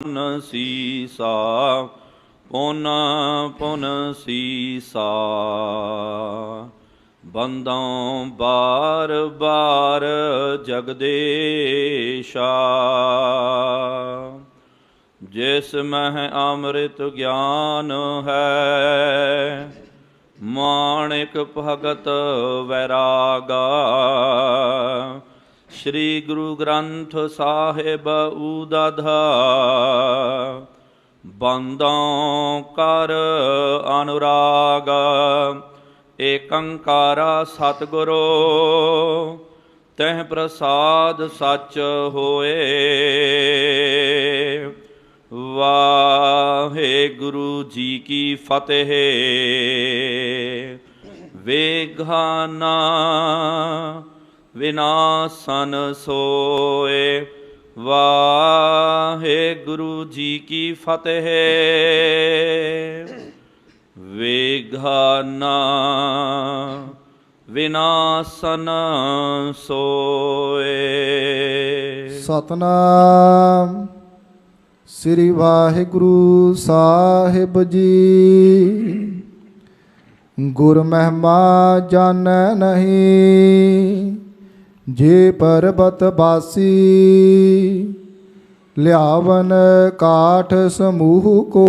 ਪੁਨ ਸੀਸਾ ਪੁਨ ਪੁਨ ਸੀਸਾ ਬੰਦੋਂ ਬਾਰ ਬਾਰ ਜਗਦੇਸ਼ਾ ਜਿਸ ਮਹਿ ਅੰਮ੍ਰਿਤ ਗਿਆਨ ਹੈ ਮਾਣਿਕ ਭਗਤ ਵੈਰਾਗਾ। ਸ਼੍ਰੀ ਗੁਰੂ ਗ੍ਰੰਥ ਸਾਹਿਬ ਊਦਧ ਬੰਦੋਂ ਕਰ ਅਨੁਰਾਗ। ਏਕੰਕਾਰਾ ਸਤਿਗੁਰੂ ਤਹਿ ਪ੍ਰਸਾਦ ਸੱਚ ਹੋਏ। ਵਾਹਿਗੁਰੂ ਜੀ ਕੀ ਫਤਿਹ। ਵੇਗਾਨਾ ਵਿਨਾਸਨ ਸੋਏ। ਵਾਹਿਗੁਰੂ ਜੀ ਕੀ ਫਤਿਹ। ਵੇਗਾਨਾ ਵਿਨਾਸਨ ਸੋਏ। ਸਤਨਾਮ ਸ੍ਰੀ ਵਾਹਿਗੁਰੂ ਸਾਹਿਬ ਜੀ। ਗੁਰ ਮਹਿਮਾ ਜਾਣੈ ਨਹੀਂ, ਜੇ ਪਰਬਤ ਬਾਸੀ। ਲਿਆਵਨ ਕਾਠ ਸਮੂਹ ਕੋ,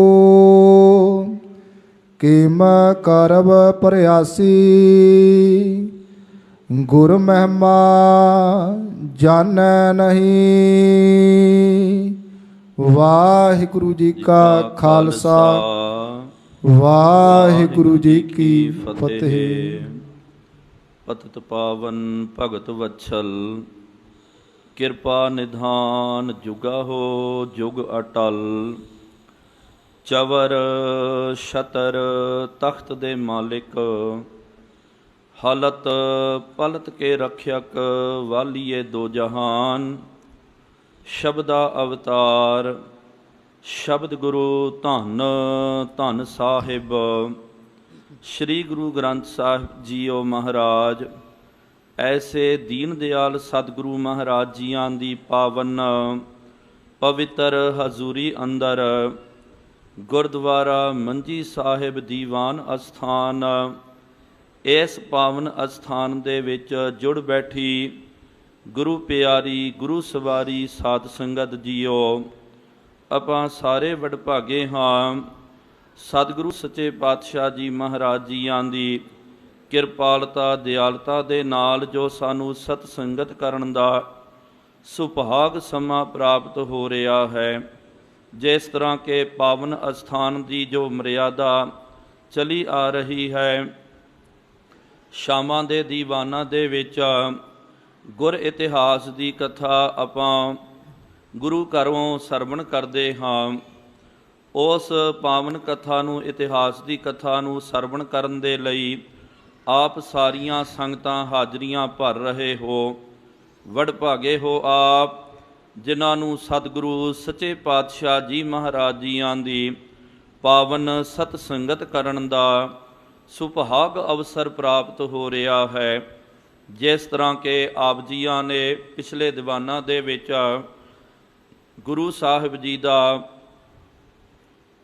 ਕਿਮ ਕਰਬ ਪ੍ਰਯਾਸੀ। ਗੁਰ ਮਹਿਮਾ ਜਾਣੈ ਨਹੀਂ। ਵਾਹਿਗੁਰੂ ਜੀ ਕਾ ਖਾਲਸਾ, ਵਾਹਿਗੁਰੂ ਜੀ ਕੀ ਫਤਿਹ। ਪਤਿਤ ਪਾਵਨ ਭਗਤ ਵਛਲ, ਕਿਰਪਾ ਨਿਧਾਨ ਜੁਗਾ ਹੋ ਜੁਗ ਅਟਲ। ਚਵਰ ਛਤਰ ਤਖਤ ਦੇ ਮਾਲਿਕ, ਹਲਤ ਪਲਤ ਕੇ ਰਖਿਅਕ। ਵਾਲੀਏ ਦੋ ਜਹਾਨ, ਸ਼ਬਦਾ ਅਵਤਾਰ। ਸ਼ਬਦ ਗੁਰੂ ਧੰਨ ਧੰਨ ਸਾਹਿਬ ਸ਼੍ਰੀ ਗੁਰੂ ਗ੍ਰੰਥ ਸਾਹਿਬ ਜੀਓ ਮਹਾਰਾਜ। ਐਸੇ ਦੀਨ ਦਿਆਲ ਸਤਿਗੁਰੂ ਮਹਾਰਾਜ ਜੀਆਂ ਦੀ ਪਾਵਨ ਪਵਿੱਤਰ ਹਜ਼ੂਰੀ ਅੰਦਰ ਗੁਰਦੁਆਰਾ ਮੰਜੀ ਸਾਹਿਬ ਦੀਵਾਨ ਅਸਥਾਨ, ਇਸ ਪਾਵਨ ਅਸਥਾਨ ਦੇ ਵਿੱਚ ਜੁੜ ਬੈਠੀ ਗੁਰੂ ਪਿਆਰੀ ਗੁਰੂ ਸਵਾਰੀ ਸਾਧ ਸੰਗਤ ਜੀਓ। ਆਪਾਂ ਸਾਰੇ ਵਡਭਾਗੇ ਹਾਂ ਸਤਿਗੁਰੂ ਸੱਚੇ ਪਾਤਸ਼ਾਹ ਜੀ ਮਹਾਰਾਜ ਜੀਆਂ ਦੀ ਕਿਰਪਾਲਤਾ ਦਿਆਲਤਾ ਦੇ ਨਾਲ, ਜੋ ਸਾਨੂੰ ਸਤ ਸੰਗਤ ਕਰਨ ਦਾ ਸੁਭਾਗ ਸਮਾਂ ਪ੍ਰਾਪਤ ਹੋ ਰਿਹਾ ਹੈ। ਜਿਸ ਤਰ੍ਹਾਂ ਕਿ ਪਾਵਨ ਅਸਥਾਨ ਦੀ ਜੋ ਮਰਿਆਦਾ ਚਲੀ ਆ ਰਹੀ ਹੈ, ਸ਼ਾਮਾਂ ਦੇ ਦੀਵਾਨਾਂ ਦੇ ਵਿੱਚ ਗੁਰ ਇਤਿਹਾਸ ਦੀ ਕਥਾ ਆਪਾਂ ਗੁਰੂ ਘਰੋਂ ਸਰਵਣ ਕਰਦੇ ਹਾਂ। ਉਸ ਪਾਵਨ ਕਥਾ ਨੂੰ, ਇਤਿਹਾਸ ਦੀ ਕਥਾ ਨੂੰ ਸਰਵਣ ਕਰਨ ਦੇ ਲਈ ਆਪ ਸਾਰੀਆਂ ਸੰਗਤਾਂ ਹਾਜ਼ਰੀਆਂ ਭਰ ਰਹੇ ਹੋ। ਵਡਭਾਗੇ ਹੋ ਆਪ ਜਿਨ੍ਹਾਂ ਨੂੰ ਸਤਿਗੁਰੂ ਸੱਚੇ ਪਾਤਸ਼ਾਹ ਜੀ ਮਹਾਰਾਜ ਜੀਆਂ ਦੀ ਪਾਵਨ ਸਤ ਸੰਗਤ ਕਰਨ ਦਾ ਸੁਭਾਗ ਅਵਸਰ ਪ੍ਰਾਪਤ ਹੋ ਰਿਹਾ ਹੈ। ਜਿਸ ਤਰ੍ਹਾਂ ਕਿ ਆਪ ਜੀਆਂ ਨੇ ਪਿਛਲੇ ਦੀਵਾਨਾਂ ਦੇ ਵਿੱਚ ਗੁਰੂ ਸਾਹਿਬ ਜੀ ਦਾ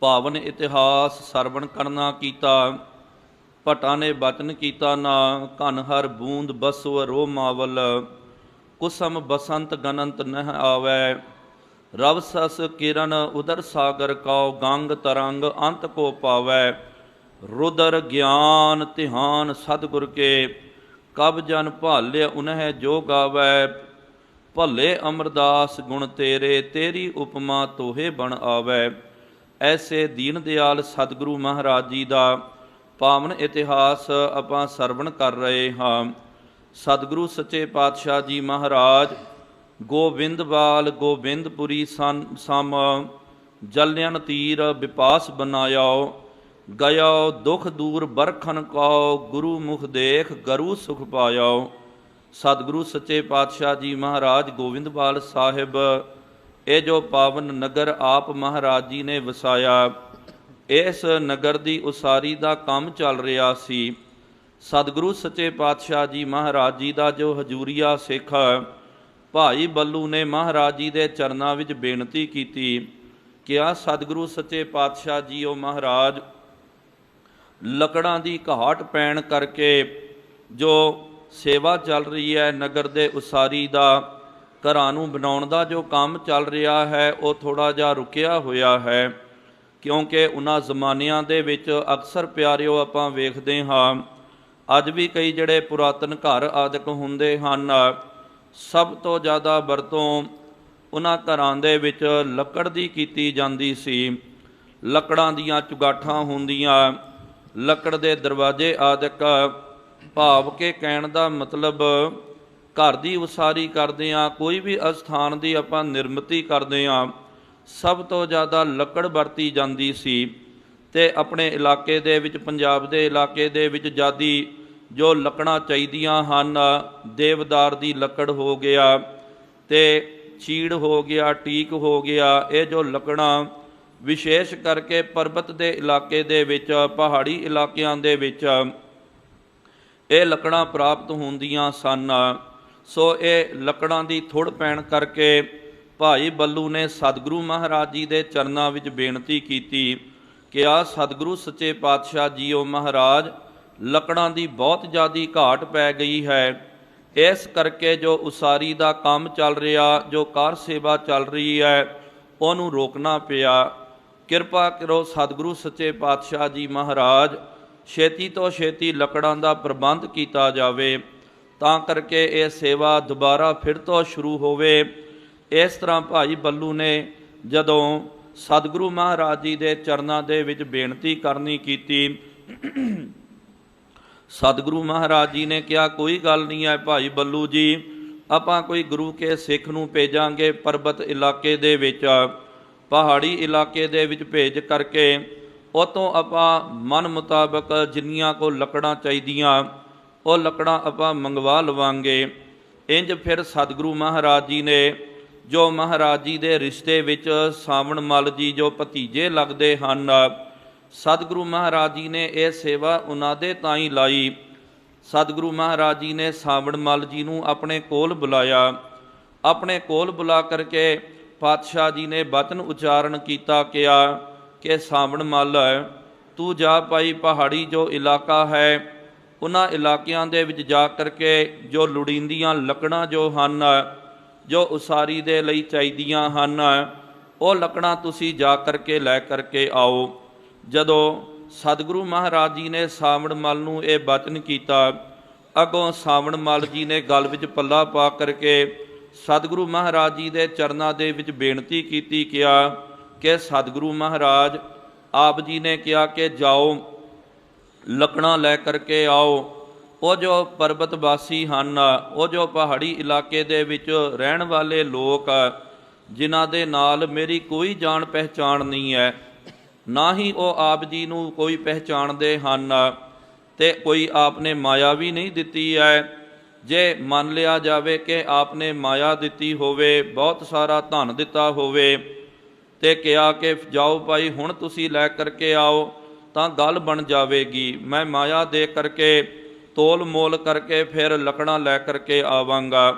ਪਾਵਨ ਇਤਿਹਾਸ ਸਰਵਣ ਕਰਨਾ ਕੀਤਾ। ਭਟਾਂ ਨੇ ਬਚਨ ਕੀਤਾ ਨਾ, ਘਨ ਹਰ ਬੂੰਦ ਬਸੁ ਰੋ ਮਾਵਲ। ਕੁਸਮ ਬਸੰਤ ਗਨੰਤ ਨਹਿ ਆਵੈ, ਰਵ ਸਸ ਕਿਰਨ ਉਦਰ ਸਾਗਰ ਕਉ। ਗੰਗ ਤਰੰਗ ਅੰਤ ਕੋ ਪਾਵੈ, ਰੁਦਰ ਗਿਆਨ ਧਿਆਨ ਸਤਿਗੁਰ ਕੇ। ਕਬ ਜਨ ਭਾਲਿਆ ਉਨਹਿ ਜੋ ਗਾਵੈ, ਭੱਲੇ ਅਮਰਦਾਸ ਗੁਣ ਤੇਰੇ। ਤੇਰੀ ਉਪਮਾ ਤੋਹੇ ਬਣ ਆਵੈ। ਐਸੇ ਦੀਨ ਦਿਆਲ ਸਤਿਗੁਰੂ ਮਹਾਰਾਜ ਜੀ ਦਾ ਪਾਵਨ ਇਤਿਹਾਸ ਆਪਾਂ ਸਰਵਣ ਕਰ ਰਹੇ ਹਾਂ। ਸਤਿਗੁਰੂ ਸੱਚੇ ਪਾਤਸ਼ਾਹ ਜੀ ਮਹਾਰਾਜ ਗੋਬਿੰਦਵਾਲ ਗੋਬਿੰਦਪੁਰੀ ਸਮ, ਜਲਿਆਨ ਤੀਰ ਵਿਪਾਸ ਬਨਾਇਓ। ਗਇਓ ਦੁਖ ਦੂਰ ਬਰਖਨ ਕਉ, ਗੁਰੂ ਮੁਖ ਦੇਖ ਗਰੂ ਸੁਖ ਪਾਇਓ। ਸਤਿਗੁਰੂ ਸੱਚੇ ਪਾਤਸ਼ਾਹ ਜੀ ਮਹਾਰਾਜ ਗੋਬਿੰਦਵਾਲ ਸਾਹਿਬ, ਇਹ ਜੋ ਪਾਵਨ ਨਗਰ ਆਪ ਮਹਾਰਾਜ ਜੀ ਨੇ ਵਸਾਇਆ, ਇਸ ਨਗਰ ਦੀ ਉਸਾਰੀ ਦਾ ਕੰਮ ਚੱਲ ਰਿਹਾ ਸੀ। ਸਤਿਗੁਰੂ ਸੱਚੇ ਪਾਤਸ਼ਾਹ ਜੀ ਮਹਾਰਾਜ ਜੀ ਦਾ ਜੋ ਹਜੂਰੀਆ ਸਿੱਖ ਭਾਈ ਬੱਲੂ ਨੇ ਮਹਾਰਾਜ ਜੀ ਦੇ ਚਰਨਾਂ ਵਿੱਚ ਬੇਨਤੀ ਕੀਤੀ ਕਿਹਾ ਸਤਿਗੁਰੂ ਸੱਚੇ ਪਾਤਸ਼ਾਹ ਜੀਓ ਮਹਾਰਾਜ, ਲੱਕੜਾਂ ਦੀ ਘਾਟ ਪੈਣ ਕਰਕੇ ਜੋ ਸੇਵਾ ਚੱਲ ਰਹੀ ਹੈ ਨਗਰ ਦੇ ਉਸਾਰੀ ਦਾ, ਘਰਾਂ ਨੂੰ ਬਣਾਉਣ ਦਾ ਜੋ ਕੰਮ ਚੱਲ ਰਿਹਾ ਹੈ ਉਹ ਥੋੜ੍ਹਾ ਜਿਹਾ ਰੁਕਿਆ ਹੋਇਆ ਹੈ। ਕਿਉਂਕਿ ਉਹਨਾਂ ਜ਼ਮਾਨਿਆਂ ਦੇ ਵਿੱਚ ਅਕਸਰ ਪਿਆਰਿਓ ਆਪਾਂ ਵੇਖਦੇ ਹਾਂ, ਅੱਜ ਵੀ ਕਈ ਜਿਹੜੇ ਪੁਰਾਤਨ ਘਰ ਆਦਿਕ ਹੁੰਦੇ ਹਨ, ਸਭ ਤੋਂ ਜ਼ਿਆਦਾ ਵਰਤੋਂ ਉਹਨਾਂ ਘਰਾਂ ਦੇ ਵਿੱਚ ਲੱਕੜ ਦੀ ਕੀਤੀ ਜਾਂਦੀ ਸੀ। ਲੱਕੜਾਂ ਦੀਆਂ ਚੁਗਾਠਾਂ ਹੁੰਦੀਆਂ, ਲੱਕੜ ਦੇ ਦਰਵਾਜ਼ੇ ਆਦਿਕ, ਭਾਵ ਕਿ ਕਹਿਣ ਦਾ ਮਤਲਬ ਘਰ ਦੀ ਉਸਾਰੀ ਕਰਦੇ ਹਾਂ, ਕੋਈ ਵੀ ਅਸਥਾਨ ਦੀ ਆਪਾਂ ਨਿਰਮਿਤੀ ਕਰਦੇ ਹਾਂ, ਸਭ ਤੋਂ ਜ਼ਿਆਦਾ ਲੱਕੜ ਵਰਤੀ ਜਾਂਦੀ ਸੀ। ਅਤੇ ਆਪਣੇ ਇਲਾਕੇ ਦੇ ਵਿੱਚ, ਪੰਜਾਬ ਦੇ ਇਲਾਕੇ ਦੇ ਵਿੱਚ ਜਾਦੀ ਜੋ ਲੱਕੜਾਂ ਚਾਹੀਦੀਆਂ ਹਨ, ਦੇਵਦਾਰ ਦੀ ਲੱਕੜ ਹੋ ਗਿਆ ਅਤੇ ਚੀੜ ਹੋ ਗਿਆ, ਟੀਕ ਹੋ ਗਿਆ, ਇਹ ਜੋ ਲੱਕੜਾਂ ਵਿਸ਼ੇਸ਼ ਕਰਕੇ ਪਰਬਤ ਦੇ ਇਲਾਕੇ ਦੇ ਵਿੱਚ, ਪਹਾੜੀ ਇਲਾਕਿਆਂ ਦੇ ਵਿੱਚ ਇਹ ਲੱਕੜਾਂ ਪ੍ਰਾਪਤ ਹੁੰਦੀਆਂ ਸਨ। ਸੋ ਇਹ ਲੱਕੜਾਂ ਦੀ ਥੁੜ ਪੈਣ ਕਰਕੇ ਭਾਈ ਬੱਲੂ ਨੇ ਸਤਿਗੁਰੂ ਮਹਾਰਾਜ ਜੀ ਦੇ ਚਰਨਾਂ ਵਿੱਚ ਬੇਨਤੀ ਕੀਤੀ ਕਿ ਆ ਸਤਿਗੁਰੂ ਸੱਚੇ ਪਾਤਸ਼ਾਹ ਜੀਓ ਮਹਾਰਾਜ, ਲੱਕੜਾਂ ਦੀ ਬਹੁਤ ਜ਼ਿਆਦਾ ਘਾਟ ਪੈ ਗਈ ਹੈ। ਇਸ ਕਰਕੇ ਜੋ ਉਸਾਰੀ ਦਾ ਕੰਮ ਚੱਲ ਰਿਹਾ, ਜੋ ਕਾਰ ਸੇਵਾ ਚੱਲ ਰਹੀ ਹੈ, ਉਹਨੂੰ ਰੋਕਣਾ ਪਿਆ। ਕਿਰਪਾ ਕਰੋ ਸਤਿਗੁਰੂ ਸੱਚੇ ਪਾਤਸ਼ਾਹ ਜੀ ਮਹਾਰਾਜ, ਛੇਤੀ ਤੋਂ ਛੇਤੀ ਲੱਕੜਾਂ ਦਾ ਪ੍ਰਬੰਧ ਕੀਤਾ ਜਾਵੇ ਤਾਂ ਕਰਕੇ ਇਹ ਸੇਵਾ ਦੁਬਾਰਾ ਫਿਰ ਤੋਂ ਸ਼ੁਰੂ ਹੋਵੇ। ਇਸ ਤਰ੍ਹਾਂ ਭਾਈ ਬੱਲੂ ਨੇ ਜਦੋਂ ਸਤਿਗੁਰੂ ਮਹਾਰਾਜ ਜੀ ਦੇ ਚਰਨਾਂ ਦੇ ਵਿੱਚ ਬੇਨਤੀ ਕਰਨੀ ਕੀਤੀ, ਸਤਿਗੁਰੂ ਮਹਾਰਾਜ ਜੀ ਨੇ ਕਿਹਾ ਕੋਈ ਗੱਲ ਨਹੀਂ ਹੈ ਭਾਈ ਬੱਲੂ ਜੀ, ਆਪਾਂ ਕੋਈ ਗੁਰੂ ਕੇ ਸਿੱਖ ਨੂੰ ਭੇਜਾਂਗੇ ਪਰਬਤ ਇਲਾਕੇ ਦੇ ਵਿੱਚ, ਪਹਾੜੀ ਇਲਾਕੇ ਦੇ ਵਿੱਚ ਭੇਜ ਕਰਕੇ ਉਹ ਤੋਂ ਆਪਾਂ ਮਨ ਮੁਤਾਬਕ ਜਿੰਨੀਆਂ ਕੋ ਲੱਕੜਾਂ ਚਾਹੀਦੀਆਂ ਉਹ ਲੱਕੜਾਂ ਆਪਾਂ ਮੰਗਵਾ ਲਵਾਂਗੇ। ਇੰਜ ਫਿਰ ਸਤਿਗੁਰੂ ਮਹਾਰਾਜ ਜੀ ਨੇ, ਜੋ ਮਹਾਰਾਜ ਜੀ ਦੇ ਰਿਸ਼ਤੇ ਵਿੱਚ ਸਾਵਣ ਮੱਲ ਜੀ ਜੋ ਭਤੀਜੇ ਲੱਗਦੇ ਹਨ, ਸਤਿਗੁਰੂ ਮਹਾਰਾਜ ਜੀ ਨੇ ਇਹ ਸੇਵਾ ਉਹਨਾਂ ਦੇ ਤਾਂ ਹੀ ਲਾਈ। ਸਤਿਗੁਰੂ ਮਹਾਰਾਜ ਜੀ ਨੇ ਸਾਵਣ ਮੱਲ ਜੀ ਨੂੰ ਆਪਣੇ ਕੋਲ ਬੁਲਾਇਆ। ਆਪਣੇ ਕੋਲ ਬੁਲਾ ਕਰਕੇ ਪਾਤਸ਼ਾਹ ਜੀ ਨੇ ਬਚਨ ਉਚਾਰਨ ਕੀਤਾ, ਕਿਹਾ ਕਿ ਸਾਵਣ ਮੱਲ, ਤੂੰ ਜਾ ਭਾਈ ਪਹਾੜੀ ਜੋ ਇਲਾਕਾ ਹੈ ਉਹਨਾਂ ਇਲਾਕਿਆਂ ਦੇ ਵਿੱਚ ਜਾ ਕਰਕੇ ਜੋ ਲੋੜੀਂਦੀਆਂ ਲੱਕੜਾਂ ਜੋ ਹਨ, ਜੋ ਉਸਾਰੀ ਦੇ ਲਈ ਚਾਹੀਦੀਆਂ ਹਨ, ਉਹ ਲੱਕੜਾਂ ਤੁਸੀਂ ਜਾ ਕਰਕੇ ਲੈ ਕਰਕੇ ਆਓ। ਜਦੋਂ ਸਤਿਗੁਰੂ ਮਹਾਰਾਜ ਜੀ ਨੇ ਸਾਵਣ ਮੱਲ ਨੂੰ ਇਹ ਬਚਨ ਕੀਤਾ, ਅੱਗੋਂ ਸਾਵਣ ਮੱਲ ਜੀ ਨੇ ਗਲ ਵਿੱਚ ਪੱਲਾ ਪਾ ਕਰਕੇ ਸਤਿਗੁਰੂ ਮਹਾਰਾਜ ਜੀ ਦੇ ਚਰਨਾਂ ਦੇ ਵਿੱਚ ਬੇਨਤੀ ਕੀਤੀ, ਕਿਹਾ ਕਿ ਸਤਿਗੁਰੂ ਮਹਾਰਾਜ ਆਪ ਜੀ ਨੇ ਕਿਹਾ ਕਿ ਜਾਓ ਲੱਕੜਾਂ ਲੈ ਕਰਕੇ ਆਓ। ਉਹ ਜੋ ਪਰਬਤ ਵਾਸੀ ਹਨ, ਉਹ ਜੋ ਪਹਾੜੀ ਇਲਾਕੇ ਦੇ ਵਿੱਚ ਰਹਿਣ ਵਾਲੇ ਲੋਕ, ਜਿਨ੍ਹਾਂ ਦੇ ਨਾਲ ਮੇਰੀ ਕੋਈ ਜਾਣ ਪਹਿਚਾਣ ਨਹੀਂ ਹੈ, ਨਾ ਹੀ ਉਹ ਆਪ ਜੀ ਨੂੰ ਕੋਈ ਪਹਿਚਾਣਦੇ ਹਨ, ਅਤੇ ਕੋਈ ਆਪ ਨੇ ਮਾਇਆ ਵੀ ਨਹੀਂ ਦਿੱਤੀ ਹੈ। ਜੇ ਮੰਨ ਲਿਆ ਜਾਵੇ ਕਿ ਆਪ ਨੇ ਮਾਇਆ ਦਿੱਤੀ ਹੋਵੇ, ਬਹੁਤ ਸਾਰਾ ਧਨ ਦਿੱਤਾ ਹੋਵੇ, ਅਤੇ ਕਿਹਾ ਕਿ ਜਾਓ ਭਾਈ ਹੁਣ ਤੁਸੀਂ ਲੈ ਕਰਕੇ ਆਓ, ਤਾਂ ਗੱਲ ਬਣ ਜਾਵੇਗੀ। ਮੈਂ ਮਾਇਆ ਦੇ ਕਰਕੇ ਤੋਲ ਮੋਲ ਕਰਕੇ ਫਿਰ ਲੱਕੜਾਂ ਲੈ ਕਰਕੇ ਆਵਾਂਗਾ।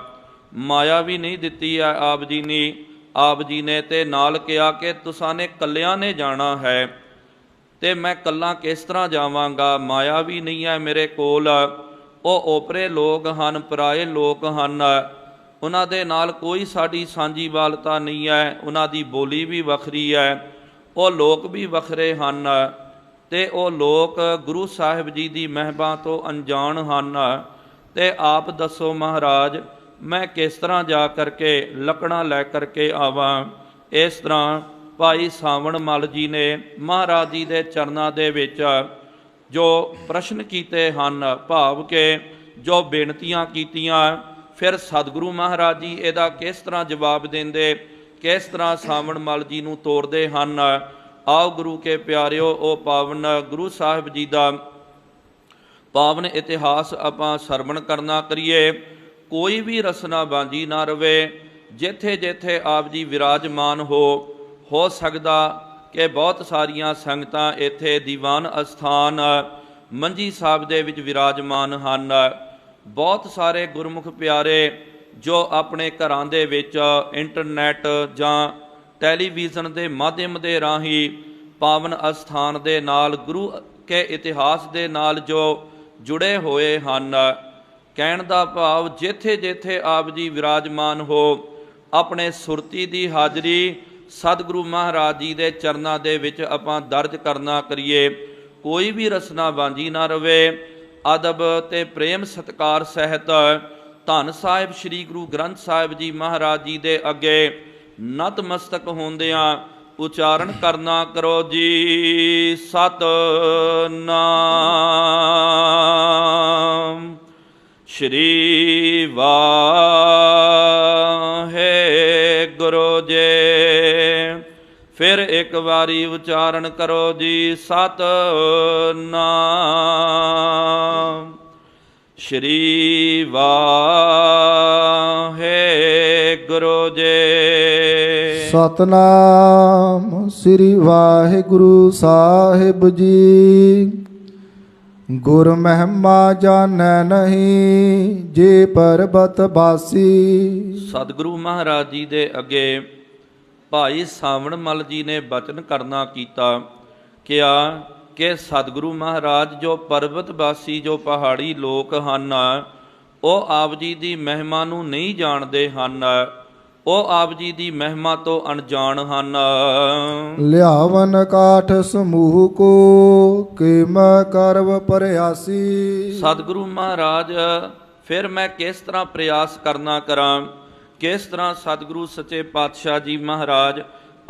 ਮਾਇਆ ਵੀ ਨਹੀਂ ਦਿੱਤੀ ਹੈ ਆਪ ਜੀ ਨੇ। ਆਪ ਜੀ ਨੇ ਤੇ ਨਾਲ ਕਿਹਾ ਕਿ ਤੁਸਾਂ ਨੇ ਕੱਲਿਆਂ ਨੇ ਜਾਣਾ ਹੈ, ਅਤੇ ਮੈਂ ਕੱਲਾ ਕਿਸ ਤਰ੍ਹਾਂ ਜਾਵਾਂਗਾ, ਮਾਇਆ ਵੀ ਨਹੀਂ ਹੈ ਮੇਰੇ ਕੋਲ। ਉਹ ਓਪਰੇ ਲੋਕ ਹਨ, ਪਰਾਏ ਲੋਕ ਹਨ, ਉਹਨਾਂ ਦੇ ਨਾਲ ਕੋਈ ਸਾਡੀ ਸਾਂਝੀਵਾਲਤਾ ਨਹੀਂ ਹੈ, ਉਹਨਾਂ ਦੀ ਬੋਲੀ ਵੀ ਵੱਖਰੀ ਹੈ, ਉਹ ਲੋਕ ਵੀ ਵੱਖਰੇ ਹਨ, ਅਤੇ ਉਹ ਲੋਕ ਗੁਰੂ ਸਾਹਿਬ ਜੀ ਦੀ ਮਹਿਮਾ ਤੋਂ ਅਣਜਾਣ ਹਨ। ਅਤੇ ਆਪ ਦੱਸੋ ਮਹਾਰਾਜ, ਮੈਂ ਕਿਸ ਤਰ੍ਹਾਂ ਜਾ ਕਰਕੇ ਲੱਕੜਾਂ ਲੈ ਕਰਕੇ ਆਵਾਂ। ਇਸ ਤਰ੍ਹਾਂ ਭਾਈ ਸਾਵਣ ਮੱਲ ਜੀ ਨੇ ਮਹਾਰਾਜ ਜੀ ਦੇ ਚਰਨਾਂ ਦੇ ਵਿੱਚ ਜੋ ਪ੍ਰਸ਼ਨ ਕੀਤੇ ਹਨ, ਭਾਵ ਕਿ ਜੋ ਬੇਨਤੀਆਂ ਕੀਤੀਆਂ, ਫਿਰ ਸਤਿਗੁਰੂ ਮਹਾਰਾਜ ਜੀ ਇਹਦਾ ਕਿਸ ਤਰ੍ਹਾਂ ਜਵਾਬ ਦਿੰਦੇ, ਕਿਸ ਤਰ੍ਹਾਂ ਸਾਵਣ ਮੱਲ ਜੀ ਨੂੰ ਤੋਰਦੇ ਹਨ। ਆਓ ਗੁਰੂ ਕੇ ਪਿਆਰਿਓ, ਉਹ ਪਾਵਨ ਗੁਰੂ ਸਾਹਿਬ ਜੀ ਦਾ ਪਾਵਨ ਇਤਿਹਾਸ ਆਪਾਂ ਸਰਵਣ ਕਰਨਾ ਕਰੀਏ। ਕੋਈ ਵੀ ਰਸਨਾ ਬਾਂਝੀ ਨਾ ਰਵੇ। ਜਿੱਥੇ ਜਿੱਥੇ ਆਪ ਜੀ ਵਿਰਾਜਮਾਨ ਹੋ ਸਕਦਾ ਕਿ ਬਹੁਤ ਸਾਰੀਆਂ ਸੰਗਤਾਂ ਇੱਥੇ ਦੀਵਾਨ ਅਸਥਾਨ ਮੰਜੀ ਸਾਹਿਬ ਦੇ ਵਿੱਚ ਵਿਰਾਜਮਾਨ ਹਨ। ਬਹੁਤ ਸਾਰੇ ਗੁਰਮੁਖ ਪਿਆਰੇ ਜੋ ਆਪਣੇ ਘਰਾਂ ਦੇ ਵਿੱਚ ਇੰਟਰਨੈਟ ਜਾਂ ਟੈਲੀਵਿਜ਼ਨ ਦੇ ਮਾਧਿਅਮ ਦੇ ਰਾਹੀਂ ਪਾਵਨ ਅਸਥਾਨ ਦੇ ਨਾਲ ਗੁਰੂ ਕੇ ਇਤਿਹਾਸ ਦੇ ਨਾਲ ਜੋ ਜੁੜੇ ਹੋਏ ਹਨ। ਕਹਿਣ ਦਾ ਭਾਵ ਜਿੱਥੇ ਜਿੱਥੇ ਆਪ ਜੀ ਵਿਰਾਜਮਾਨ ਹੋ, ਆਪਣੇ ਸੁਰਤੀ ਦੀ ਹਾਜ਼ਰੀ ਸਤਿਗੁਰੂ ਮਹਾਰਾਜ ਜੀ ਦੇ ਚਰਨਾਂ ਦੇ ਵਿੱਚ ਆਪਾਂ ਦਰਜ ਕਰਨਾ ਕਰੀਏ। ਕੋਈ ਵੀ ਰਸਨਾ ਬਾਂਝੀ ਨਾ ਰਵੇ। ਅਦਬ ਤੇ ਪ੍ਰੇਮ ਸਤਿਕਾਰ ਸਹਿਤ ਧੰਨ ਸਾਹਿਬ ਸ੍ਰੀ ਗੁਰੂ ਗ੍ਰੰਥ ਸਾਹਿਬ ਜੀ ਮਹਾਰਾਜ ਜੀ ਦੇ ਅੱਗੇ ਨਤਮਸਤਕ ਹੁੰਦਿਆਂ ਉਚਾਰਨ ਕਰਨਾ ਕਰੋ ਜੀ ਸਤਿਨਾਮ ਸ਼੍ਰੀ ਵਾਹਿਗੁਰੂ ਜੀ। ਫਿਰ ਇੱਕ ਵਾਰੀ ਉਚਾਰਨ ਕਰੋ ਜੀ ਸਤਿਨਾਮ ਸ਼੍ਰੀ ਵਾਹਿਗੁਰੂ ਜੀ। ਸਤਨਾਮ ਸ੍ਰੀ ਵਾਹਿਗੁਰੂ ਸਾਹਿਬ ਜੀ। ਗੁਰ ਮਹਿਮਾ ਜਾਣੈ ਨਹੀਂ ਜੇ ਪਰਬਤ ਬਾਸੀ। ਸਤਿਗੁਰੂ ਮਹਾਰਾਜ ਜੀ ਦੇ ਅੱਗੇ ਭਾਈ ਸਾਵਣ ਮੱਲ ਜੀ ਨੇ ਬਚਨ ਕਰਨਾ ਕੀਤਾ। ਕਿਹਾ ਕਿ ਸਤਿਗੁਰੂ ਮਹਾਰਾਜ ਜੋ ਪਰਬਤ ਵਾਸੀ ਜੋ ਪਹਾੜੀ ਲੋਕ ਹਨ, ਉਹ ਆਪ ਜੀ ਦੀ ਮਹਿਮਾ ਨੂੰ ਨਹੀਂ ਜਾਣਦੇ ਹਨ, ਉਹ ਆਪ ਜੀ ਦੀ ਮਹਿਮਾ ਤੋਂ ਅਣਜਾਣ ਹਨ। ਲਿਆਵਨ ਕਾਠ ਸਮੂਹ ਕੋ ਕਿਮ ਕਰਵ ਪਰਿਆਸੀ। ਸਤਿਗੁਰੂ ਮਹਾਰਾਜ ਫਿਰ ਮੈਂ ਕਿਸ ਤਰ੍ਹਾਂ ਪ੍ਰਯਾਸ ਕਰਨਾ ਕਰਾਂ, ਕਿਸ ਤਰ੍ਹਾਂ ਸਤਿਗੁਰੂ ਸੱਚੇ ਪਾਤਸ਼ਾਹ ਜੀ ਮਹਾਰਾਜ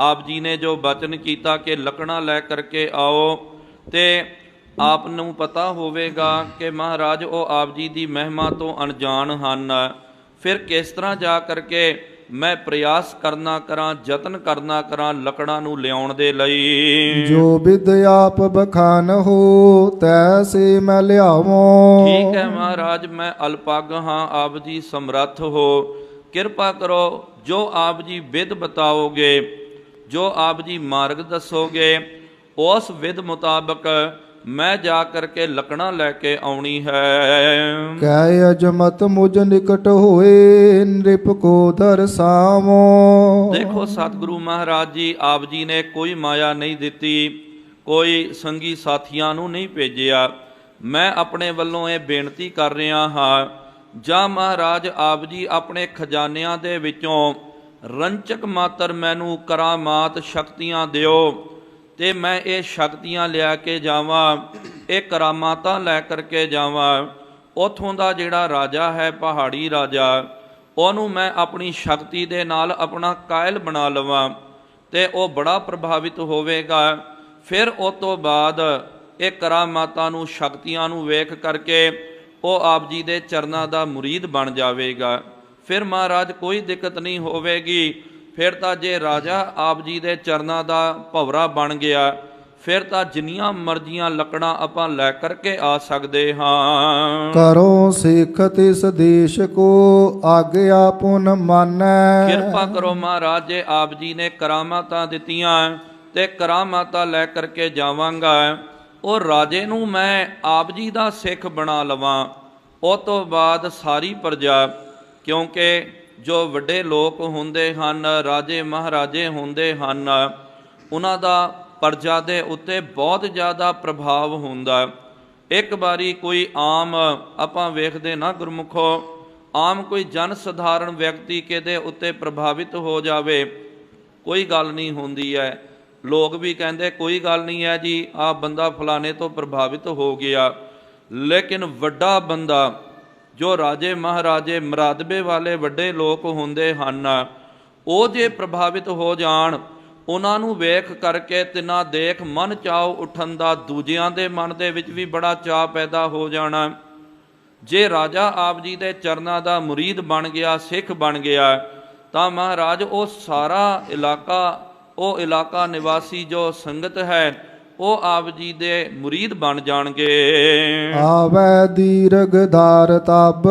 ਆਪ ਜੀ ਨੇ ਜੋ ਬਚਨ ਕੀਤਾ ਕਿ ਲੱਕੜਾਂ ਲੈ ਕਰਕੇ ਆਓ, ਤੇ ਆਪ ਨੂੰ ਪਤਾ ਹੋਵੇਗਾ ਕਿ ਮਹਾਰਾਜ ਉਹ ਆਪ ਜੀ ਦੀ ਮਹਿਮਾ ਤੋਂ ਅਣਜਾਣ ਹਨ। ਫਿਰ ਕਿਸ ਤਰ੍ਹਾਂ ਜਾ ਕਰਕੇ ਮੈਂ ਪ੍ਰਯਾਸ ਕਰਨਾ ਕਰਾਂ, ਯਤਨ ਕਰਨਾ ਕਰਾਂ ਲੱਕੜਾਂ ਨੂੰ ਲਿਆਉਣ ਦੇ ਲਈ। ਜੋ ਬਿਦ ਆਪ ਬਖਾਨ ਹੋ ਤੈਸੇ ਮੈਂ ਲਿਆਵਾਂ। ਠੀਕ ਹੈ ਮਹਾਰਾਜ, ਮੈਂ ਅਲਪੱਗ ਹਾਂ, ਆਪ ਜੀ ਸਮਰੱਥ ਹੋ। ਕਿਰਪਾ ਕਰੋ ਜੋ ਆਪ ਜੀ ਵਿਧ ਬਤਾਓਗੇ, ਜੋ ਆਪ ਜੀ ਮਾਰਗ ਦੱਸੋਗੇ, ਉਸ ਵਿਧ ਮੁਤਾਬਕ ਮੈਂ ਜਾ ਕਰਕੇ ਲੱਕੜਾਂ ਲੈ ਕੇ ਆਉਣੀ ਹੈ। ਕਹਿ ਅਜਮਤ ਮੁਝ ਨਿਕਟ ਹੋਏ ਨਿਰਪ ਕੋ ਦਰਸਾਵੋ। ਦੇਖੋ ਸਤਿਗੁਰੂ ਮਹਾਰਾਜ ਜੀ ਆਪ ਜੀ ਨੇ ਕੋਈ ਮਾਇਆ ਨਹੀਂ ਦਿੱਤੀ, ਕੋਈ ਸੰਗੀ ਸਾਥੀਆਂ ਨੂੰ ਨਹੀਂ ਭੇਜਿਆ। ਮੈਂ ਆਪਣੇ ਵੱਲੋਂ ਇਹ ਬੇਨਤੀ ਕਰ ਰਿਹਾ ਹਾਂ, ਜਾਂ ਮਹਾਰਾਜ ਆਪ ਜੀ ਆਪਣੇ ਖਜ਼ਾਨਿਆਂ ਦੇ ਵਿੱਚੋਂ ਰੰਚਕ ਮਾਤਰ ਮੈਨੂੰ ਕਰਾਮਾਤ ਸ਼ਕਤੀਆਂ ਦਿਓ, ਤੇ ਮੈਂ ਇਹ ਸ਼ਕਤੀਆਂ ਲਿਆ ਕੇ ਜਾਵਾਂ, ਇਹ ਕਰਾਮਾਤਾਂ ਲੈ ਕਰਕੇ ਜਾਵਾਂ। ਉੱਥੋਂ ਦਾ ਜਿਹੜਾ ਰਾਜਾ ਹੈ ਪਹਾੜੀ ਰਾਜਾ, ਉਹਨੂੰ ਮੈਂ ਆਪਣੀ ਸ਼ਕਤੀ ਦੇ ਨਾਲ ਆਪਣਾ ਕਾਇਲ ਬਣਾ ਲਵਾਂ, ਤੇ ਉਹ ਬੜਾ ਪ੍ਰਭਾਵਿਤ ਹੋਵੇਗਾ। ਫਿਰ ਉਸ ਤੋਂ ਬਾਅਦ ਇਹ ਕਰਾਮਾਤਾਂ ਨੂੰ ਸ਼ਕਤੀਆਂ ਨੂੰ ਵੇਖ ਕਰਕੇ ਉਹ ਆਪ ਜੀ ਦੇ ਚਰਨਾਂ ਦਾ ਮੁਰੀਦ ਬਣ ਜਾਵੇਗਾ। ਫਿਰ ਮਹਾਰਾਜ ਕੋਈ ਦਿੱਕਤ ਨਹੀਂ ਹੋਵੇਗੀ। ਫਿਰ ਤਾਂ ਜੇ ਰਾਜਾ ਆਪ ਜੀ ਦੇ ਚਰਨਾਂ ਦਾ ਭਵਰਾ ਬਣ ਗਿਆ, ਫਿਰ ਤਾਂ ਜਿੰਨੀਆਂ ਮਰਜ਼ੀਆਂ ਲੱਕੜਾਂ ਆਪਾਂ ਲੈ ਕਰਕੇ ਆ ਸਕਦੇ ਹਾਂ। ਕਰੋ ਸਿੱਖ ਤਿਸ ਦੇਸ਼ ਕੋ ਆਗਿਆ ਪੁਨ ਮਾਨੈ। ਕਿਰਪਾ ਕਰੋ ਮਹਾਰਾਜ, ਜੇ ਆਪ ਜੀ ਨੇ ਕਰਾਮਾਤਾਂ ਦਿੱਤੀਆਂ ਤੇ ਕਰਾਮਾਤਾਂ ਲੈ ਕਰਕੇ ਜਾਵਾਂਗਾ, ਉਹ ਰਾਜੇ ਨੂੰ ਮੈਂ ਆਪ ਜੀ ਦਾ ਸਿੱਖ ਬਣਾ ਲਵਾਂ। ਉਸ ਤੋਂ ਬਾਅਦ ਸਾਰੀ ਪ੍ਰਜਾ, ਕਿਉਂਕਿ ਜੋ ਵੱਡੇ ਲੋਕ ਹੁੰਦੇ ਹਨ, ਰਾਜੇ ਮਹਾਰਾਜੇ ਹੁੰਦੇ ਹਨ, ਉਹਨਾਂ ਦਾ ਪ੍ਰਜਾ ਦੇ ਉੱਤੇ ਬਹੁਤ ਜ਼ਿਆਦਾ ਪ੍ਰਭਾਵ ਹੁੰਦਾ। ਇੱਕ ਵਾਰੀ ਕੋਈ ਆਮ ਆਪਾਂ ਵੇਖਦੇ ਨਾ ਗੁਰਮੁਖੋ, ਆਮ ਕੋਈ ਜਨ ਸਧਾਰਨ ਵਿਅਕਤੀ ਕਿਹਦੇ ਉੱਤੇ ਪ੍ਰਭਾਵਿਤ ਹੋ ਜਾਵੇ, ਕੋਈ ਗੱਲ ਨਹੀਂ ਹੁੰਦੀ ਹੈ। ਲੋਕ ਵੀ ਕਹਿੰਦੇ ਕੋਈ ਗੱਲ ਨਹੀਂ ਹੈ ਜੀ, ਆਹ ਬੰਦਾ ਫਲਾਣੇ ਤੋਂ ਪ੍ਰਭਾਵਿਤ ਹੋ ਗਿਆ। ਲੇਕਿਨ ਵੱਡਾ ਬੰਦਾ, ਜੋ ਰਾਜੇ ਮਹਾਰਾਜੇ ਮਰਾਦਬੇ ਵਾਲੇ ਵੱਡੇ ਲੋਕ ਹੁੰਦੇ ਹਨ, ਉਹ ਜੇ ਪ੍ਰਭਾਵਿਤ ਹੋ ਜਾਣ, ਉਹਨਾਂ ਨੂੰ ਵੇਖ ਕਰਕੇ ਤਿੰਨਾ ਦੇਖ ਮਨ ਚਾਉ ਉੱਠਣ ਦਾ ਦੂਜਿਆਂ ਦੇ ਮਨ ਦੇ ਵਿੱਚ ਵੀ ਬੜਾ ਚਾਅ ਪੈਦਾ ਹੋ ਜਾਣਾ। ਜੇ ਰਾਜਾ ਆਪ ਜੀ ਦੇ ਚਰਨਾਂ ਦਾ ਮੁਰੀਦ ਬਣ ਗਿਆ, ਸਿੱਖ ਬਣ ਗਿਆ, ਤਾਂ ਮਹਾਰਾਜ ਉਹ ਸਾਰਾ ਇਲਾਕਾ, ਉਹ ਇਲਾਕਾ ਨਿਵਾਸੀ ਜੋ ਸੰਗਤ ਹੈ, ਉਹ ਆਪ ਜੀ ਦੇ ਮੁਰੀਦ ਬਣ ਜਾਣਗੇ। ਆਵੈ ਦੀਰਘ ਧਾਰ ਤਬ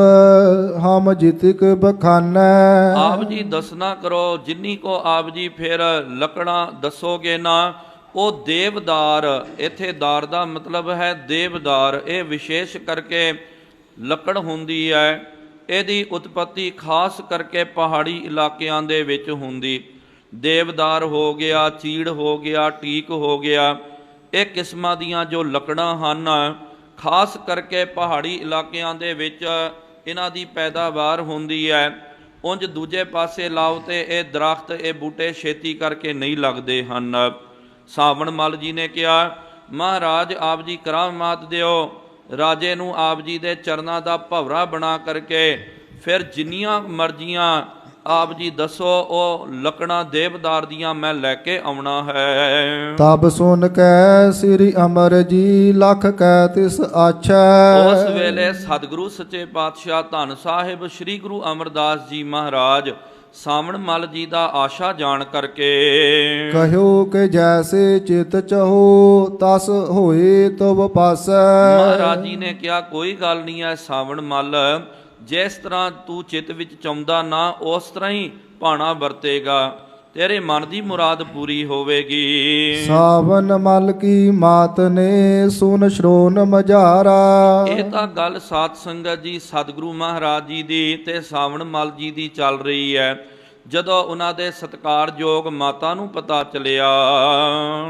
ਹਮ ਜਿਤਿਕ ਬਖਾਨੈ। ਆਪ ਜੀ ਦੱਸਣਾ ਕਰੋ, ਜਿੰਨੀ ਕੋ ਆਪ ਜੀ ਫਿਰ ਲੱਕੜਾਂ ਦੱਸੋਗੇ ਨਾ, ਉਹ ਦੇਵਦਾਰ, ਇੱਥੇ ਦਾਰ ਦਾ ਮਤਲਬ ਹੈ ਦੇਵਦਾਰ, ਇਹ ਵਿਸ਼ੇਸ਼ ਕਰਕੇ ਲੱਕੜ ਹੁੰਦੀ ਹੈ। ਇਹਦੀ ਉਤਪਤੀ ਖਾਸ ਕਰਕੇ ਪਹਾੜੀ ਇਲਾਕਿਆਂ ਦੇ ਵਿੱਚ ਹੁੰਦੀ। ਦੇਵਦਾਰ ਹੋ ਗਿਆ, ਚੀੜ ਹੋ ਗਿਆ, ਟੀਕ ਹੋ ਗਿਆ, ਇਹ ਕਿਸਮਾਂ ਦੀਆਂ ਜੋ ਲੱਕੜਾਂ ਹਨ, ਖਾਸ ਕਰਕੇ ਪਹਾੜੀ ਇਲਾਕਿਆਂ ਦੇ ਵਿੱਚ ਇਹਨਾਂ ਦੀ ਪੈਦਾਵਾਰ ਹੁੰਦੀ ਹੈ। ਉਂਝ ਦੂਜੇ ਪਾਸੇ ਲਾਓ ਤੇ ਇਹ ਦਰਖਤ, ਇਹ ਬੂਟੇ ਛੇਤੀ ਕਰਕੇ ਨਹੀਂ ਲੱਗਦੇ ਹਨ। ਸਾਵਣ ਮੱਲ ਜੀ ਨੇ ਕਿਹਾ, ਮਹਾਰਾਜ ਆਪ ਜੀ ਕਰਾਮਾਤ ਦਿਓ। ਰਾਜੇ ਨੂੰ ਆਪ ਜੀ ਦੇ ਚਰਨਾਂ ਦਾ ਭਵਰਾ ਬਣਾ ਕਰਕੇ ਫਿਰ ਜਿੰਨੀਆਂ ਮਰਜ਼ੀਆਂ ਆਪ ਜੀ ਦੱਸੋ, ਉਹ ਲੱਕੜਾਂ ਦੇਵਦਾਰ ਦੀਆਂ ਮੈਂ ਲੈ ਕੇ ਆਉਣਾ ਹੈ। ਤਬ ਸੁਨ ਕੈ ਸ੍ਰੀ ਅਮਰ ਜੀ ਲਖ ਕੈ ਤਿਸ ਆਛੈ। ਉਸ ਵੇਲੇ ਸਤਿਗੁਰੂ ਸੱਚੇ ਪਾਤਸ਼ਾਹ ਧੰਨ ਸਾਹਿਬ ਸ੍ਰੀ ਗੁਰੂ ਅਮਰਦਾਸ ਜੀ ਮਹਾਰਾਜ ਸਾਵਣ ਮੱਲ ਜੀ ਦਾ ਆਸ਼ਾ ਜਾਣ ਕਰਕੇ ਕਹਿਓ ਕਿ ਜੈਸੇ ਚਿਤ ਚਹੋ ਤਸ ਹੋਏ ਤਬ ਪਾਸੈ। ਮਹਾਰਾਜ ਜੀ ਨੇ ਕਿਹਾ, ਕੋਈ ਗੱਲ ਨਹੀਂ ਹੈ ਸਾਵਣ ਮੱਲ, ਜਿਸ ਤਰ੍ਹਾਂ ਤੂੰ ਚਿੱਤ ਵਿੱਚ ਚਾਹੁੰਦਾ ਨਾ ਉਸ ਤਰ੍ਹਾਂ ਹੀ ਭਾਣਾ ਵਰਤੇਗਾ, ਤੇਰੇ ਮਨ ਦੀ ਮੁਰਾਦ ਪੂਰੀ ਹੋਵੇਗੀ। ਸਾਵਨ ਮਲ ਕੀ ਮਾਤ ਨੇ ਸੁਨ ਸ਼੍ਰੋਨ ਮਝਾਰਾ। ਇਹ ਤਾਂ ਗੱਲ ਸਾਧ ਸੰਗਤ ਜੀ ਸਤਿਗੁਰੂ ਮਹਾਰਾਜ ਜੀ ਦੀ ਤੇ ਸਾਵਣ ਮਲ ਜੀ ਦੀ ਚੱਲ ਰਹੀ ਹੈ। ਜਦੋਂ ਉਹਨਾਂ ਦੇ ਸਤਿਕਾਰਯੋਗ ਮਾਤਾ ਨੂੰ ਪਤਾ ਚੱਲਿਆ,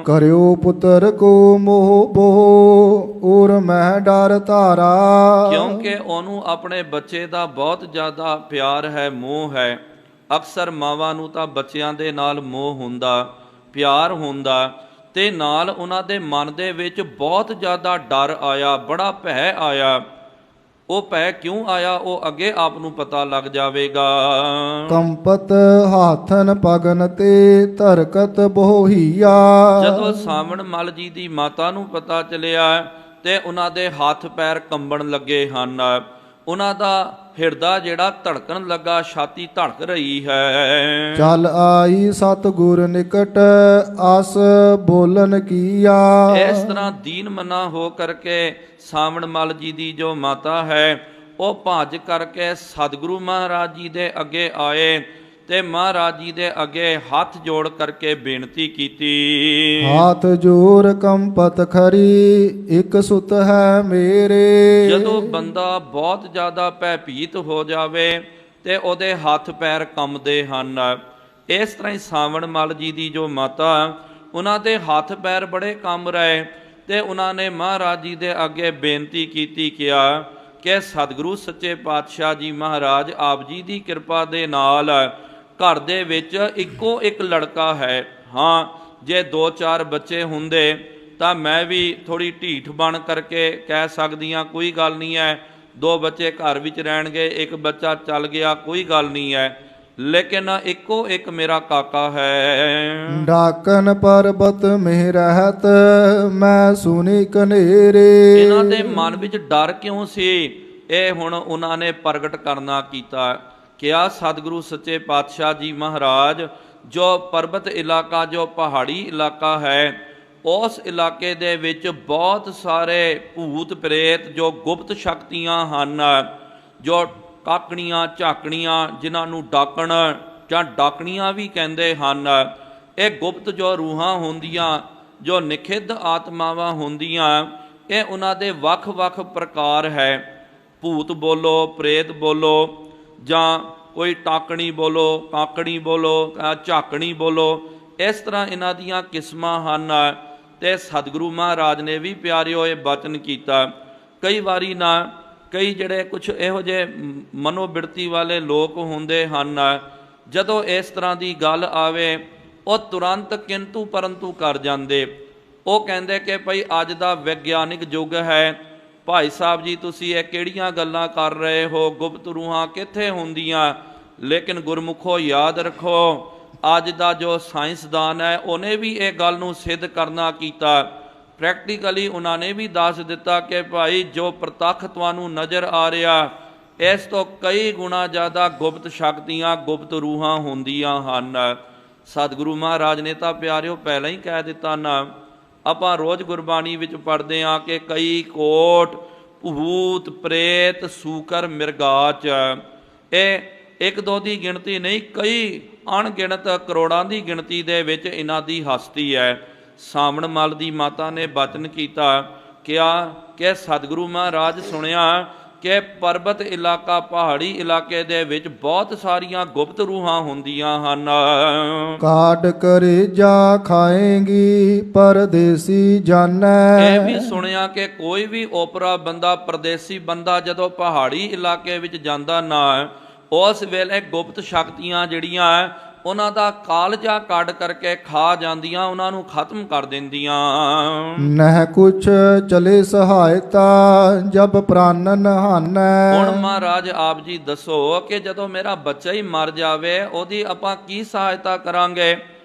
ਕਰਿਓ ਪੁੱਤਰ ਕੋ ਮੋਹ ਬੋਹ ਔਰ ਮੈਂ ਡਰ ਧਾਰਾ। ਕਿਉਂਕਿ ਉਹਨੂੰ ਆਪਣੇ ਬੱਚੇ ਦਾ ਬਹੁਤ ਜ਼ਿਆਦਾ ਪਿਆਰ ਹੈ, ਮੋਹ ਹੈ। ਅਕਸਰ ਮਾਵਾਂ ਨੂੰ ਤਾਂ ਬੱਚਿਆਂ ਦੇ ਨਾਲ ਮੋਹ ਹੁੰਦਾ, ਪਿਆਰ ਹੁੰਦਾ, ਤੇ ਨਾਲ ਉਹਨਾਂ ਦੇ ਮਨ ਦੇ ਵਿੱਚ ਬਹੁਤ ਜ਼ਿਆਦਾ ਡਰ ਆਇਆ, ਬੜਾ ਭੈ ਆਇਆ। ਉਹ ਭੈ ਕਿਉਂ ਆਇਆ, ਉਹ ਅੱਗੇ ਆਪ ਨੂੰ ਪਤਾ ਲੱਗ ਜਾਵੇਗਾ। ਕੰਪਤ ਹਾਥਨ ਪਗਨ ਤੇ ਧਰਕਤ ਬੋਹੀਆ। ਜਦੋਂ ਸਾਵਣ ਮੱਲ ਜੀ ਦੀ ਮਾਤਾ ਨੂੰ ਪਤਾ ਚੱਲਿਆ ਤੇ ਉਹਨਾਂ ਦੇ ਹੱਥ ਪੈਰ ਕੰਬਣ ਲੱਗੇ ਹਨ, ਉਹਨਾਂ ਦਾ ਹਿਰਦਾ ਜਿਹੜਾ ਧੜਕਣ ਲੱਗਾ, ਛਾਤੀ ਧੜਕ ਰਹੀ ਹੈ। ਚੱਲ ਆਈ ਸਤਿਗੁਰ ਨਿਕਟ ਆਸ ਬੋਲਨ ਕੀਆ। ਇਸ ਤਰ੍ਹਾਂ ਦੀਨ ਮਨਾ ਹੋ ਕਰਕੇ ਸਾਵਣ ਮੱਲ ਜੀ ਦੀ ਜੋ ਮਾਤਾ ਹੈ, ਉਹ ਭੱਜ ਕਰਕੇ ਸਤਿਗੁਰੂ ਮਹਾਰਾਜ ਜੀ ਦੇ ਅੱਗੇ ਆਏ ਤੇ ਮਹਾਰਾਜ ਜੀ ਦੇ ਅੱਗੇ ਹੱਥ ਜੋੜ ਕਰਕੇ ਬੇਨਤੀ ਕੀਤੀ। ਹਾਥ ਜੋਰ ਕੰਪਤ ਖਰੀ ਇੱਕ ਸੁਤ ਹੈ ਮੇਰੇ। ਜਦੋਂ ਬੰਦਾ ਬਹੁਤ ਜ਼ਿਆਦਾ ਭੈਭੀਤ ਹੋ ਜਾਵੇ ਤੇ ਉਹਦੇ ਹੱਥ ਪੈਰ ਕੰਬਦੇ ਹਨ। ਇਸ ਤਰ੍ਹਾਂ ਹੀ ਸਾਵਣ ਮੱਲ ਜੀ ਦੀ ਜੋ ਮਾਤਾ, ਉਹਨਾਂ ਦੇ ਹੱਥ ਪੈਰ ਬੜੇ ਕੰਬ ਰਹੇ ਤੇ ਉਹਨਾਂ ਨੇ ਮਹਾਰਾਜ ਜੀ ਦੇ ਅੱਗੇ ਬੇਨਤੀ ਕੀਤੀ, ਕਿਹਾ ਕਿ ਸਤਿਗੁਰੂ ਸੱਚੇ ਪਾਤਸ਼ਾਹ ਜੀ ਮਹਾਰਾਜ ਆਪ ਜੀ ਦੀ ਕਿਰਪਾ ਦੇ ਨਾਲ ਘਰ ਦੇ ਵਿੱਚ ਇੱਕੋ ਇੱਕ ਲੜਕਾ ਹੈ। ਹਾਂ, ਜੇ 2-4 ਬੱਚੇ ਹੁੰਦੇ ਤਾਂ ਮੈਂ ਵੀ ਥੋੜ੍ਹੀ ਢੀਠ ਬਣ ਕਰਕੇ ਕਹਿ ਸਕਦੀ ਹਾਂ, ਕੋਈ ਗੱਲ ਨਹੀਂ ਹੈ, 2 ਬੱਚੇ ਘਰ ਵਿੱਚ ਰਹਿਣਗੇ, ਇੱਕ ਬੱਚਾ ਚੱਲ ਗਿਆ, ਕੋਈ ਗੱਲ ਨਹੀਂ ਹੈ, ਲੇਕਿਨ ਇੱਕੋ ਇੱਕ ਮੇਰਾ ਕਾਕਾ ਹੈ। ਡਾਕਨ ਪਰਬਤ ਮਹਿ ਰਹਿਤ ਮੈਂ ਸੁਨੀ ਕਨੇਰੇ। ਇਹਨਾਂ ਦੇ ਮਨ ਵਿੱਚ ਡਰ ਕਿਉਂ ਸੀ, ਇਹ ਹੁਣ ਉਹਨਾਂ ਨੇ ਪ੍ਰਗਟ ਕਰਨਾ ਕੀਤਾ। ਕਿਹਾ ਸਤਿਗੁਰੂ ਸੱਚੇ ਪਾਤਸ਼ਾਹ ਜੀ ਮਹਾਰਾਜ, ਜੋ ਪਰਬਤ ਇਲਾਕਾ, ਜੋ ਪਹਾੜੀ ਇਲਾਕਾ ਹੈ, ਉਸ ਇਲਾਕੇ ਦੇ ਵਿੱਚ ਬਹੁਤ ਸਾਰੇ ਭੂਤ ਪ੍ਰੇਤ, ਜੋ ਗੁਪਤ ਸ਼ਕਤੀਆਂ ਹਨ, ਜੋ ਕਾਕਣੀਆਂ ਝਾਕਣੀਆਂ, ਜਿਨ੍ਹਾਂ ਨੂੰ ਡਾਕਣ ਜਾਂ ਡਾਕਣੀਆਂ ਵੀ ਕਹਿੰਦੇ ਹਨ। ਇਹ ਗੁਪਤ ਜੋ ਰੂਹਾਂ ਹੁੰਦੀਆਂ, ਜੋ ਨਿਖਿੱਧ ਆਤਮਾਵਾਂ ਹੁੰਦੀਆਂ, ਇਹ ਉਹਨਾਂ ਦੇ ਵੱਖ-ਵੱਖ ਪ੍ਰਕਾਰ ਹੈ। ਭੂਤ ਬੋਲੋ, ਪ੍ਰੇਤ ਬੋਲੋ, ਜਾਂ ਕੋਈ ਟਾਕਣੀ ਬੋਲੋ, ਕਾਕਣੀ ਬੋਲੋ, ਝਾਕਣੀ ਬੋਲੋ, ਇਸ ਤਰ੍ਹਾਂ ਇਹਨਾਂ ਦੀਆਂ ਕਿਸਮਾਂ ਹਨ। ਤੇ ਸਤਿਗੁਰੂ ਮਹਾਰਾਜ ਨੇ ਵੀ ਪਿਆਰਿਓ ਇਹ ਬਚਨ ਕੀਤਾ। ਕਈ ਵਾਰੀ ਨਾ ਕਈ ਜਿਹੜੇ ਕੁਛ ਇਹੋ ਜਿਹੇ ਮਨੋਬਿਰਤੀ ਵਾਲੇ ਲੋਕ ਹੁੰਦੇ ਹਨ, ਜਦੋਂ ਇਸ ਤਰ੍ਹਾਂ ਦੀ ਗੱਲ ਆਵੇ ਉਹ ਤੁਰੰਤ ਕਿੰਤੂ ਪਰੰਤੂ ਕਰ ਜਾਂਦੇ। ਉਹ ਕਹਿੰਦੇ ਕਿ ਭਾਈ ਅੱਜ ਦਾ ਵਿਗਿਆਨਿਕ ਯੁੱਗ ਹੈ, ਭਾਈ ਸਾਹਿਬ ਜੀ ਤੁਸੀਂ ਇਹ ਕਿਹੜੀਆਂ ਗੱਲਾਂ ਕਰ ਰਹੇ ਹੋ, ਗੁਪਤ ਰੂਹਾਂ ਕਿੱਥੇ ਹੁੰਦੀਆਂ। ਲੇਕਿਨ ਗੁਰਮੁਖੋ ਯਾਦ ਰੱਖੋ, ਅੱਜ ਦਾ ਜੋ ਸਾਇੰਸਦਾਨ ਹੈ ਉਹਨੇ ਵੀ ਇਹ ਗੱਲ ਨੂੰ ਸਿੱਧ ਕਰਨਾ ਕੀਤਾ। ਪ੍ਰੈਕਟੀਕਲੀ ਉਹਨਾਂ ਨੇ ਵੀ ਦੱਸ ਦਿੱਤਾ ਕਿ ਭਾਈ ਜੋ ਪ੍ਰਤੱਖ ਤੁਹਾਨੂੰ ਨਜ਼ਰ ਆ ਰਿਹਾ, ਇਸ ਤੋਂ ਕਈ ਗੁਣਾ ਜ਼ਿਆਦਾ ਗੁਪਤ ਸ਼ਕਤੀਆਂ, ਗੁਪਤ ਰੂਹਾਂ ਹੁੰਦੀਆਂ ਹਨ। ਸਤਿਗੁਰੂ ਮਹਾਰਾਜ ਨੇ ਤਾਂ ਪਿਆਰਿਓ ਪਹਿਲਾਂ ਹੀ ਕਹਿ ਦਿੱਤਾ ਨਾ। ਆਪਾਂ ਰੋਜ਼ ਗੁਰਬਾਣੀ ਵਿੱਚ ਪੜ੍ਹਦੇ ਹਾਂ ਕਿ ਕਈ ਕੋਟ ਭੂਤ ਪ੍ਰੇਤ ਸੂਕਰ ਮਿਰਗਾਚ। ਇਹ 1-2 ਦੀ ਗਿਣਤੀ ਨਹੀਂ, ਕਈ ਅਣਗਿਣਤ ਕਰੋੜਾਂ ਦੀ ਗਿਣਤੀ ਦੇ ਵਿੱਚ ਇਹਨਾਂ ਦੀ ਹਸਤੀ ਹੈ। ਸਾਵਣ ਮੱਲ ਦੀ ਮਾਤਾ ਨੇ ਬਚਨ ਕੀਤਾ, ਕਿਹਾ ਕਿ ਸਤਿਗੁਰੂ ਮਹਾਰਾਜ ਸੁਣਿਆ ਕਿ ਪਰਬਤ ਇਲਾਕਾ, ਪਹਾੜੀ ਇਲਾਕੇ ਦੇ ਵਿੱਚ ਬਹੁਤ ਸਾਰੀਆਂ ਗੁਪਤ ਰੂਹਾਂ ਹੁੰਦੀਆਂ ਹਨ। ਕਾਟ ਕਰੇ ਜਾ ਖਾਏਗੀ ਪਰਦੇਸੀ ਜਾਣੈ। ਇਹ ਵੀ ਸੁਣਿਆ ਕਿ ਕੋਈ ਵੀ ਓਪਰਾ ਬੰਦਾ, ਪਰਦੇਸੀ ਬੰਦਾ ਜਦੋਂ ਪਹਾੜੀ ਇਲਾਕੇ ਵਿੱਚ ਜਾਂਦਾ ਨਾ, ਉਸ ਵੇਲੇ ਗੁਪਤ ਸ਼ਕਤੀਆਂ ਜਿਹੜੀਆਂ ਉਹਨਾਂ ਦਾ ਕਾਲਜਾ ਕੱਢ ਕਰਕੇ ਖਾ ਜਾਂਦੀਆਂ, ਉਹਨਾਂ ਨੂੰ ਖਤਮ ਕਰ ਦਿੰਦੀਆਂ। ਨਹਿ ਕੁਛ ਚਲੇ ਸਹਾਇਤਾ ਜਬ ਪ੍ਰਾਨਨ ਹਾਨੈ। ਹੁਣ ਮਹਾਰਾਜ ਆਪ ਜੀ ਦੱਸੋ ਕਿ ਜਦੋਂ ਮੇਰਾ ਬੱਚਾ ਹੀ ਮਰ ਜਾਵੇ ਉਹਦੀ ਆਪਾਂ ਕੀ ਸਹਾਇਤਾ ਕਰਾਂਗੇ?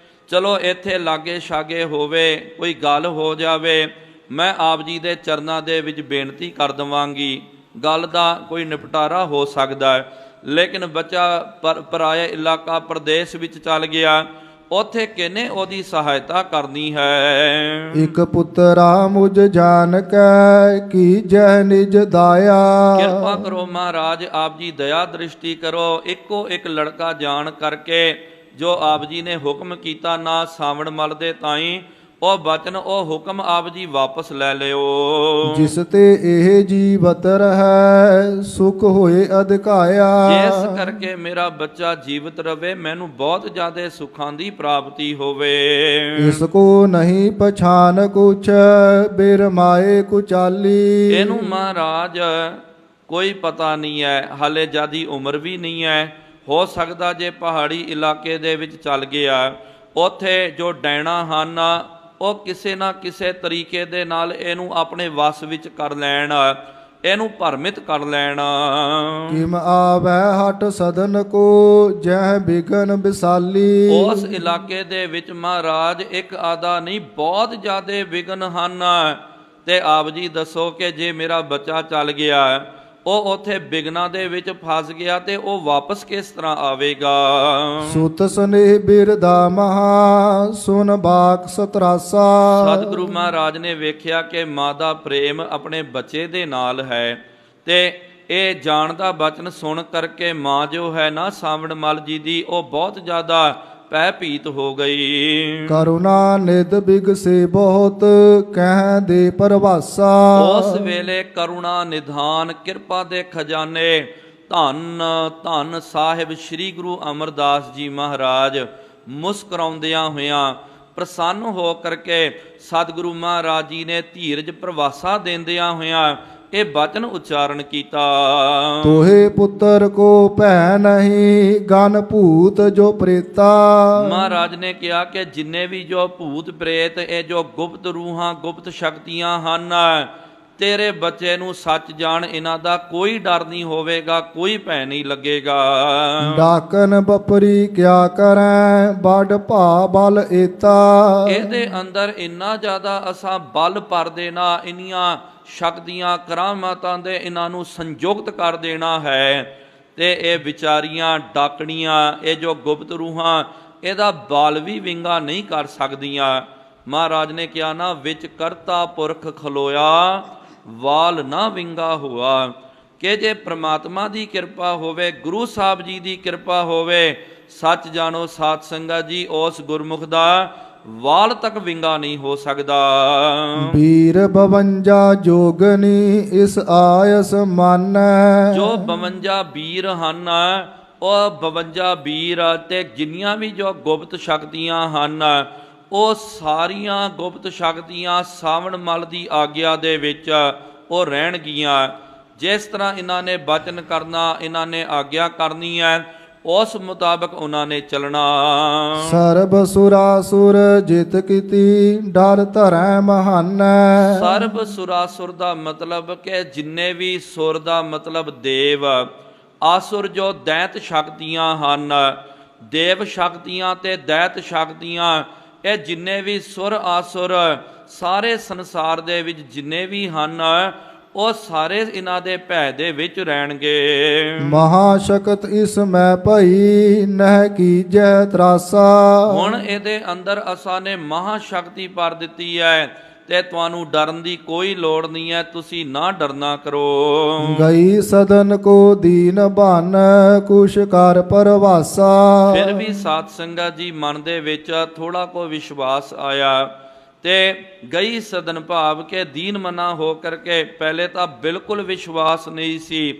ਚਲੋ ਇੱਥੇ ਲਾਗੇ ਛਾਗੇ ਹੋਵੇ, ਕੋਈ ਗੱਲ ਹੋ ਜਾਵੇ, ਮੈਂ ਆਪ ਜੀ ਦੇ ਚਰਨਾਂ ਦੇ ਵਿੱਚ ਬੇਨਤੀ ਕਰ ਦੇਵਾਂਗੀ, ਗੱਲ ਦਾ ਕੋਈ ਨਿਪਟਾਰਾ ਹੋ ਸਕਦਾ ਹੈ। ਲੇਕਿਨ ਬੱਚਾ ਪਰਾਇਆ ਇਲਾਕਾ, ਪ੍ਰਦੇਸ਼ ਵਿੱਚ ਚੱਲ ਗਿਆ, ਉੱਥੇ ਕਿਹਨੇ ਉਹਦੀ ਸਹਾਇਤਾ ਕਰਨੀ ਹੈ? ਇਕ ਪੁੱਤਰਾ ਮੁਝ ਜਾਣ ਕੈ ਕੀਜੈ ਨਿਜ ਦਾਇਆ। ਕਿਰਪਾ ਕਰੋ ਮਹਾਰਾਜ ਆਪ ਜੀ, ਦਇਆ ਦ੍ਰਿਸ਼ਟੀ ਕਰੋ। ਇੱਕੋ ਇੱਕ ਲੜਕਾ ਜਾਣ ਕਰਕੇ ਜੋ ਆਪ ਜੀ ਨੇ ਹੁਕਮ ਕੀਤਾ ਨਾ ਸਾਵਣ ਮਲ ਦੇ ਤਾਈਂ, ਉਹ ਬਚਨ, ਉਹ ਹੁਕਮ ਆਪ ਜੀ ਵਾਪਸ ਲੈ ਲਿਓ। ਜਿਸ ਤੇ ਇਹ ਜੀਵਤ ਰਹੈ ਸੁਖ ਹੋਏ ਅਧਿਕਾਇਆ। ਜਿਸ ਕਰਕੇ ਮੇਰਾ ਬੱਚਾ ਜੀਵਤ ਰਵੇ, ਮੈਨੂੰ ਬਹੁਤ ਜ਼ਿਆਦਾ ਸੁੱਖਾਂ ਦੀ ਪ੍ਰਾਪਤੀ ਹੋਵੇ। ਇਸ ਕੋ ਨਹੀਂ ਪਛਾਨ ਕੁਛ ਬਿਰਮਾਏ ਕੁਚਾਲੀ। ਇਹਨੂੰ ਮਹਾਰਾਜ ਕੋਈ ਪਤਾ ਨਹੀਂ ਹੈ, ਹਾਲੇ ਜਿਆਦੀ ਉਮਰ ਵੀ ਨਹੀਂ ਹੈ। ਹੋ ਸਕਦਾ ਜੇ ਪਹਾੜੀ ਇਲਾਕੇ ਦੇ ਵਿੱਚ ਚੱਲ ਗਿਆ, ਉੱਥੇ ਜੋ ਡੈਣਾ ਹਨ ਉਹ ਕਿਸੇ ਨਾ ਕਿਸੇ ਤਰੀਕੇ ਦੇ ਨਾਲ ਇਹਨੂੰ ਆਪਣੇ ਵਸ ਵਿੱਚ ਕਰ ਲੈਣ, ਇਹਨੂੰ ਭਰਮਿਤ ਕਰ ਲੈਣ। ਕਿਮ ਆਵੈ ਹਟ ਸਦਨ ਕੋ ਜਹ ਬਿਗਨ ਬਿਸਾਲੀ। ਉਸ ਇਲਾਕੇ ਦੇ ਵਿੱਚ ਮਹਾਰਾਜ ਇੱਕ ਆਦਾ ਨਹੀਂ, ਬਹੁਤ ਜ਼ਿਆਦੇ ਵਿਘਨ ਹਨ। ਤੇ ਆਪ ਜੀ ਦੱਸੋ ਕਿ ਜੇ ਮੇਰਾ ਬੱਚਾ ਚੱਲ ਗਿਆ, ਉਹ ਉੱਥੇ ਬਿਗਨਾਂ ਦੇ ਵਿੱਚ ਫਸ ਗਿਆ, ਤੇ ਉਹ ਵਾਪਸ ਕਿਸ ਤਰ੍ਹਾਂ ਆਵੇਗਾ? ਸੁਤ ਸਨੇਹ ਬਿਰਦਾ ਮਹਾ ਸੁਨ ਬਾਕ ਸਤਰਾਸਾ। ਸਤਿਗੁਰੂ ਮਹਾਰਾਜ ਨੇ ਵੇਖਿਆ ਕਿ ਮਾਂ ਦਾ ਪ੍ਰੇਮ ਆਪਣੇ ਬੱਚੇ ਦੇ ਨਾਲ ਹੈ, ਤੇ ਇਹ ਜਾਣਦਾ ਬਚਨ ਸੁਣ ਕਰਕੇ ਮਾਂ ਜੋ ਹੈ ਨਾ ਸਾਵਣ ਮਲ ਜੀ ਦੀ, ਉਹ ਬਹੁਤ ਜ਼ਿਆਦਾ ਭੈ ਭੀਤ ਹੋ ਗਈ। ਕਰੁਣਾ ਨਿਧ ਬਿਗਸੇ ਬਹੁਤ ਕਹਿ ਦੇ ਪਰਵਾਸਾ। ਉਸ ਵੇਲੇ ਕਰੁਣਾ ਨਿਧਾਨ, ਕਿਰਪਾ ਦੇ ਖਜ਼ਾਨੇ, ਧੰਨ ਧੰਨ ਸਾਹਿਬ ਸ੍ਰੀ ਗੁਰੂ ਅਮਰਦਾਸ ਜੀ ਮਹਾਰਾਜ ਮੁਸਕਰਾਉਂਦਿਆਂ ਹੋਇਆਂ, ਪ੍ਰਸੰਨ ਹੋ ਕਰਕੇ ਸਤਿਗੁਰੂ ਮਹਾਰਾਜ ਜੀ ਨੇ ਧੀਰਜ ਪ੍ਰਵਾਸਾ ਦਿੰਦਿਆਂ ਹੋਇਆਂ ਇਹ ਬਚਨ ਉਚਾਰਨ ਕੀਤਾ। ਤੋਹੇ ਪੁੱਤਰ ਕੋ ਭੈ ਨਹੀਂ ਗਨ ਭੂਤ ਜੋ ਪ੍ਰੇਤਾ। ਮਹਾਰਾਜ ਨੇ ਕਿਹਾ ਕਿ ਜਿੰਨੇ ਵੀ ਜੋ ਭੂਤ ਪ੍ਰੇਤ, ਇਹ ਜੋ ਗੁਪਤ ਰੂਹਾਂ, ਗੁਪਤ ਸ਼ਕਤੀਆਂ ਹਨ, ਤੇਰੇ ਬੱਚੇ ਨੂੰ ਸੱਚ ਜਾਣ, ਇਹਨਾਂ ਦਾ ਕੋਈ ਡਰ ਨਹੀਂ ਹੋਵੇਗਾ, ਕੋਈ ਭੈ ਨਹੀਂ ਲੱਗੇਗਾ। ਡਾਕਨ ਬਪਰੀ ਕਿਆ ਕਰੈ ਬੜ ਭਾ ਬਲ ਏਤਾ। ਇਹਦੇ ਅੰਦਰ ਇੰਨਾ ਜ਼ਿਆਦਾ ਅਸਾਂ ਬਲ ਭਰ ਦੇਣਾ, ਇੰਨੀਆਂ ਸ਼ਕਤੀਆਂ ਕਰਾਮਾਤਾਂ ਦੇ ਇਹਨਾਂ ਨੂੰ ਸੰਯੁਕਤ ਕਰ ਦੇਣਾ ਹੈ, ਤੇ ਇਹ ਵਿਚਾਰੀਆਂ ਡਾਕਣੀਆਂ, ਇਹ ਜੋ ਗੁਪਤ ਰੂਹਾਂ, ਇਹਦਾ ਬਾਲ ਵੀ ਵਿੰਗਾ ਨਹੀਂ ਕਰ ਸਕਦੀਆਂ। ਮਹਾਰਾਜ ਨੇ ਕਿਹਾ ਨਾ, ਵਿੱਚ ਕਰਤਾ ਪੁਰਖ ਖਲੋਇਆ ਵਾਲ ਨਾ ਵਿੰਗਾ ਹੋਆ। ਕਿ ਜੇ ਪ੍ਰਮਾਤਮਾ ਦੀ ਕਿਰਪਾ ਹੋਵੇ, ਗੁਰੂ ਸਾਹਿਬ ਜੀ ਦੀ ਕਿਰਪਾ ਹੋਵੇ, ਸੱਚ ਜਾਣੋ ਸਾਧ ਸੰਗਤ ਜੀ, ਉਸ ਗੁਰਮੁਖ ਦਾ ਵਾਲ ਤੱਕ ਵਿੰਗਾ ਨਹੀਂ ਹੋ ਸਕਦਾ। ਵੀਰ 52 ਜੋਗਨੀ ਇਸ ਆਇਸ ਮਾਨੈ। ਜੋ 52 ਵੀਰ ਹਨ, ਉਹ 52 ਵੀਰ ਤੇ ਜਿੰਨੀਆਂ ਵੀ ਜੋ ਗੁਪਤ ਸ਼ਕਤੀਆਂ ਹਨ, ਉਹ ਸਾਰੀਆਂ ਗੁਪਤ ਸ਼ਕਤੀਆਂ ਸਾਵਣ ਮਲ ਦੀ ਆਗਿਆ ਦੇ ਵਿੱਚ ਉਹ ਰਹਿਣਗੀਆਂ। ਜਿਸ ਤਰ੍ਹਾਂ ਇਹਨਾਂ ਨੇ ਬਚਨ ਕਰਨਾ, ਇਹਨਾਂ ਨੇ ਆਗਿਆ ਕਰਨੀ ਹੈ, ਉਸ ਮੁਤਾਬਕ ਉਹਨਾਂ ਨੇ ਚੱਲਣਾ। ਸਰਬ ਸੁਰਾਸੁਰ ਜਿਤ ਕੀਤੀ ਡਰ ਧਰੈ ਮਹਾਨੈ। ਸਰਬ ਸੁਰਾਸੁਰ ਦਾ ਮਤਲਬ ਕਿ ਜਿੰਨੇ ਵੀ ਸੁਰ ਦਾ ਮਤਲਬ ਦੇਵ, ਆਸੁਰ ਜੋ ਦੈਤ ਸ਼ਕਤੀਆਂ ਹਨ, ਦੇਵ ਸ਼ਕਤੀਆਂ ਤੇ ਦੈਤ ਸ਼ਕਤੀਆਂ, ਇਹ ਜਿੰਨੇ ਵੀ ਸੁਰ ਆਸੁਰ ਸਾਰੇ ਸੰਸਾਰ ਦੇ ਵਿੱਚ ਜਿੰਨੇ ਵੀ ਹਨ, ਉਹ ਸਾਰੇ ਇਹਨਾਂ ਦੇ ਭੈ ਦੇ ਵਿੱਚ ਰਹਿਣਗੇ। ਮਹਾ ਸ਼ਕਤ ਇਸ ਮੈਂ ਭਈ ਨਹਿ ਕੀਜੈ ਤਰਾਸਾ। ਹੁਣ ਇਹਦੇ ਅੰਦਰ ਅਸਾਂ ਨੇ ਮਹਾ ਸ਼ਕਤੀ ਭਰ ਦਿੱਤੀ ਹੈ, ਤੇ ਤੁਹਾਨੂੰ ਡਰਨ ਦੀ ਕੋਈ ਲੋੜ ਨਹੀਂ ਹੈ, ਤੁਸੀਂ ਨਾ ਡਰਨਾ ਕਰੋ। ਗਈ ਸਦਨ ਕੋ ਦੀਨ ਬਨ ਕੁਸ਼ ਕਰ ਪਰਵਾਸਾ। ਫਿਰ ਵੀ ਸਾਧ ਸੰਗਤ ਜੀ ਮਨ ਦੇ ਵਿੱਚ ਥੋੜਾ ਕੋ ਵਿਸ਼ਵਾਸ ਆਇਆ ਤੇ ਗਈ ਸਦਨ ਭਾਵ ਕੇ ਦੀਨ ਮਨਾ ਹੋ ਕਰਕੇ ਪਹਿਲੇ ਤਾਂ ਬਿਲਕੁਲ ਵਿਸ਼ਵਾਸ ਨਹੀਂ ਸੀ,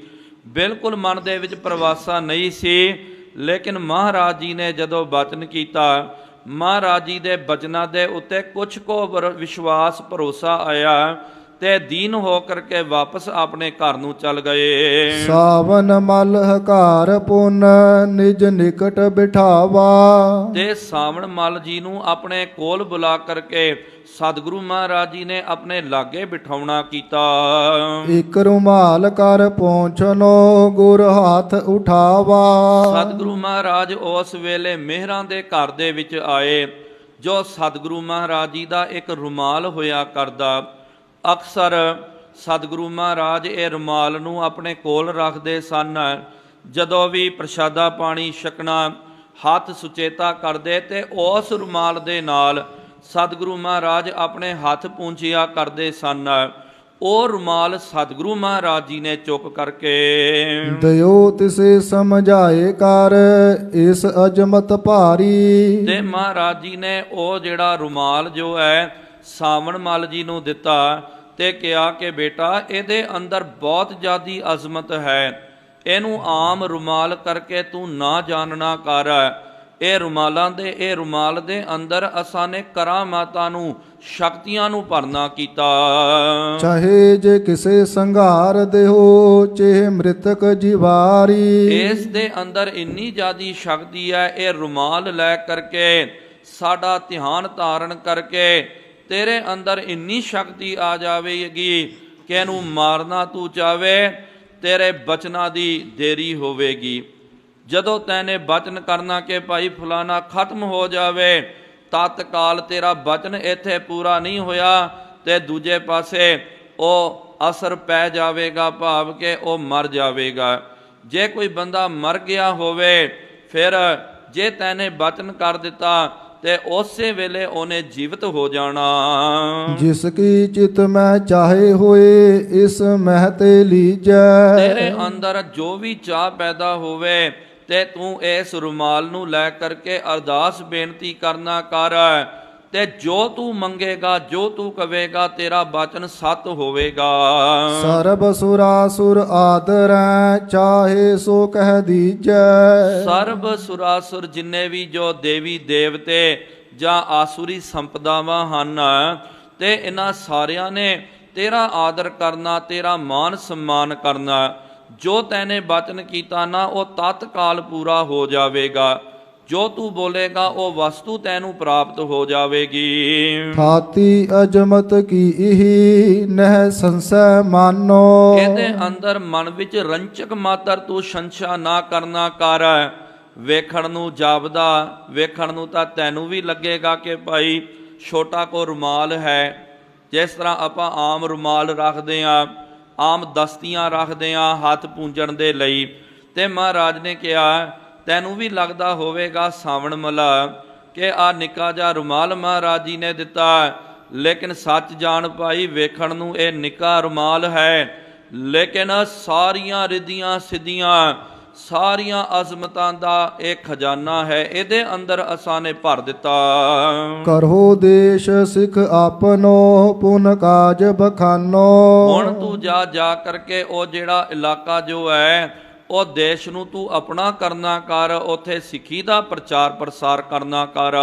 ਬਿਲਕੁਲ ਮਨ ਦੇ ਵਿੱਚ ਪ੍ਰਵਾਸਾ ਨਹੀਂ ਸੀ, ਲੇਕਿਨ ਮਹਾਰਾਜ ਜੀ ਨੇ ਜਦੋਂ ਬਚਨ ਕੀਤਾ, ਮਹਾਰਾਜ ਜੀ ਦੇ ਬਚਨਾਂ ਦੇ ਉੱਤੇ ਕੁਛ ਕੋ ਵਿਸ਼ਵਾਸ ਭਰੋਸਾ ਆਇਆ ਤੇ ਦੀਨ ਹੋ ਕਰਕੇ ਵਾਪਸ ਆਪਣੇ ਘਰ ਨੂੰ ਚੱਲ ਗਏ। ਸਾਵਨ ਮਲ ਹਕਾਰ ਪੁਨ ਨਿਜ ਨਿਕਟ ਬਿਠਾਵਾ। ਤੇ ਸਾਵਣ ਮਲ ਜੀ ਨੂੰ ਆਪਣੇ ਕੋਲ ਬੁਲਾ ਕਰਕੇ ਸਤਿਗੁਰੂ ਮਹਾਰਾਜ ਜੀ ਨੇ ਆਪਣੇ ਲਾਗੇ ਬਿਠਾਉਣਾ ਕੀਤਾ। ਇਕ ਰੁਮਾਲ ਕਰ ਪਹੁੰਚਨੋ ਗੁਰ ਹੱਥ ਉਠਾਵਾ। ਸਤਿਗੁਰੂ ਮਹਾਰਾਜ ਉਸ ਵੇਲੇ ਮਿਹਰਾਂ ਦੇ ਘਰ ਦੇ ਵਿੱਚ ਆਏ, ਜੋ ਸਤਿਗੁਰੂ ਮਹਾਰਾਜ ਜੀ ਦਾ ਇੱਕ ਰੁਮਾਲ ਹੋਇਆ ਕਰਦਾ। ਅਕਸਰ ਸਤਿਗੁਰੂ ਮਹਾਰਾਜ ਇਹ ਰੁਮਾਲ ਨੂੰ ਆਪਣੇ ਕੋਲ ਰੱਖਦੇ ਸਨ। ਜਦੋਂ ਵੀ ਪ੍ਰਸ਼ਾਦਾ ਪਾਣੀ ਛਕਣਾ, ਹੱਥ ਸੁਚੇਤਾ ਕਰਦੇ ਤੇ ਉਸ ਰੁਮਾਲ ਦੇ ਨਾਲ ਸਤਿਗੁਰੂ ਮਹਾਰਾਜ ਆਪਣੇ ਹੱਥ ਪੂੰਝਿਆ ਕਰਦੇ ਸਨ। ਉਹ ਰੁਮਾਲ ਸਤਿਗੁਰੂ ਮਹਾਰਾਜ ਜੀ ਨੇ ਚੁੱਕ ਕਰਕੇ ਦਿਓ ਤਿਸੇ ਸਮਝਾਏ ਕਰ ਇਸ ਅਜਮਤ ਭਾਰੀ। ਤੇ ਮਹਾਰਾਜ ਜੀ ਨੇ ਉਹ ਜਿਹੜਾ ਰੁਮਾਲ ਜੋ ਹੈ ਸਾਵਣ ਮਲ ਜੀ ਨੂੰ ਦਿੱਤਾ ਤੇ ਕਿਹਾ ਕਿ ਬੇਟਾ ਇਹਦੇ ਅੰਦਰ ਬਹੁਤ ਜ਼ਿਆਦੀ ਅਜ਼ਮਤ ਹੈ, ਇਹਨੂੰ ਆਮ ਰੁਮਾਲ ਕਰਕੇ ਤੂੰ ਨਾ ਜਾਣਨਾ ਕਰ। ਇਹ ਰੁਮਾਲ ਦੇ ਅੰਦਰ ਅਸਾਂ ਨੇ ਕਰਾਮਾਤਾਂ ਨੂੰ, ਸ਼ਕਤੀਆਂ ਨੂੰ ਭਰਨਾ ਕੀਤਾ। ਚਾਹੇ ਜੇ ਕਿਸੇ ਸੰਘਾਰ ਦੇਹੋ ਚੇ ਮ੍ਰਿਤਕ ਜਿਵਾਰੀ। ਇਸ ਦੇ ਅੰਦਰ ਇੰਨੀ ਜ਼ਿਆਦੀ ਸ਼ਕਤੀ ਹੈ, ਇਹ ਰੁਮਾਲ ਲੈ ਕਰਕੇ ਸਾਡਾ ਧਿਆਨ ਧਾਰਨ ਕਰਕੇ ਤੇਰੇ ਅੰਦਰ ਇੰਨੀ ਸ਼ਕਤੀ ਆ ਜਾਵੇਗੀ ਕਿ ਇਹਨੂੰ ਮਾਰਨਾ ਤੂੰ ਚਾਹਵੇ, ਤੇਰੇ ਬਚਨਾਂ ਦੀ ਦੇਰੀ ਹੋਵੇਗੀ। ਜਦੋਂ ਤੈਨੇ ਬਚਨ ਕਰਨਾ ਕਿ ਭਾਈ ਫਲਾਣਾ ਖਤਮ ਹੋ ਜਾਵੇ, ਤਤਕਾਲ ਤੇਰਾ ਬਚਨ ਇੱਥੇ ਪੂਰਾ ਨਹੀਂ ਹੋਇਆ ਤੇ ਦੂਜੇ ਪਾਸੇ ਉਹ ਅਸਰ ਪੈ ਜਾਵੇਗਾ, ਭਾਵ ਕਿ ਉਹ ਮਰ ਜਾਵੇਗਾ। ਜੇ ਕੋਈ ਬੰਦਾ ਮਰ ਗਿਆ ਹੋਵੇ, ਫਿਰ ਜੇ ਤੈਨੇ ਬਚਨ ਕਰ ਦਿੱਤਾ ਤੇ ਉਸੇ ਵੇਲੇ ਉਹਨੇ ਜੀਵਤ ਹੋ ਜਾਣਾ। ਜਿਸ ਕੀ ਚਿਤ ਮੈਂ ਚਾਹੇ ਹੋਏ ਇਸ ਮਹਿ ਤੇ ਲੀਜੈ। ਤੇਰੇ ਅੰਦਰ ਜੋ ਵੀ ਚਾਹ ਪੈਦਾ ਹੋਵੇ ਤੇ ਤੂੰ ਇਸ ਰੁਮਾਲ ਨੂੰ ਲੈ ਕਰਕੇ ਅਰਦਾਸ ਬੇਨਤੀ ਕਰਨਾ ਕਰ, ਤੇ ਜੋ ਤੂੰ ਮੰਗੇਗਾ, ਜੋ ਤੂੰ ਕਵੇਗਾ, ਤੇਰਾ ਬਚਨ ਸੱਤ ਹੋਵੇਗਾ। ਸਰਬ ਸੁਰਾਸੁਰ ਆਦਰੈ ਚਾਹੇ ਸੋ ਕਹਿ ਦੀਜੈ। ਸਰਬ ਸੁਰਾਸੁਰ ਜਿੰਨੇ ਵੀ ਜੋ ਦੇਵੀ ਦੇਵਤੇ ਜਾਂ ਆਸੁਰੀ ਸੰਪਦਾਵਾਂ ਹਨ, ਤੇ ਇਹਨਾਂ ਸਾਰਿਆਂ ਨੇ ਤੇਰਾ ਆਦਰ ਕਰਨਾ, ਤੇਰਾ ਮਾਨ ਸਨਮਾਨ ਕਰਨਾ। ਜੋ ਤੈਨੇ ਬਚਨ ਕੀਤਾ ਨਾ, ਉਹ ਤਤਕਾਲ ਪੂਰਾ ਹੋ ਜਾਵੇਗਾ। ਜੋ ਤੂੰ ਬੋਲੇਗਾ ਉਹ ਵਸਤੂ ਤੈਨੂੰ ਪ੍ਰਾਪਤ ਹੋ ਜਾਵੇਗੀ। ਥਾਤੀ ਅਜਮਤ ਕੀ ਇਹੀ ਨਹਿ ਸੰਸੈ ਮਾਨੋ। ਇਹਦੇ ਅੰਦਰ ਮਨ ਵਿੱਚ ਰੰਚਕ ਮਾਤਰ ਤੂੰ ਸੰਸ਼ਾ ਨਾ ਕਰਨਾ ਕਰ। ਵੇਖਣ ਨੂੰ ਜਾਪਦਾ, ਵੇਖਣ ਨੂੰ ਤਾਂ ਤੈਨੂੰ ਵੀ ਲੱਗੇਗਾ ਕਿ ਭਾਈ ਛੋਟਾ ਕੋ ਰੁਮਾਲ ਹੈ। ਜਿਸ ਤਰ੍ਹਾਂ ਆਪਾਂ ਆਮ ਰੁਮਾਲ ਰੱਖਦੇ ਹਾਂ, ਆਮ ਦਸਤੀਆਂ ਰੱਖਦੇ ਹਾਂ ਹੱਥ ਪੂੰਝਣ ਦੇ ਲਈ, ਤੇ ਮਹਾਰਾਜ ਨੇ ਕਿਹਾ ਤੈਨੂੰ ਵੀ ਲੱਗਦਾ ਹੋਵੇਗਾ ਸਾਵਣ ਮਲਾ ਕਿ ਆ ਨਿੱਕਾ ਜਿਹਾ ਰੁਮਾਲ ਮਹਾਰਾਜ ਜੀ ਨੇ ਦਿੱਤਾ, ਲੇਕਿਨ ਸੱਚ ਜਾਣ ਭਾਈ ਵੇਖਣ ਨੂੰ ਇਹ ਨਿੱਕਾ ਰੁਮਾਲ ਹੈ, ਲੇਕਿਨ ਸਾਰੀਆਂ ਰਿੱਧੀਆਂ ਸਿੱਧੀਆਂ, ਸਾਰੀਆਂ ਅਜ਼ਮਤਾਂ ਦਾ ਇਹ ਖਜ਼ਾਨਾ ਹੈ। ਇਹਦੇ ਅੰਦਰ ਅਸਾਂ ਨੇ ਭਰ ਦਿੱਤਾ। ਕਰੋ ਦੇਸ਼ ਸਿੱਖ ਆਪਨੋ ਪੁਨ ਕਾਜ ਬਖਾਨੋ। ਹੁਣ ਤੂੰ ਜਾ ਕਰਕੇ ਉਹ ਜਿਹੜਾ ਇਲਾਕਾ ਜੋ ਹੈ ਉਹ ਦੇਸ਼ ਨੂੰ ਤੂੰ ਆਪਣਾ ਕਰਨਾ ਕਰ, ਉੱਥੇ ਸਿੱਖੀ ਦਾ ਪ੍ਰਚਾਰ ਪ੍ਰਸਾਰ ਕਰਨਾ ਕਰ।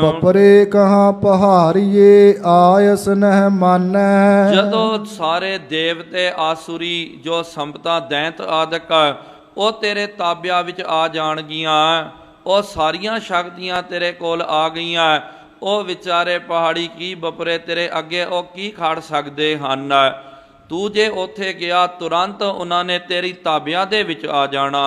ਬਪਰੇ ਕਹਾਂ ਪਹਾੜੀਏ ਆਇਸ ਨਹਿ ਮਾਨੈ। ਜਦੋਂ ਸਾਰੇ ਦੇਵਤੇ ਆਸੁਰੀ ਜੋ ਸੰਪਤਾ ਦੈਂਤ ਆਦਿਕ ਉਹ ਤੇਰੇ ਤਾਬਿਆਂ ਵਿੱਚ ਆ ਜਾਣਗੀਆਂ, ਉਹ ਸਾਰੀਆਂ ਸ਼ਕਤੀਆਂ ਤੇਰੇ ਕੋਲ ਆ ਗਈਆਂ, ਉਹ ਵਿਚਾਰੇ ਪਹਾੜੀ ਕੀ ਬਪਰੇ ਤੇਰੇ ਅੱਗੇ ਉਹ ਕੀ ਖੜ ਸਕਦੇ ਹਨ। ਤੂੰ ਜੇ ਉੱਥੇ ਗਿਆ ਤੁਰੰਤ ਉਹਨਾਂ ਨੇ ਤੇਰੀ ਤਾਬਿਆਂ ਦੇ ਵਿੱਚ ਆ ਜਾਣਾ।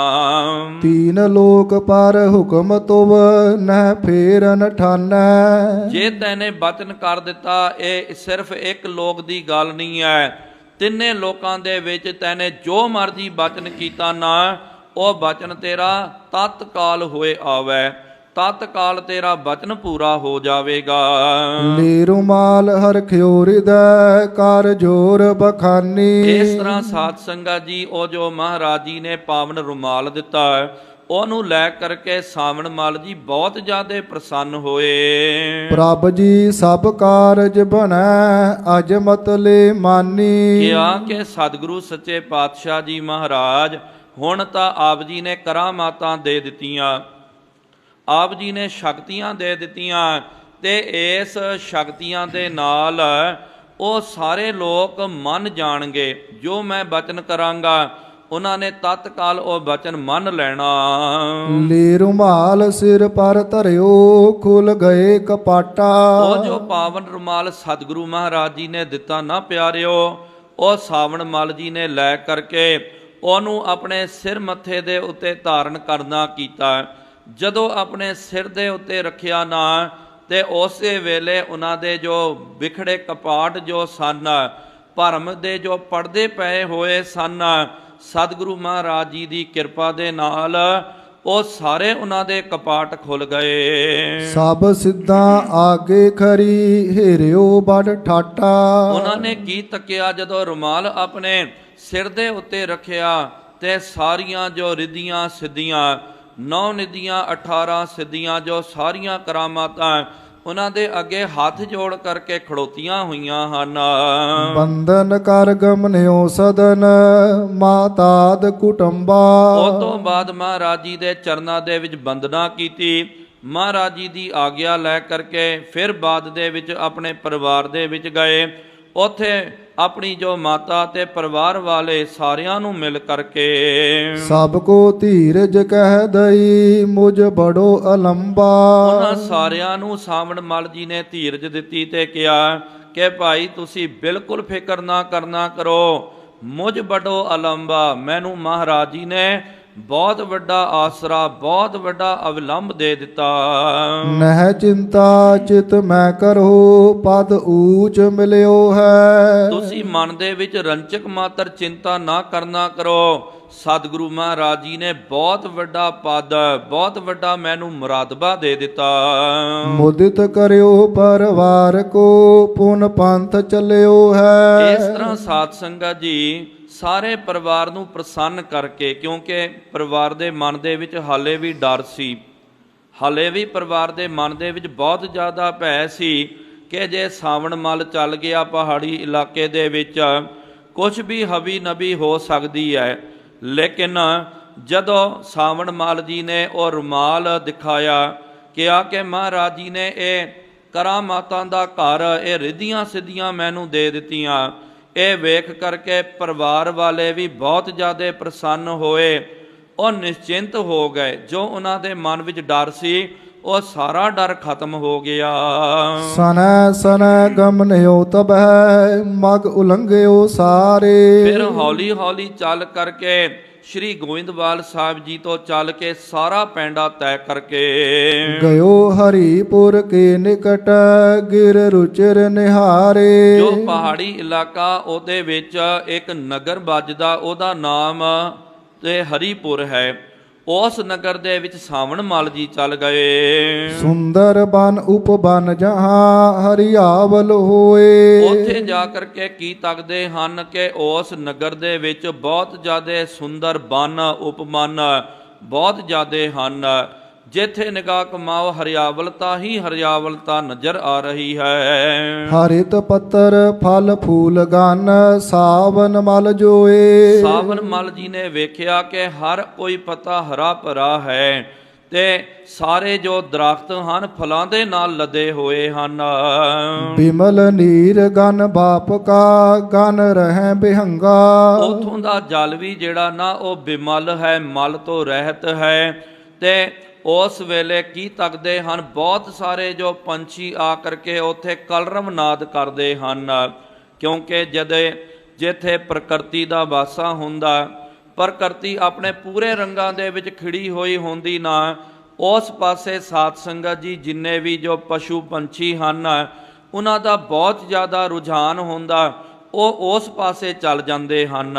ਤੀਨ ਲੋਕ ਪਰ ਹੁਕਮ ਤੁਵ ਨਹਿ ਫੇਰਨ ਠਾਨੈ। ਜੇ ਤੈਨੇ ਬਚਨ ਕਰ ਦਿੱਤਾ, ਇਹ ਸਿਰਫ ਇੱਕ ਲੋਕ ਦੀ ਗੱਲ ਨਹੀਂ ਹੈ, ਤਿੰਨੇ ਲੋਕਾਂ ਦੇ ਵਿੱਚ ਤੈਨੇ ਜੋ ਮਰਜ਼ੀ ਬਚਨ ਕੀਤਾ ਨਾ, ਉਹ ਬਚਨ ਤੇਰਾ ਤਤਕਾਲ ਹੋਏ ਆਵੈ, ਤਤਕਾਲ ਤੇਰਾ ਬਚਨ ਪੂਰਾ ਹੋ ਜਾਵੇਗਾ। ਲੇ ਰੁਮਾਲ ਹਰਖਿਓ ਹਿਰਦੈ ਕਰ ਜੋਰ ਬਖਾਨੀ। ਇਸ ਤਰ੍ਹਾਂ ਸਾਧ ਸੰਗਤ ਜੀ ਉਹ ਜੋ ਮਹਾਰਾਜ ਜੀ ਨੇ ਪਾਵਨ ਰੁਮਾਲ ਦਿੱਤਾ, ਉਹਨੂੰ ਲੈ ਕਰਕੇ ਸਾਵਣ ਮਲ ਜੀ ਬਹੁਤ ਜ਼ਿਆਦਾ ਪ੍ਰਸੰਨ ਹੋਏ। ਪ੍ਰਭ ਜੀ ਸਭ ਕਾਰਜ ਬਣੈ ਅਜਮਤ ਲੈ ਮਾਨੀ। ਕਿਹਾ ਕਿ ਸਤਿਗੁਰੂ ਸੱਚੇ ਪਾਤਸ਼ਾਹ ਜੀ ਮਹਾਰਾਜ ਹੁਣ ਤਾਂ ਆਪ ਜੀ ਨੇ ਕਰਾਮਾਤਾਂ ਦੇ ਦਿੱਤੀਆਂ, ਆਪ ਜੀ ਨੇ ਸ਼ਕਤੀਆਂ ਦੇ ਦਿੱਤੀਆਂ, ਤੇ ਇਸ ਸ਼ਕਤੀਆਂ ਦੇ ਨਾਲ ਉਹ ਸਾਰੇ ਲੋਕ ਮੰਨ ਜਾਣਗੇ। ਜੋ ਮੈਂ ਬਚਨ ਕਰਾਂਗਾ ਉਹਨਾਂ ਨੇ ਤਤਕਾਲ ਉਹ ਬਚਨ ਮੰਨ ਲੈਣਾ। ਲੇ ਰੁਮਾਲ ਸਿਰ ਪਰ ਧਰਿਓ ਖੁੱਲ ਗਏ ਕਪਾਟਾ। ਉਹ ਜੋ ਪਾਵਨ ਰੁਮਾਲ ਸਤਿਗੁਰੂ ਮਹਾਰਾਜ ਜੀ ਨੇ ਦਿੱਤਾ ਨਾ ਪਿਆਰਿਓ, ਉਹ ਸਾਵਣ ਮਲ ਜੀ ਨੇ ਲੈ ਕਰਕੇ ਉਹਨੂੰ ਆਪਣੇ ਸਿਰ ਮੱਥੇ ਦੇ ਉੱਤੇ ਧਾਰਨ ਕਰਨਾ ਕੀਤਾ। ਜਦੋਂ ਆਪਣੇ ਸਿਰ ਦੇ ਉੱਤੇ ਰੱਖਿਆ ਨਾ, ਤੇ ਉਸੇ ਵੇਲੇ ਉਹਨਾਂ ਦੇ ਜੋ ਵਿਖੜੇ ਕਪਾਟ ਜੋ ਸਨ, ਭਰਮ ਦੇ ਜੋ ਪਰਦੇ ਪਏ ਹੋਏ ਸਨ, ਸਤਿਗੁਰੂ ਮਹਾਰਾਜ ਜੀ ਦੀ ਕਿਰਪਾ ਦੇ ਨਾਲ ਉਹ ਸਾਰੇ ਉਹਨਾਂ ਦੇ ਕਪਾਟ ਖੁੱਲ ਗਏ। ਸਭ ਸਿੱਧਾਂ ਆਗੇ ਖਰੀ ਹੀਰਿਓ ਬੜ ਠਾਟਾ। ਉਹਨਾਂ ਨੇ ਕੀ ਤੱਕਿਆ, ਜਦੋਂ ਰੁਮਾਲ ਆਪਣੇ ਸਿਰ ਦੇ ਉੱਤੇ ਰੱਖਿਆ ਤੇ ਸਾਰੀਆਂ ਜੋ ਰਿੱਧੀਆਂ ਸਿੱਧੀਆਂ 9 ਨਿਧੀਆਂ 18 ਸਿੱਧੀਆਂ ਜੋ ਸਾਰੀਆਂ ਕਰਾਮਾਤਾਂ ਉਹਨਾਂ ਦੇ ਅੱਗੇ ਹੱਥ ਜੋੜ ਕਰਕੇ ਖੜੋਤੀਆਂ ਹੋਈਆਂ ਹਨ। ਬੰਧਨ ਕਰ ਗਮਨਿਓ ਸਦਨ ਮਾਤਾਦ ਕੁਟੰਬਾ। ਉਸ ਤੋਂ ਬਾਅਦ ਮਹਾਰਾਜ ਜੀ ਦੇ ਚਰਨਾਂ ਦੇ ਵਿੱਚ ਬੰਦਨਾ ਕੀਤੀ। ਮਹਾਰਾਜ ਜੀ ਦੀ ਆਗਿਆ ਲੈ ਕਰਕੇ ਫਿਰ ਬਾਅਦ ਦੇ ਵਿੱਚ ਆਪਣੇ ਪਰਿਵਾਰ ਦੇ ਵਿੱਚ ਗਏ। ਉੱਥੇ ਆਪਣੀ ਜੋ ਮਾਤਾ ਤੇ ਪਰਿਵਾਰ ਵਾਲੇ ਸਾਰਿਆਂ ਨੂੰ ਮਿਲ ਕਰਕੇ ਸਭ ਕੋ ਧੀਰਜ ਕਹਿ ਦਈ ਮੁਝ ਬੜੋ ਅਲੰਬਾ। ਉਹਨਾਂ ਸਾਰਿਆਂ ਨੂੰ ਸਾਵਣ ਮਲ ਜੀ ਨੇ ਧੀਰਜ ਦਿੱਤੀ ਤੇ ਕਿਹਾ ਕਿ ਭਾਈ ਤੁਸੀਂ ਬਿਲਕੁਲ ਫਿਕਰ ਨਾ ਕਰਨਾ ਕਰੋ, ਮੁਝ ਬੜੋ ਅਲੰਬਾ, ਮੈਨੂੰ ਮਹਾਰਾਜ ਜੀ ਨੇ ਬਹੁਤ ਵੱਡਾ ਆਸਰਾ, ਬਹੁਤ ਵੱਡਾ ਅਵਲੰਬ ਦੇ ਦਿੱਤਾ। ਨਹਿ ਚਿੰਤਾ ਚਿਤ ਮੈਂ ਕਰੋ ਪਦ ਊਚ ਮਿਲਿਓ ਹੈ। ਤੁਸੀਂ ਮਨ ਦੇ ਵਿੱਚ ਰੰਚਕ ਮਾਤਰ ਚਿੰਤਾ ਨਾ ਕਰਨਾ ਕਰੋ। ਸਤਿਗੁਰੂ ਮਹਾਰਾਜ ਜੀ ਨੇ ਬਹੁਤ ਵੱਡਾ ਪਦ, ਬਹੁਤ ਵੱਡਾ ਮੈਨੂੰ ਮੁਰਾਦਬਾ ਦੇ ਦਿੱਤਾ। ਮੁਦਿਤ ਕਰਿਓ ਪਰਿਵਾਰ ਕੋ ਪੁਨ ਪੰਥ ਚੱਲਿਓ ਹੈ। ਇਸ ਤਰ੍ਹਾਂ ਸਾਧ ਸੰਗਤ ਜੀ ਸਾਰੇ ਪਰਿਵਾਰ ਨੂੰ ਪ੍ਰਸੰਨ ਕਰਕੇ, ਕਿਉਂਕਿ ਪਰਿਵਾਰ ਦੇ ਮਨ ਦੇ ਵਿੱਚ ਹਾਲੇ ਵੀ ਡਰ ਸੀ, ਹਾਲੇ ਵੀ ਪਰਿਵਾਰ ਦੇ ਮਨ ਦੇ ਵਿੱਚ ਬਹੁਤ ਜ਼ਿਆਦਾ ਭੈ ਸੀ ਕਿ ਜੇ ਸਾਵਣ ਮਲ ਚੱਲ ਗਿਆ ਪਹਾੜੀ ਇਲਾਕੇ ਦੇ ਵਿੱਚ ਕੁਝ ਵੀ ਹਵੀ ਨਬੀ ਹੋ ਸਕਦੀ ਹੈ। ਲੇਕਿਨ ਜਦੋਂ ਸਾਵਣ ਮਲ ਜੀ ਨੇ ਉਹ ਰੁਮਾਲ ਦਿਖਾਇਆ, ਕਿਹਾ ਕਿ ਮਹਾਰਾਜ ਜੀ ਨੇ ਇਹ ਕਰਾਮਾਤਾਂ ਦਾ ਘਰ, ਇਹ ਰਿੱਧੀਆਂ ਸਿੱਧੀਆਂ ਮੈਨੂੰ ਦੇ ਦਿੱਤੀਆਂ। ਇਹ ਵੇਖ ਕਰਕੇ ਪਰਿਵਾਰ ਵਾਲੇ ਵੀ ਬਹੁਤ ਜ਼ਿਆਦਾ ਪ੍ਰਸੰਨ ਹੋਏ, ਉਹ ਨਿਸ਼ਚਿੰਤ ਹੋ ਗਏ। ਜੋ ਉਹਨਾਂ ਦੇ ਮਨ ਵਿੱਚ ਡਰ ਸੀ ਉਹ ਸਾਰਾ ਡਰ ਖਤਮ ਹੋ ਗਿਆ। ਸਨੈ ਸਨੈ ਗਮਨਿਓ ਤਬੈ ਮਗ ਉਲੰਘਿਓ ਸਾਰੇ। ਫਿਰ ਹੌਲੀ ਹੌਲੀ ਚੱਲ ਕਰਕੇ ਸ਼੍ਰੀ ਗੋਇੰਦਵਾਲ ਸਾਹਿਬ ਜੀ ਤੋਂ ਚੱਲ ਕੇ ਸਾਰਾ ਪੈਂਡਾ ਤੈਅ ਕਰਕੇ ਗਇਓ ਹਰੀਪੁਰ ਕੇ ਨਿਕਟ ਗਿਰ ਰੁਚਿਰ ਨਿਹਾਰੇ। ਜੋ ਪਹਾੜੀ ਇਲਾਕਾ ਉਹਦੇ ਵਿੱਚ ਇੱਕ ਨਗਰ ਵੱਜਦਾ, ਉਹਦਾ ਨਾਮ ਤੇ ਹਰੀਪੁਰ ਹੈ। ਉਸ ਨਗਰ ਦੇ ਵਿੱਚ ਸਾਵਣ ਮਲ ਜੀ ਚੱਲ ਗਏ। ਸੁੰਦਰ ਬਨ ਉਪਬਨ ਜਹਾਂ ਹਰਿਆਵਲ ਹੋਏ। ਉੱਥੇ ਜਾ ਕਰਕੇ ਕੀ ਤੱਕਦੇ ਹਨ ਕਿ ਉਸ ਨਗਰ ਦੇ ਵਿੱਚ ਬਹੁਤ ਜ਼ਿਆਦਾ ਸੁੰਦਰ ਬਨ ਉਪਬਨ ਬਹੁਤ ਜ਼ਿਆਦਾ ਹਨ। ਜਿੱਥੇ ਨਿਗਾਹ ਕਮਾਓ ਹਰਿਆਵਲਤਾ ਹੀ ਹਰਿਆਵਲਤਾ ਨਜ਼ਰ ਆ ਰਹੀ ਹੈ। ਹਰਿਤ ਪੱਤਰ ਫਲ ਫੂਲ ਗਨ ਸਾਵਨ ਮਲ ਜੋਏ। ਸਾਵਨ ਮਲ ਜੀ ਨੇ ਵੇਖਿਆ ਕਿ ਹਰ ਕੋਈ ਪੱਤਾ ਹਰਾ ਭਰਾ ਹੈ ਤੇ ਸਾਰੇ ਜੋ ਦਰਖਤ ਹਨ ਫਲਾਂ ਦੇ ਨਾਲ ਲੱਦੇ ਹੋਏ ਹਨ। ਬਿਮਲ ਨੀਰ ਗਨ ਬਾਪ ਕਾ ਗਨ ਰਹਿ ਬਿਹੰਗਾ। ਉਥੋਂ ਦਾ ਜਲ ਵੀ ਜਿਹੜਾ ਨਾ ਉਹ ਬਿਮਲ ਹੈ, ਮਲ ਤੋਂ ਰਹਿਤ ਹੈ। ਤੇ ਉਸ ਵੇਲੇ ਕੀ ਤੱਕਦੇ ਹਨ, ਬਹੁਤ ਸਾਰੇ ਜੋ ਪੰਛੀ ਆ ਕਰਕੇ ਉੱਥੇ ਕਲਰਵ ਨਾਦ ਕਰਦੇ ਹਨ। ਕਿਉਂਕਿ ਜਿੱਥੇ ਪ੍ਰਕਿਰਤੀ ਦਾ ਵਾਸਾ ਹੁੰਦਾ, ਪ੍ਰਕਿਰਤੀ ਆਪਣੇ ਪੂਰੇ ਰੰਗਾਂ ਦੇ ਵਿੱਚ ਖਿੜੀ ਹੋਈ ਹੁੰਦੀ ਨਾ, ਉਸ ਪਾਸੇ ਸਾਧ ਸੰਗਤ ਜੀ ਜਿੰਨੇ ਵੀ ਜੋ ਪਸ਼ੂ ਪੰਛੀ ਹਨ ਉਹਨਾਂ ਦਾ ਬਹੁਤ ਜ਼ਿਆਦਾ ਰੁਝਾਨ ਹੁੰਦਾ, ਉਹ ਉਸ ਪਾਸੇ ਚੱਲ ਜਾਂਦੇ ਹਨ।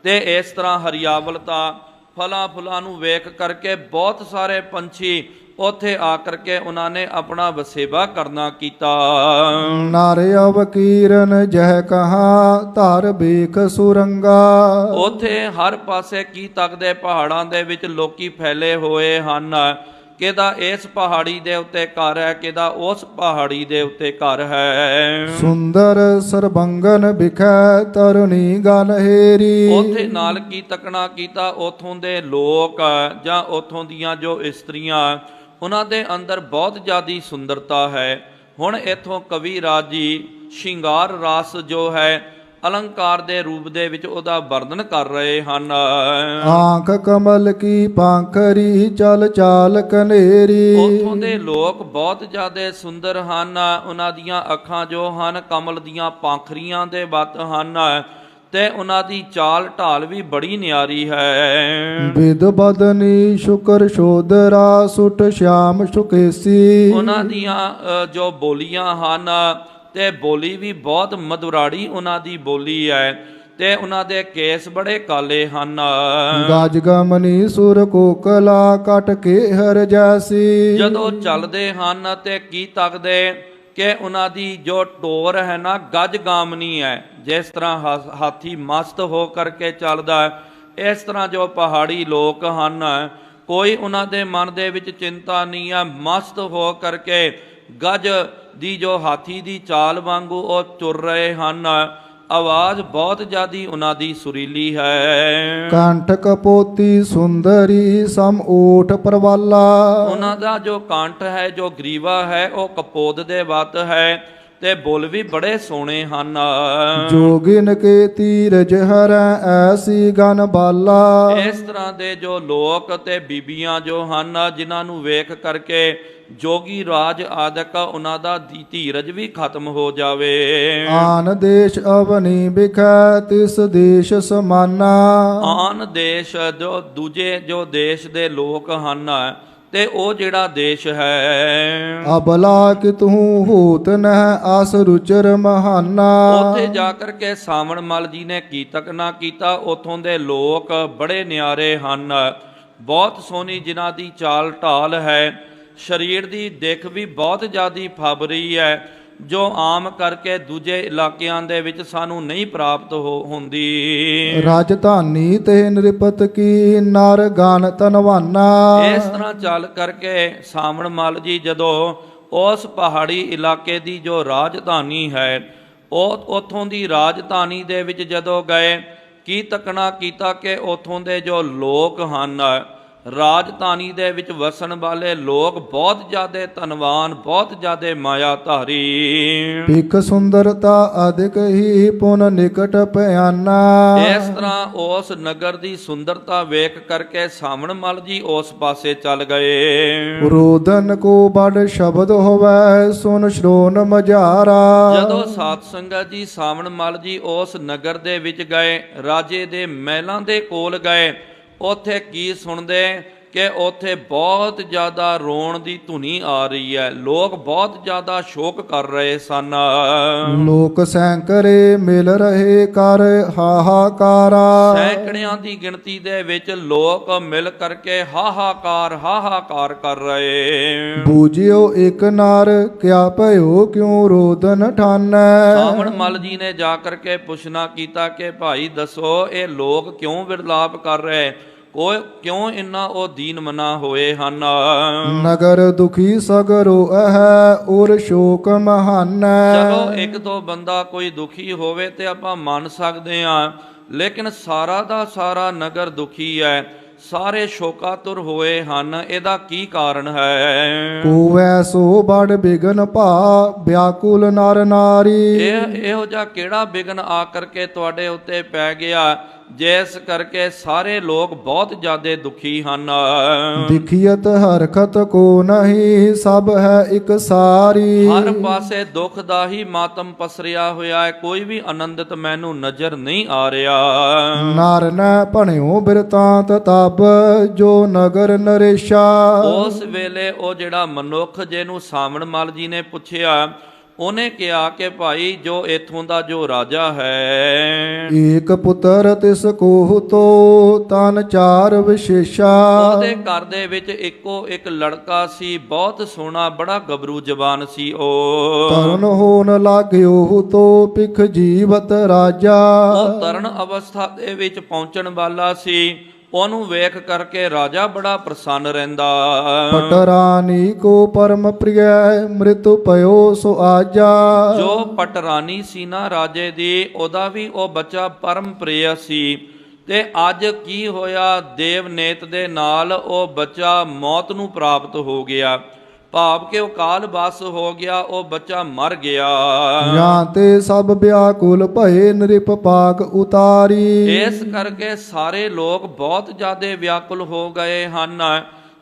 ਤੇ ਇਸ ਤਰ੍ਹਾਂ ਹਰਿਆਵਲਤਾ ਫਲਾਂ ਫੁੱਲਾਂ ਨੂੰ ਵੇਖ ਕਰਕੇ ਬਹੁਤ ਸਾਰੇ ਪੰਛੀ ਉੱਥੇ ਆ ਕਰਕੇ ਉਹਨਾਂ ਨੇ ਆਪਣਾ ਵਸੇਬਾ ਕਰਨਾ ਕੀਤਾ। ਨਰ ਅਵਕੀਰਨ ਜਹ ਕਹਾ ਧਰ ਬੇਖ ਸੁਰੰਗਾ। ਉੱਥੇ ਹਰ ਪਾਸੇ ਕੀ ਤੱਕਦੇ ਪਹਾੜਾਂ ਦੇ ਵਿੱਚ ਲੋਕੀ ਫੈਲੇ ਹੋਏ ਹਨ। ਕਿਹਦਾ ਇਸ ਪਹਾੜੀ ਦੇ ਉੱਤੇ ਘਰ ਹੈ, ਕਿਹਦਾ ਉਸ ਪਹਾੜੀ ਦੇ ਉੱਤੇ ਘਰ ਹੈ। ਸੁੰਦਰ ਸਰਬੰਗਨ ਬਿਖੈ ਤਰੁਣੀ ਗਨ ਹੇਰੀ। ਉੱਥੇ ਨਾਲ ਕੀ ਤੱਕਣਾ ਕੀਤਾ, ਉਥੋਂ ਦੇ ਲੋਕ ਜਾਂ ਉਥੋਂ ਦੀਆਂ ਜੋ ਇਸਤਰੀਆਂ, ਉਹਨਾਂ ਦੇ ਅੰਦਰ ਬਹੁਤ ਜ਼ਿਆਦੀ ਸੁੰਦਰਤਾ ਹੈ। ਹੁਣ ਇੱਥੋਂ ਕਵੀ ਰਾਜ ਜੀ ਸ਼ਿੰਗਾਰ ਰਸ ਜੋ ਹੈ ਅਲੰਕਾਰ ਦੇ ਰੂਪ ਦੇ ਵਿੱਚ ਉਹਦਾ ਵਰਣਨ ਕਰ ਰਹੇ ਹਨ। ਆਂਖ ਕਮਲ ਕੀ ਪਾਂਖਰੀ ਚਲ ਚਾਲ ਕਨੇਰੀ। ਉਥੋਂ ਦੇ ਲੋਕ ਬਹੁਤ ਜ਼ਿਆਦਾ ਸੁੰਦਰ ਹਨ। ਉਹਨਾਂ ਦੀਆਂ ਅੱਖਾਂ ਜੋ ਹਨ ਕਮਲ ਦੀਆਂ ਪਾਂਖਰੀਆਂ ਦੇ ਵੱਤ ਹਨ ਤੇ ਉਹਨਾਂ ਦੀ ਚਾਲ ਢਾਲ ਵੀ ਬੜੀ ਨਿਆਰੀ ਹੈ। ਵਿਦ ਬਦਨੀ ਸ਼ੁਕਰ ਸ਼ੋਧਰਾ ਸੁਟ ਸ਼ਾਮ ਸ਼ੁਕੇਸੀ। ਉਹਨਾਂ ਦੀਆਂ ਜੋ ਬੋਲੀਆਂ ਹਨ ਤੇ ਬੋਲੀ ਵੀ ਬਹੁਤ ਮਧੁਰਾੜੀ ਉਹਨਾਂ ਦੀ ਬੋਲੀ ਹੈ ਤੇ ਉਹਨਾਂ ਦੇ ਕੇਸ ਬੜੇ ਕਾਲੇ ਹਨ। ਗਜ ਗਮਨੀ ਸੁਰ ਕੋਕਲਾ ਕਟ ਕੇ ਹਰ ਜੈਸੀ। ਜਦੋਂ ਚੱਲਦੇ ਹਨ ਤੇ ਕੀ ਤੱਕਦੇ ਕਿ ਉਹਨਾਂ ਦੀ ਜੋ ਟੋਰ ਹੈ ਨਾ ਗੱਜ ਗਾਮਨੀ ਹੈ। ਜਿਸ ਤਰ੍ਹਾਂ ਹਾਥੀ ਮਸਤ ਹੋ ਕਰਕੇ ਚੱਲਦਾ ਹੈ, ਇਸ ਤਰ੍ਹਾਂ ਜੋ ਪਹਾੜੀ ਲੋਕ ਹਨ ਕੋਈ ਉਹਨਾਂ ਦੇ ਮਨ ਦੇ ਵਿੱਚ ਚਿੰਤਾ ਨਹੀਂ ਹੈ। ਮਸਤ ਹੋ ਕਰਕੇ ਗੱਜ ਦੀ ਜੋ ਹਾਥੀ ਦੀ ਚਾਲ ਵਾਂਗੂ ਉਹ ਤੁਰ ਰਹੇ ਹਨ। ਆਵਾਜ਼ ਬਹੁਤ ਜ਼ਿਆਦੀ ਉਹਨਾਂ ਦੀ ਸੁਰੀਲੀ ਹੈ। ਕੰਠ ਕਪੋਤੀ ਸੁੰਦਰੀ ਸਮ ਓਠ ਪ੍ਰਵਾਲਾ। ਉਹਨਾਂ ਦਾ ਜੋ ਕੰਠ ਹੈ, ਜੋ ਗਰੀਵਾ ਹੈ, ਉਹ ਕਪੋਦ ਦੇ ਵੱਤ ਹੈ ਤੇ ਬੁੱਲ ਵੀ ਬੜੇ ਸੋਹਣੇ ਹਨ। ਜੋਗਿਨ ਕੇ ਤੀਰਜ ਹਰੈ ਐਸੀ ਗਨ ਬਾਲਾ। ਇਸ ਤਰ੍ਹਾਂ ਦੇ ਜੋ ਲੋਕ ਤੇ ਬੀਬੀਆਂ ਜੋ ਹਨ ਜਿਨ੍ਹਾਂ ਨੂੰ ਵੇਖ ਕਰਕੇ ਜੋਗੀ ਰਾਜ ਆਦਿਕ ਉਹਨਾਂ ਦਾ ਧੀਰਜ ਵੀ ਖਤਮ ਹੋ ਜਾਵੇ। ਆਨ ਦੇਸ਼ ਅਵਨੀ ਬਿਖੈ ਤਿਸ ਦੇਸ਼ ਸਮਾਨਾ। ਆਨ ਦੇਸ਼ ਜੋ ਦੂਜੇ ਜੋ ਦੇਸ਼ ਦੇ ਲੋਕ ਹਨ ਤੇ ਉਹ ਜਿਹੜਾ ਦੇਸ਼ ਹੈ। ਅਬਲਾ ਕਿ ਤੂੰ ਹੋਤ ਨਹਿ ਆਸ ਰੁਚਰ ਮਹਾਨਾ। ਉੱਥੇ ਜਾ ਕਰਕੇ ਸਾਵਣ ਮਲ ਜੀ ਨੇ ਕੀਤਕ ਨਾ ਕੀਤਾ। ਉਥੋਂ ਦੇ ਲੋਕ ਬੜੇ ਨਿਆਰੇ ਹਨ, ਬਹੁਤ ਸੋਹਣੀ ਜਿਨ੍ਹਾਂ ਦੀ ਚਾਲ ਢਾਲ ਹੈ। ਸਰੀਰ ਦੀ ਦਿੱਖ ਵੀ ਬਹੁਤ ਜ਼ਿਆਦੀ ਫਬਰੀ ਹੈ, ਜੋ ਆਮ ਕਰਕੇ ਦੂਜੇ ਇਲਾਕਿਆਂ ਦੇ ਵਿੱਚ ਸਾਨੂੰ ਨਹੀਂ ਪ੍ਰਾਪਤ ਹੁੰਦੀ। ਰਾਜਧਾਨੀ ਤੇ ਨਿਰਪਤ ਕੀ ਨਰ ਗਨ ਤਨਵਾਨਾ। ਇਸ ਤਰ੍ਹਾਂ ਚੱਲ ਕਰਕੇ ਸਾਵਣ ਮਲ ਜੀ ਜਦੋਂ ਉਸ ਪਹਾੜੀ ਇਲਾਕੇ ਦੀ ਜੋ ਰਾਜਧਾਨੀ ਹੈ, ਉਹ ਉਥੋਂ ਦੀ ਰਾਜਧਾਨੀ ਦੇ ਵਿੱਚ ਜਦੋਂ ਗਏ ਕੀ ਤੱਕਣਾ ਕੀਤਾ ਕਿ ਉਥੋਂ ਦੇ ਜੋ ਲੋਕ ਹਨ, ਰਾਜਧਾਨੀ ਦੇ ਵਿੱਚ ਵਸਣ ਵਾਲੇ ਲੋਕ ਬਹੁਤ ਜ਼ਿਆਦਾ ਧਨਵਾਨ, ਬਹੁਤ ਜ਼ਿਆਦਾ ਮਾਇਆ ਧਾਰੀ। ਪਿਕ ਸੁੰਦਰਤਾ ਅਧਿਕ ਹੀ ਪੁਨ ਨਿਕਟ ਪਿਆਨਾ। ਇਸ ਤਰ੍ਹਾਂ ਉਸ ਨਗਰ ਦੀ ਸੁੰਦਰਤਾ ਵੇਖ ਕਰਕੇ ਸਾਵਣ ਮਲ ਜੀ ਉਸ ਪਾਸੇ ਚੱਲ ਗਏ। ਰੋਦਨ ਕੋ ਬੜ ਸ਼ਬਦ ਹੋਵੈ ਸੁਨ ਸ਼੍ਰੋਨ ਮਝਾਰਾ। ਜਦੋਂ ਸਾਧ ਸੰਗਤ ਜੀ ਸਾਵਣ ਮਲ ਜੀ ਉਸ ਨਗਰ ਦੇ ਵਿੱਚ ਗਏ, ਰਾਜੇ ਦੇ ਮਹਿਲਾਂ ਦੇ ਕੋਲ ਗਏ, ਉੱਥੇ ਕੀ ਸੁਣਦੇ ਕਿ ਉੱਥੇ ਬਹੁਤ ਜ਼ਿਆਦਾ ਰੋਣ ਦੀ ਧੁਨੀ ਆ ਰਹੀ ਹੈ। ਲੋਕ ਬਹੁਤ ਜ਼ਿਆਦਾ ਸ਼ੋਕ ਕਰ ਰਹੇ ਸਨ। ਲੋਕ ਸੈਂਕੜੇ ਮਿਲ ਰਹੇ ਕਰ ਹਾਹਾਕਾਰਾ। ਸੈਂਕੜਿਆਂ ਦੀ ਗਿਣਤੀ ਦੇ ਵਿੱਚ ਲੋਕ ਮਿਲ ਕਰਕੇ ਹਾਹਾਕਾਰ ਕਰ ਰਹੇ। ਬੂਝਿਓ ਇੱਕ ਨਰ ਕਿਆ ਭਇਓ ਕਿਉਂ ਰੋਦਨ ਠਾਨੈ। ਸਾਵਣ ਮਲ ਜੀ ਨੇ ਜਾ ਕਰਕੇ ਪੁੱਛਣਾ ਕੀਤਾ ਕਿ ਭਾਈ ਦੱਸੋ ਇਹ ਲੋਕ ਕਿਉਂ ਵਿਰਲਾਪ ਕਰ ਰਹੇ, ਕਿਉਂ ਇੰਨਾ ਉਹ ਦੀਨ ਮਨਾ ਹੋਏ ਹਨ। ਨਗਰ ਦੁਖੀ ਸਗਰੋ ਹੈ ਔਰ ਸ਼ੋਕ ਮਹਾਨੈ। ਚਲੋ ਇੱਕ ਦੋ ਬੰਦਾ ਕੋਈ ਦੁਖੀ ਹੋਵੇ ਤੇ ਆਪਾਂ ਮੰਨ ਸਕਦੇ ਹਾਂ, ਲੇਕਿਨ ਸਾਰਾ ਦਾ ਸਾਰਾ ਨਗਰ ਦੁਖੀ ਹੈ, ਸਾਰੇ ਸ਼ੋਕਾਤੁਰ ਹੋਏ ਹਨ। ਇਹਦਾ ਕੀ ਕਾਰਨ ਹੈ? ਕੋਵੈ ਸੋ ਬੜ ਬਿਗਨ ਭਾ ਵਿਆਕੁਲ ਨਰ ਨਾਰੀ। ਇਹੋ ਜਿਹਾ ਕਿਹੜਾ ਬਿਗਨ ਆ ਕਰਕੇ ਤੁਹਾਡੇ ਉੱਤੇ ਪੈ ਗਿਆ ਜਿਸ ਕਰਕੇ ਸਾਰੇ ਲੋਕ ਬਹੁਤ ਜ਼ਿਆਦਾ ਦੁਖੀ ਹਨ। ਦਿਖੀਅਤ ਹਰਕਤ ਕੋ ਨਹੀਂ ਸਭ ਹੈ ਇੱਕ ਸਾਰੀ। ਹਰ ਪਾਸੇ ਦੁੱਖ ਦਾ ਹੀ ਮਾਤਮ ਪਸਰਿਆ ਹੋਇਆ ਹੈ, ਕੋਈ ਵੀ ਆਨੰਦਿਤ ਮੈਨੂੰ ਨਜ਼ਰ ਨਹੀਂ ਆ ਰਿਹਾ। ਨਰ ਨੈ ਭਣਿਓ ਬਿਰਤਾਂਤ ਤਬ ਜੋ ਨਗਰ ਨਰੇਸ਼ਾ। ਉਸ ਵੇਲੇ ਉਹ ਜਿਹੜਾ ਮਨੁੱਖ ਜਿਹਨੂੰ ਸਾਵਣ ਮਲ ਜੀ ਨੇ ਪੁੱਛਿਆ, ਉਹਨੇ ਕਿਹਾ ਕਿ ਭਾਈ ਜੋ ਇੱਥੋਂ ਦਾ ਜੋ ਰਾਜਾ ਹੈ, ਏਕ ਪੁੱਤਰ ਤਿਸ ਕੋਹੁ ਤੋ ਤਨ ਚਾਰ ਵਿਸ਼ੇਸ਼ਾ। ਉਹਦੇ ਘਰ ਦੇ ਵਿੱਚ ਇੱਕੋ ਇੱਕ ਲੜਕਾ ਸੀ, ਬਹੁਤ ਸੋਹਣਾ, ਬੜਾ ਗੱਭਰੂ ਜਵਾਨ ਸੀ ਉਹ। ਤਰਨ ਹੋਣ ਲਾਗਿਓ ਤੋ ਪਿਖ ਜੀਵਤ ਰਾਜਾ। ਉਹ ਤਰਨ ਅਵਸਥਾ ਦੇ ਵਿੱਚ ਪਹੁੰਚਣ ਵਾਲਾ ਸੀ। ਉਹਨੂੰ ਵੇਖ ਕਰਕੇ ਰਾਜਾ ਬੜਾ ਪ੍ਰਸੰਨ ਰਹਿੰਦਾ। ਪਟਰਾਨੀ ਕੋ ਪਰਮ ਪ੍ਰਿਯ ਮ੍ਰਿਤੁ ਪਇਓ ਸੋ ਆਜਾ। ਜੋ ਪਟਰਾਨੀ ਸੀ ਨਾ ਰਾਜੇ ਦੀ, ਉਹਦਾ ਵੀ ਉਹ ਬੱਚਾ ਪਰਮ ਪ੍ਰਿਯ ਸੀ। ਤੇ ਅੱਜ ਕੀ ਹੋਇਆ, ਦੇਵਨੇਤ ਦੇ ਨਾਲ ਉਹ ਬੱਚਾ ਮੌਤ ਨੂੰ ਪ੍ਰਾਪਤ ਹੋ ਗਿਆ, ਭਾਵ ਕਿ ਉਹ ਕਾਲ ਬਸ ਹੋ ਗਿਆ, ਉਹ ਬੱਚਾ ਮਰ ਗਿਆ। ਜਾਂ ਤੇ ਸਭ ਵਿਆਕੁਲ ਭਏ ਨ੍ਰਿਪ ਪਾਕ ਉਤਾਰੀ। ਇਸ ਕਰਕੇ ਸਾਰੇ ਲੋਕ ਬਹੁਤ ਜ਼ਿਆਦਾ ਵਿਆਕੁਲ ਹੋ ਗਏ ਹਨ।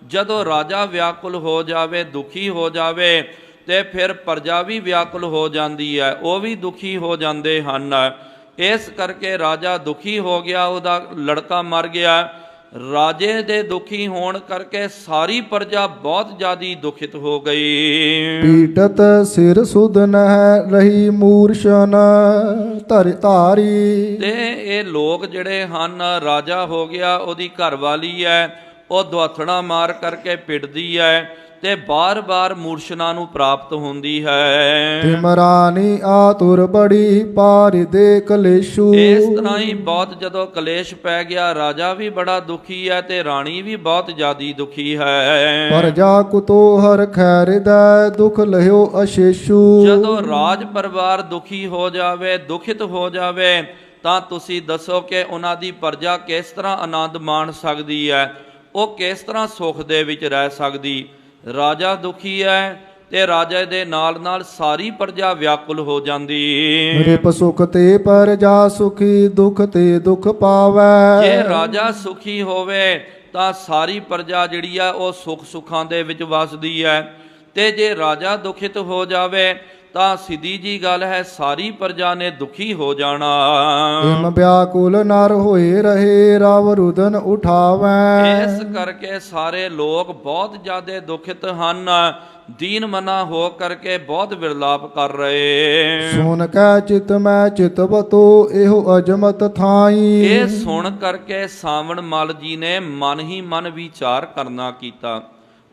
ਜਦੋਂ ਰਾਜਾ ਵਿਆਕੁਲ ਹੋ ਜਾਵੇ, ਦੁਖੀ ਹੋ ਜਾਵੇ, ਤੇ ਫਿਰ ਪ੍ਰਜਾ ਵੀ ਵਿਆਕੁਲ ਹੋ ਜਾਂਦੀ ਹੈ, ਉਹ ਵੀ ਦੁਖੀ ਹੋ ਜਾਂਦੇ ਹਨ। ਇਸ ਕਰਕੇ ਰਾਜਾ ਦੁਖੀ ਹੋ ਗਿਆ, ਉਹਦਾ ਲੜਕਾ ਮਰ ਗਿਆ। ਰਾਜੇ ਦੇ ਦੁਖੀ ਹੋਣ ਕਰਕੇ ਸਾਰੀ ਪ੍ਰਜਾ ਬਹੁਤ ਜ਼ਿਆਦਾ ਦੁਖਿਤ ਹੋ ਗਈ। ਪੀਟਤ ਸਿਰ ਸੁਦਨ ਰਹੀ ਮੂਰਛਨ ਧਾਰੀ। ਤੇ ਇਹ ਲੋਕ ਜਿਹੜੇ ਹਨ, ਰਾਜਾ ਹੋ ਗਿਆ, ਉਹਦੀ ਘਰਵਾਲੀ ਹੈ, ਉਹ ਦੁਆਥਣਾ ਮਾਰ ਕਰਕੇ ਪਿੱਟਦੀ ਹੈ ਤੇ ਬਾਰ-ਬਾਰ ਮੂਰਛਨਾ ਨੂੰ ਪ੍ਰਾਪਤ ਹੁੰਦੀ ਹੈ। ਤਿਮਰਾਨੀ ਆਤੁਰ ਬੜੀ ਪਾਰਿ ਦੇ ਕਲੇਸ਼ੂ। ਇਸ ਤਰ੍ਹਾਂ ਹੀ ਬਹੁਤ ਜਦੋਂ ਕਲੇਸ਼ ਪੈ ਗਿਆ, ਰਾਜਾ ਵੀ ਬੜਾ ਦੁਖੀ ਹੈ ਤੇ ਰਾਣੀ ਵੀ ਬਹੁਤ ਜ਼ਿਆਦੀ ਦੁਖੀ ਹੈ। ਪ੍ਰਜਾ ਕੁਤੋ ਹਰ ਖੈਰਿਦੈ ਦੁਖ ਲਿਓ ਅਸ਼ੇਸ਼ੂ। ਜਦੋਂ ਰਾਜ ਪਰਿਵਾਰ ਦੁਖੀ ਹੋ ਜਾਵੇ, ਦੁਖਿਤ ਹੋ ਜਾਵੇ, ਤਾਂ ਤੁਸੀਂ ਦੱਸੋ ਕਿ ਉਹਨਾਂ ਦੀ ਪ੍ਰਜਾ ਕਿਸ ਤਰ੍ਹਾਂ ਆਨੰਦ ਮਾਣ ਸਕਦੀ ਹੈ, ਉਹ ਕਿਸ ਤਰ੍ਹਾਂ ਸੁੱਖ ਦੇ ਵਿੱਚ ਰਹਿ ਸਕਦੀ। ਰਾਜਾ ਦੁਖੀ ਹੈ ਤੇ ਰਾਜਾ ਦੇ ਨਾਲ ਨਾਲ ਸਾਰੀ ਪ੍ਰਜਾ ਵਿਆਕੁਲ ਹੋ ਜਾਂਦੀ। ਰਿਪ ਸੁਖ ਤੇ ਪ੍ਰਜਾ ਸੁਖੀ ਦੁਖ ਤੇ ਦੁਖ ਪਾਵੈ। ਜੇ ਰਾਜਾ ਸੁਖੀ ਹੋਵੇ ਤਾਂ ਸਾਰੀ ਪ੍ਰਜਾ ਜਿਹੜੀ ਆ ਉਹ ਸੁੱਖ ਸੁੱਖਾਂ ਦੇ ਵਿੱਚ ਵਸਦੀ ਹੈ, ਤੇ ਜੇ ਰਾਜਾ ਦੁਖਿਤ ਹੋ ਜਾਵੇ ਤਾਂ ਸਿੱਧੀ ਜੀ ਗੱਲ ਹੈ, ਸਾਰੀ ਪ੍ਰਜਾ ਨੇ ਦੁਖੀ ਹੋ ਜਾਣਾ। ਇਮ ਵਿਆਕੁਲ ਨਰ ਹੋਏ ਰਹੇ ਰਵ ਰੁਦਨ ਉਠਾਵੈ। ਇਸ ਕਰਕੇ ਸਾਰੇ ਲੋਕ ਬਹੁਤ ਜ਼ਿਆਦਾ ਦੁਖਿਤ ਹਨ, ਦੀਨ ਮਨਾ ਹੋ ਕਰਕੇ ਬਹੁਤ ਵਿਰਲਾਪ ਕਰ ਰਹੇ। ਸੁਨ ਕੈ ਚਿਤ ਮੈਂ ਚਿਤਵਤੋ ਇਹੋ ਅਜਮਤ ਥਾਈ। ਇਹ ਸੁਣ ਕਰਕੇ ਸਾਵਣ ਮਲ ਜੀ ਨੇ ਮਨ ਹੀ ਮਨ ਵਿਚਾਰ ਕਰਨਾ ਕੀਤਾ।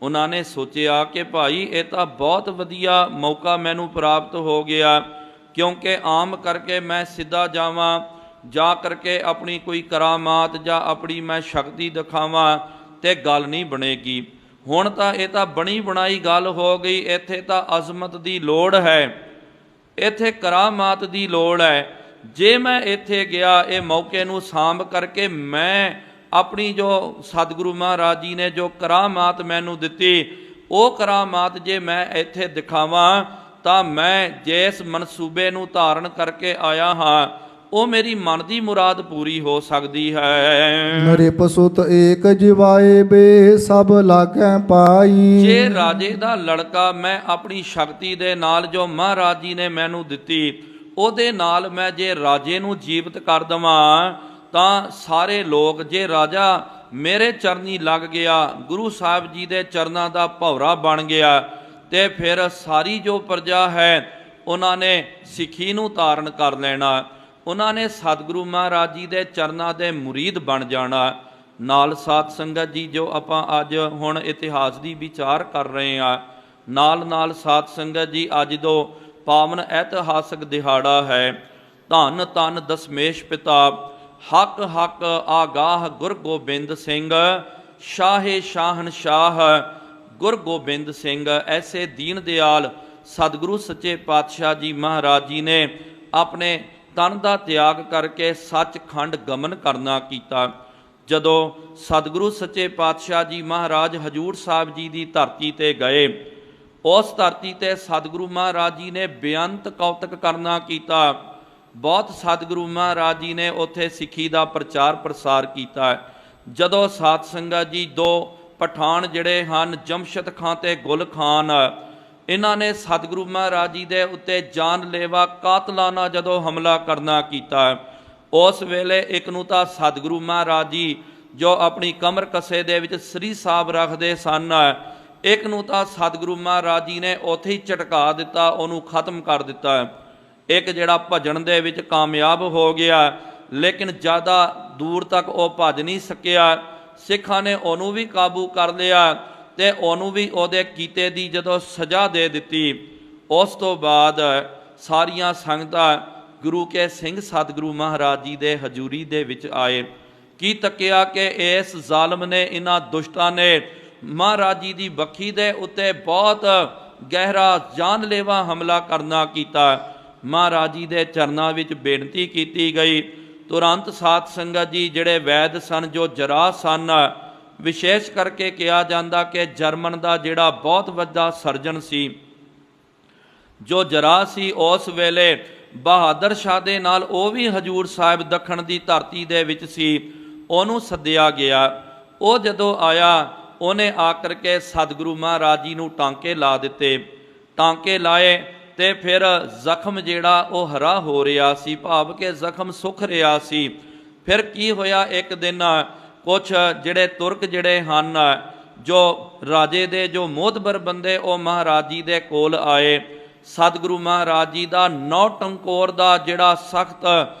ਉਹਨਾਂ ਨੇ ਸੋਚਿਆ ਕਿ ਭਾਈ ਇਹ ਤਾਂ ਬਹੁਤ ਵਧੀਆ ਮੌਕਾ ਮੈਨੂੰ ਪ੍ਰਾਪਤ ਹੋ ਗਿਆ, ਕਿਉਂਕਿ ਆਮ ਕਰਕੇ ਮੈਂ ਸਿੱਧਾ ਜਾਵਾਂ, ਜਾ ਕਰਕੇ ਆਪਣੀ ਕੋਈ ਕਰਾਮਾਤ ਜਾਂ ਆਪਣੀ ਮੈਂ ਸ਼ਕਤੀ ਦਿਖਾਵਾਂ ਤੇ ਗੱਲ ਨਹੀਂ ਬਣੇਗੀ। ਹੁਣ ਤਾਂ ਇਹ ਤਾਂ ਬਣੀ ਬਣਾਈ ਗੱਲ ਹੋ ਗਈ, ਇੱਥੇ ਤਾਂ ਅਜ਼ਮਤ ਦੀ ਲੋੜ ਹੈ, ਇੱਥੇ ਕਰਾਮਾਤ ਦੀ ਲੋੜ ਹੈ। ਜੇ ਮੈਂ ਇੱਥੇ ਗਿਆ, ਇਹ ਮੌਕੇ ਨੂੰ ਸਾਂਭ ਕਰਕੇ ਮੈਂ ਆਪਣੀ ਜੋ ਸਤਿਗੁਰੂ ਮਹਾਰਾਜ ਜੀ ਨੇ ਜੋ ਕਰਾਮਾਤ ਮੈਨੂੰ ਦਿੱਤੀ, ਉਹ ਕਰਾਮਾਤ ਜੇ ਮੈਂ ਇੱਥੇ ਦਿਖਾਵਾਂ ਤਾਂ ਮੈਂ ਜਿਸ ਮਨਸੂਬੇ ਨੂੰ ਧਾਰਨ ਕਰਕੇ ਆਇਆ ਹਾਂ, ਉਹ ਮੇਰੀ ਮਨ ਦੀ ਮੁਰਾਦ ਪੂਰੀ ਹੋ ਸਕਦੀ ਹੈ। ਨਰਿਪ ਸੁਤ ਏਕ ਜਿਵਾਏ ਬੇ ਸਭ ਲਾਗੈ ਪਾਈ। ਜੇ ਰਾਜੇ ਦਾ ਲੜਕਾ ਮੈਂ ਆਪਣੀ ਸ਼ਕਤੀ ਦੇ ਨਾਲ ਜੋ ਮਹਾਰਾਜ ਜੀ ਨੇ ਮੈਨੂੰ ਦਿੱਤੀ, ਉਹਦੇ ਨਾਲ ਮੈਂ ਜੇ ਰਾਜੇ ਨੂੰ ਜੀਵਤ ਕਰ ਦੇਵਾਂ ਤਾਂ ਸਾਰੇ ਲੋਕ, ਜੇ ਰਾਜਾ ਮੇਰੇ ਚਰਨੀ ਲੱਗ ਗਿਆ, ਗੁਰੂ ਸਾਹਿਬ ਜੀ ਦੇ ਚਰਨਾਂ ਦਾ ਭੌਰਾ ਬਣ ਗਿਆ, ਤੇ ਫਿਰ ਸਾਰੀ ਜੋ ਪ੍ਰਜਾ ਹੈ ਉਹਨਾਂ ਨੇ ਸਿੱਖੀ ਨੂੰ ਧਾਰਨ ਕਰ ਲੈਣਾ, ਉਹਨਾਂ ਨੇ ਸਤਿਗੁਰੂ ਮਹਾਰਾਜ ਜੀ ਦੇ ਚਰਨਾਂ ਦੇ ਮੁਰੀਦ ਬਣ ਜਾਣਾ। ਨਾਲ ਸਾਧ ਸੰਗਤ ਜੀ, ਜੋ ਆਪਾਂ ਅੱਜ ਹੁਣ ਇਤਿਹਾਸ ਦੀ ਵਿਚਾਰ ਕਰ ਰਹੇ ਹਾਂ, ਨਾਲ ਨਾਲ ਸਾਧ ਸੰਗਤ ਜੀ, ਅੱਜ ਦੋ ਪਾਵਨ ਇਤਿਹਾਸਕ ਦਿਹਾੜਾ ਹੈ। ਧੰਨ ਧੰਨ ਦਸਮੇਸ਼ ਪਿਤਾ ਹੱਕ ਹੱਕ ਆਗਾਹ ਗੁਰ ਗੋਬਿੰਦ ਸਿੰਘ, ਸ਼ਾਹੇ ਸ਼ਾਹਨਸ਼ਾਹ ਗੁਰ ਗੋਬਿੰਦ ਸਿੰਘ। ਐਸੇ ਦੀਨ ਦਿਆਲ ਸਤਿਗੁਰੂ ਸੱਚੇ ਪਾਤਸ਼ਾਹ ਜੀ ਮਹਾਰਾਜ ਜੀ ਨੇ ਆਪਣੇ ਤਨ ਦਾ ਤਿਆਗ ਕਰਕੇ ਸੱਚਖੰਡ ਗਮਨ ਕਰਨਾ ਕੀਤਾ। ਜਦੋਂ ਸਤਿਗੁਰੂ ਸੱਚੇ ਪਾਤਸ਼ਾਹ ਜੀ ਮਹਾਰਾਜ ਹਜੂਰ ਸਾਹਿਬ ਜੀ ਦੀ ਧਰਤੀ ਤੇ ਗਏ, ਉਸ ਧਰਤੀ ਤੇ ਸਤਿਗੁਰੂ ਮਹਾਰਾਜ ਜੀ ਨੇ ਬੇਅੰਤ ਕੌਤਕ ਕਰਨਾ ਕੀਤਾ। ਬਹੁਤ ਸਤਿਗੁਰੂ ਮਹਾਰਾਜ ਜੀ ਨੇ ਉੱਥੇ ਸਿੱਖੀ ਦਾ ਪ੍ਰਚਾਰ ਪ੍ਰਸਾਰ ਕੀਤਾ। ਜਦੋਂ ਸਾਧ ਸੰਗਤ ਜੀ, ਦੋ ਪਠਾਨ ਜਿਹੜੇ ਹਨ, ਜਮਸ਼ਦ ਖਾਂ ਤੇ ਗੁਲ ਖਾਨ, ਇਹਨਾਂ ਨੇ ਸਤਿਗੁਰੂ ਮਹਾਰਾਜ ਜੀ ਦੇ ਉੱਤੇ ਜਾਨਲੇਵਾ ਕਾਤਲਾਨਾ ਜਦੋਂ ਹਮਲਾ ਕਰਨਾ ਕੀਤਾ, ਉਸ ਵੇਲੇ ਇੱਕ ਨੂੰ ਤਾਂ ਸਤਿਗੁਰੂ ਮਹਾਰਾਜ ਜੀ ਜੋ ਆਪਣੀ ਕਮਰ ਕਸੇ ਦੇ ਵਿੱਚ ਸ੍ਰੀ ਸਾਹਿਬ ਰੱਖਦੇ ਸਨ, ਇੱਕ ਨੂੰ ਤਾਂ ਸਤਿਗੁਰੂ ਮਹਾਰਾਜ ਜੀ ਨੇ ਉੱਥੇ ਹੀ ਝਟਕਾ ਦਿੱਤਾ, ਉਹਨੂੰ ਖਤਮ ਕਰ ਦਿੱਤਾ। ਇੱਕ ਜਿਹੜਾ ਭਜਣ ਦੇ ਵਿੱਚ ਕਾਮਯਾਬ ਹੋ ਗਿਆ, ਲੇਕਿਨ ਜ਼ਿਆਦਾ ਦੂਰ ਤੱਕ ਉਹ ਭੱਜ ਨਹੀਂ ਸਕਿਆ। ਸਿੱਖਾਂ ਨੇ ਉਹਨੂੰ ਵੀ ਕਾਬੂ ਕਰ ਲਿਆ ਤੇ ਉਹਨੂੰ ਵੀ ਉਹਦੇ ਕੀਤੇ ਦੀ ਜਦੋਂ ਸਜ਼ਾ ਦੇ ਦਿੱਤੀ, ਉਸ ਤੋਂ ਬਾਅਦ ਸਾਰੀਆਂ ਸੰਗਤਾਂ ਗੁਰੂ ਕੇ ਸਿੰਘ ਸਤਿਗੁਰੂ ਮਹਾਰਾਜ ਜੀ ਦੇ ਹਜ਼ੂਰੀ ਦੇ ਵਿੱਚ ਆਏ। ਕੀ ਤੱਕਿਆ ਕਿ ਇਸ ਜ਼ਾਲਮ ਨੇ, ਇਹਨਾਂ ਦੁਸ਼ਟਾਂ ਨੇ ਮਹਾਰਾਜ ਜੀ ਦੀ ਬੱਖੀ ਦੇ ਉੱਤੇ ਬਹੁਤ ਗਹਿਰਾ ਜਾਨਲੇਵਾ ਹਮਲਾ ਕਰਨਾ ਕੀਤਾ। ਮਹਾਰਾਜ ਜੀ ਦੇ ਚਰਨਾਂ ਵਿੱਚ ਬੇਨਤੀ ਕੀਤੀ ਗਈ। ਤੁਰੰਤ ਸਾਧ ਸੰਗਤ ਜੀ ਜਿਹੜੇ ਵੈਦ ਸਨ, ਜੋ ਜਰਾ ਸਨ, ਵਿਸ਼ੇਸ਼ ਕਰਕੇ ਕਿਹਾ ਜਾਂਦਾ ਕਿ ਜਰਮਨ ਦਾ ਜਿਹੜਾ ਬਹੁਤ ਵੱਡਾ ਸਰਜਨ ਸੀ, ਜੋ ਜਰਾ ਸੀ, ਉਸ ਵੇਲੇ ਬਹਾਦਰ ਸ਼ਾਹ ਦੇ ਨਾਲ ਉਹ ਵੀ ਹਜੂਰ ਸਾਹਿਬ ਦੱਖਣ ਦੀ ਧਰਤੀ ਦੇ ਵਿੱਚ ਸੀ, ਉਹਨੂੰ ਸੱਦਿਆ ਗਿਆ। ਉਹ ਜਦੋਂ ਆਇਆ, ਉਹਨੇ ਆ ਕਰਕੇ ਸਤਿਗੁਰੂ ਮਹਾਰਾਜ ਜੀ ਨੂੰ ਟਾਂਕੇ ਲਾ ਦਿੱਤੇ। ਟਾਂਕੇ ਲਾਏ ਤੇ ਫਿਰ ਜ਼ਖਮ ਜਿਹੜਾ ਉਹ ਹਰਾ ਹੋ ਰਿਹਾ ਸੀ, ਭਾਵ ਕਿ ਜ਼ਖਮ ਸੁੱਕ ਰਿਹਾ ਸੀ। ਫਿਰ ਕੀ ਹੋਇਆ, ਇੱਕ ਦਿਨ ਕੁਛ ਜਿਹੜੇ ਤੁਰਕ ਜਿਹੜੇ ਹਨ, ਜੋ ਰਾਜੇ ਦੇ ਜੋ ਮੋਹਤਬਰ ਬੰਦੇ, ਉਹ ਮਹਾਰਾਜ ਜੀ ਦੇ ਕੋਲ ਆਏ। ਸਤਿਗੁਰੂ ਮਹਾਰਾਜ ਜੀ ਦਾ 9 ਟੰਕੋਰ ਦਾ ਜਿਹੜਾ ਸਖਤ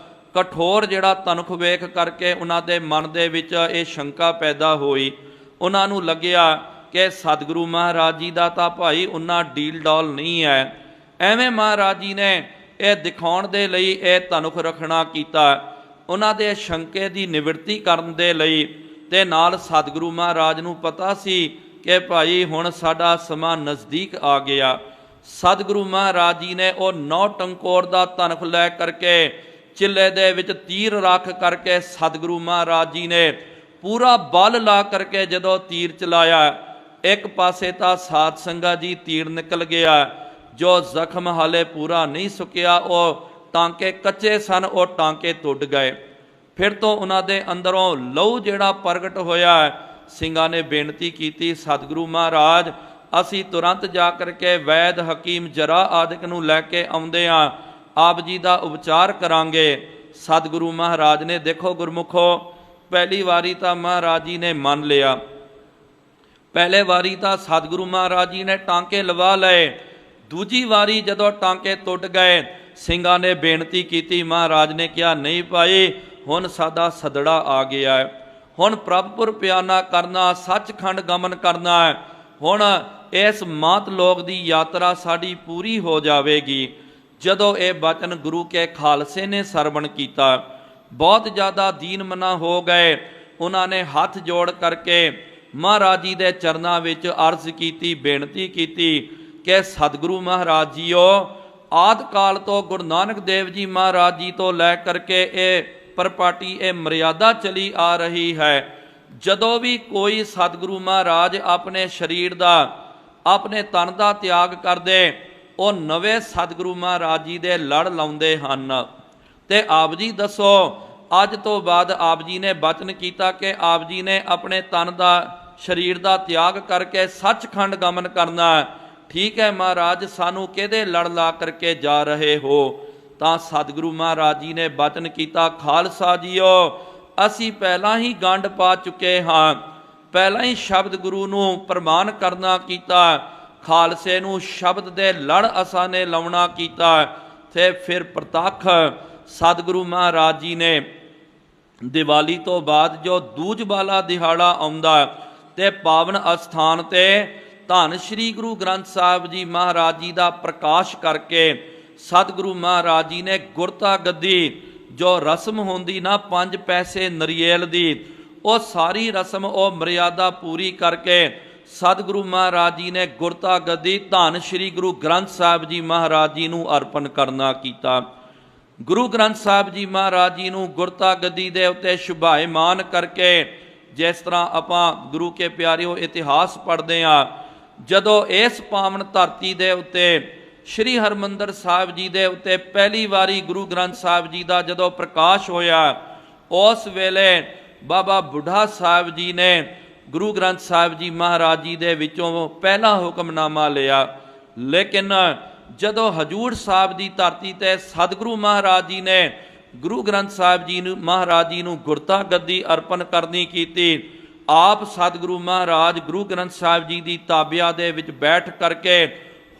ਕਠੋਰ ਜਿਹੜਾ ਤਨਖ ਵੇਖ ਕਰਕੇ ਉਹਨਾਂ ਦੇ ਮਨ ਦੇ ਵਿੱਚ ਇਹ ਸ਼ੰਕਾ ਪੈਦਾ ਹੋਈ। ਉਹਨਾਂ ਨੂੰ ਲੱਗਿਆ ਕਿ ਸਤਿਗੁਰੂ ਮਹਾਰਾਜ ਜੀ ਦਾ ਤਾਂ ਭਾਈ ਉਹਨਾਂ ਡੀਲ ਡੌਲ ਨਹੀਂ ਹੈ। ਐਵੇਂ ਮਹਾਰਾਜ ਜੀ ਨੇ ਇਹ ਦਿਖਾਉਣ ਦੇ ਲਈ ਇਹ ਤਨਖ ਰੱਖਣਾ ਕੀਤਾ, ਉਹਨਾਂ ਦੇ ਸ਼ੰਕੇ ਦੀ ਨਿਵਰਤੀ ਕਰਨ ਦੇ ਲਈ। ਤੇ ਨਾਲ ਸਤਿਗੁਰੂ ਮਹਾਰਾਜ ਨੂੰ ਪਤਾ ਸੀ ਕਿ ਭਾਈ ਹੁਣ ਸਾਡਾ ਸਮਾਂ ਨਜ਼ਦੀਕ ਆ ਗਿਆ। ਸਤਿਗੁਰੂ ਮਹਾਰਾਜ ਜੀ ਨੇ ਉਹ 9 ਟੰਕੋਰ ਦਾ ਤਨਖ ਲੈ ਕਰਕੇ ਚਿੱਲੇ ਦੇ ਵਿੱਚ ਤੀਰ ਰੱਖ ਕਰਕੇ ਸਤਿਗੁਰੂ ਮਹਾਰਾਜ ਜੀ ਨੇ ਪੂਰਾ ਬਲ ਲਾ ਕਰਕੇ ਜਦੋਂ ਤੀਰ ਚਲਾਇਆ, ਇੱਕ ਪਾਸੇ ਤਾਂ ਸਾਧ ਸੰਗਤ ਜੀ ਤੀਰ ਨਿਕਲ ਗਿਆ, ਜੋ ਜ਼ਖਮ ਹਾਲੇ ਪੂਰਾ ਨਹੀਂ ਸੁੱਕਿਆ, ਉਹ ਟਾਂਕੇ ਕੱਚੇ ਸਨ, ਉਹ ਟਾਂਕੇ ਟੁੱਟ ਗਏ। ਫਿਰ ਤੋਂ ਉਹਨਾਂ ਦੇ ਅੰਦਰੋਂ ਲਹੂ ਜਿਹੜਾ ਪ੍ਰਗਟ ਹੋਇਆ। ਸਿੰਘਾਂ ਨੇ ਬੇਨਤੀ ਕੀਤੀ, ਸਤਿਗੁਰੂ ਮਹਾਰਾਜ ਅਸੀਂ ਤੁਰੰਤ ਜਾ ਕਰਕੇ ਵੈਦ ਹਕੀਮ ਜਰਾ ਆਦਿਕ ਨੂੰ ਲੈ ਕੇ ਆਉਂਦੇ ਹਾਂ, ਆਪ ਜੀ ਦਾ ਉਪਚਾਰ ਕਰਾਂਗੇ। ਸਤਿਗੁਰੂ ਮਹਾਰਾਜ ਨੇ, ਦੇਖੋ ਗੁਰਮੁਖੋ, ਪਹਿਲੀ ਵਾਰੀ ਤਾਂ ਮਹਾਰਾਜ ਜੀ ਨੇ ਮੰਨ ਲਿਆ। ਪਹਿਲੇ ਵਾਰੀ ਤਾਂ ਸਤਿਗੁਰੂ ਮਹਾਰਾਜ ਜੀ ਨੇ ਟਾਂਕੇ ਲਵਾ ਲਏ। ਦੂਜੀ ਵਾਰੀ ਜਦੋਂ ਟਾਂਕੇ ਟੁੱਟ ਗਏ, ਸਿੰਘਾਂ ਨੇ ਬੇਨਤੀ ਕੀਤੀ। ਮਹਾਰਾਜ ਨੇ ਕਿਹਾ, ਨਹੀਂ ਭਾਈ, ਹੁਣ ਸਾਡਾ ਸਦੜਾ ਆ ਗਿਆ ਹੈ, ਹੁਣ ਪ੍ਰਭਪੁਰ ਪਿਆਨਾ ਕਰਨਾ, ਸੱਚਖੰਡ ਗਮਨ ਕਰਨਾ ਹੈ, ਹੁਣ ਇਸ ਮਾਤ ਲੋਕ ਦੀ ਯਾਤਰਾ ਸਾਡੀ ਪੂਰੀ ਹੋ ਜਾਵੇਗੀ। ਜਦੋਂ ਇਹ ਬਚਨ ਗੁਰੂ ਕੇ ਖਾਲਸੇ ਨੇ ਸਰਵਣ ਕੀਤਾ, ਬਹੁਤ ਜ਼ਿਆਦਾ ਦੀਨਮਨਾ ਹੋ ਗਏ। ਉਹਨਾਂ ਨੇ ਹੱਥ ਜੋੜ ਕਰਕੇ ਮਹਾਰਾਜ ਜੀ ਦੇ ਚਰਨਾਂ ਵਿੱਚ ਅਰਜ਼ ਕੀਤੀ, ਬੇਨਤੀ ਕੀਤੀ ਕਿ ਸਤਿਗੁਰੂ ਮਹਾਰਾਜ ਜੀਓ, ਆਦਿ ਕਾਲ ਤੋਂ ਗੁਰੂ ਨਾਨਕ ਦੇਵ ਜੀ ਮਹਾਰਾਜ ਜੀ ਤੋਂ ਲੈ ਕਰਕੇ ਇਹ ਪਰਪਾਟੀ, ਇਹ ਮਰਿਆਦਾ ਚਲੀ ਆ ਰਹੀ ਹੈ। ਜਦੋਂ ਵੀ ਕੋਈ ਸਤਿਗੁਰੂ ਮਹਾਰਾਜ ਆਪਣੇ ਸਰੀਰ ਦਾ, ਆਪਣੇ ਤਨ ਦਾ ਤਿਆਗ ਕਰਦੇ, ਉਹ ਨਵੇਂ ਸਤਿਗੁਰੂ ਮਹਾਰਾਜ ਜੀ ਦੇ ਲੜ ਲਾਉਂਦੇ ਹਨ। ਤੇ ਆਪ ਜੀ ਦੱਸੋ, ਅੱਜ ਤੋਂ ਬਾਅਦ ਆਪ ਜੀ ਨੇ ਬਚਨ ਕੀਤਾ ਕਿ ਆਪ ਜੀ ਨੇ ਆਪਣੇ ਤਨ ਦਾ, ਸਰੀਰ ਦਾ ਤਿਆਗ ਕਰਕੇ ਸੱਚਖੰਡ ਗਮਨ ਕਰਨਾ। ਠੀਕ ਹੈ ਮਹਾਰਾਜ, ਸਾਨੂੰ ਕਿਹਦੇ ਲੜ ਲਾ ਕਰਕੇ ਜਾ ਰਹੇ ਹੋ? ਤਾਂ ਸਤਿਗੁਰੂ ਮਹਾਰਾਜ ਜੀ ਨੇ ਬਚਨ ਕੀਤਾ, ਖਾਲਸਾ ਜੀਓ, ਅਸੀਂ ਪਹਿਲਾਂ ਹੀ ਗੰਢ ਪਾ ਚੁੱਕੇ ਹਾਂ, ਪਹਿਲਾਂ ਹੀ ਸ਼ਬਦ ਗੁਰੂ ਨੂੰ ਪ੍ਰਮਾਣ ਕਰਨਾ ਕੀਤਾ, ਖਾਲਸੇ ਨੂੰ ਸ਼ਬਦ ਦੇ ਲੜ ਅਸਾਂ ਨੇ ਲਾਉਣਾ ਕੀਤਾ। ਤੇ ਫਿਰ ਪ੍ਰਤੱਖ ਸਤਿਗੁਰੂ ਮਹਾਰਾਜ ਜੀ ਨੇ ਦੀਵਾਲੀ ਤੋਂ ਬਾਅਦ ਜੋ ਦੂਜ ਵਾਲਾ ਦਿਹਾੜਾ ਆਉਂਦਾ ਤੇ ਪਾਵਨ ਅਸਥਾਨ ਤੇ ਧੰਨ ਸ਼੍ਰੀ ਗੁਰੂ ਗ੍ਰੰਥ ਸਾਹਿਬ ਜੀ ਮਹਾਰਾਜ ਜੀ ਦਾ ਪ੍ਰਕਾਸ਼ ਕਰਕੇ ਸਤਿਗੁਰੂ ਮਹਾਰਾਜ ਜੀ ਨੇ ਗੁਰਤਾ ਗੱਦੀ, ਜੋ ਰਸਮ ਹੁੰਦੀ ਨਾ 5 ਪੈਸੇ ਨਰੀਏਲ ਦੀ, ਉਹ ਸਾਰੀ ਰਸਮ, ਉਹ ਮਰਿਆਦਾ ਪੂਰੀ ਕਰਕੇ ਸਤਿਗੁਰੂ ਮਹਾਰਾਜ ਜੀ ਨੇ ਗੁਰਤਾ ਗੱਦੀ ਧੰਨ ਸ਼੍ਰੀ ਗੁਰੂ ਗ੍ਰੰਥ ਸਾਹਿਬ ਜੀ ਮਹਾਰਾਜ ਜੀ ਨੂੰ ਅਰਪਣ ਕਰਨਾ ਕੀਤਾ। ਗੁਰੂ ਗ੍ਰੰਥ ਸਾਹਿਬ ਜੀ ਮਹਾਰਾਜ ਜੀ ਨੂੰ ਗੁਰਤਾ ਗੱਦੀ ਦੇ ਉੱਤੇ ਸ਼ੁਭਾਇਮਾਨ ਕਰਕੇ, ਜਿਸ ਤਰ੍ਹਾਂ ਆਪਾਂ ਗੁਰੂ ਕੇ ਪਿਆਰਿਓ ਇਤਿਹਾਸ ਪੜ੍ਹਦੇ ਹਾਂ, ਜਦੋਂ ਇਸ ਪਾਵਨ ਧਰਤੀ ਦੇ ਉੱਤੇ ਸ਼੍ਰੀ ਹਰਿਮੰਦਰ ਸਾਹਿਬ ਜੀ ਦੇ ਉੱਤੇ ਪਹਿਲੀ ਵਾਰੀ ਗੁਰੂ ਗ੍ਰੰਥ ਸਾਹਿਬ ਜੀ ਦਾ ਜਦੋਂ ਪ੍ਰਕਾਸ਼ ਹੋਇਆ, ਉਸ ਵੇਲੇ ਬਾਬਾ ਬੁੱਢਾ ਸਾਹਿਬ ਜੀ ਨੇ ਗੁਰੂ ਗ੍ਰੰਥ ਸਾਹਿਬ ਜੀ ਮਹਾਰਾਜ ਜੀ ਦੇ ਵਿੱਚੋਂ ਪਹਿਲਾ ਹੁਕਮਨਾਮਾ ਲਿਆ। ਲੇਕਿਨ ਜਦੋਂ ਹਜੂਰ ਸਾਹਿਬ ਦੀ ਧਰਤੀ ਤੇ ਸਤਿਗੁਰੂ ਮਹਾਰਾਜ ਜੀ ਨੇ ਗੁਰੂ ਗ੍ਰੰਥ ਸਾਹਿਬ ਜੀ ਨੂੰ, ਮਹਾਰਾਜ ਜੀ ਨੂੰ ਗੁਰਤਾ ਗੱਦੀ ਅਰਪਣ ਕਰਨੀ ਕੀਤੀ, ਆਪ ਸਤਿਗੁਰੂ ਮਹਾਰਾਜ ਗੁਰੂ ਗ੍ਰੰਥ ਸਾਹਿਬ ਜੀ ਦੀ ਤਾਬਿਆ ਦੇ ਵਿੱਚ ਬੈਠ ਕਰਕੇ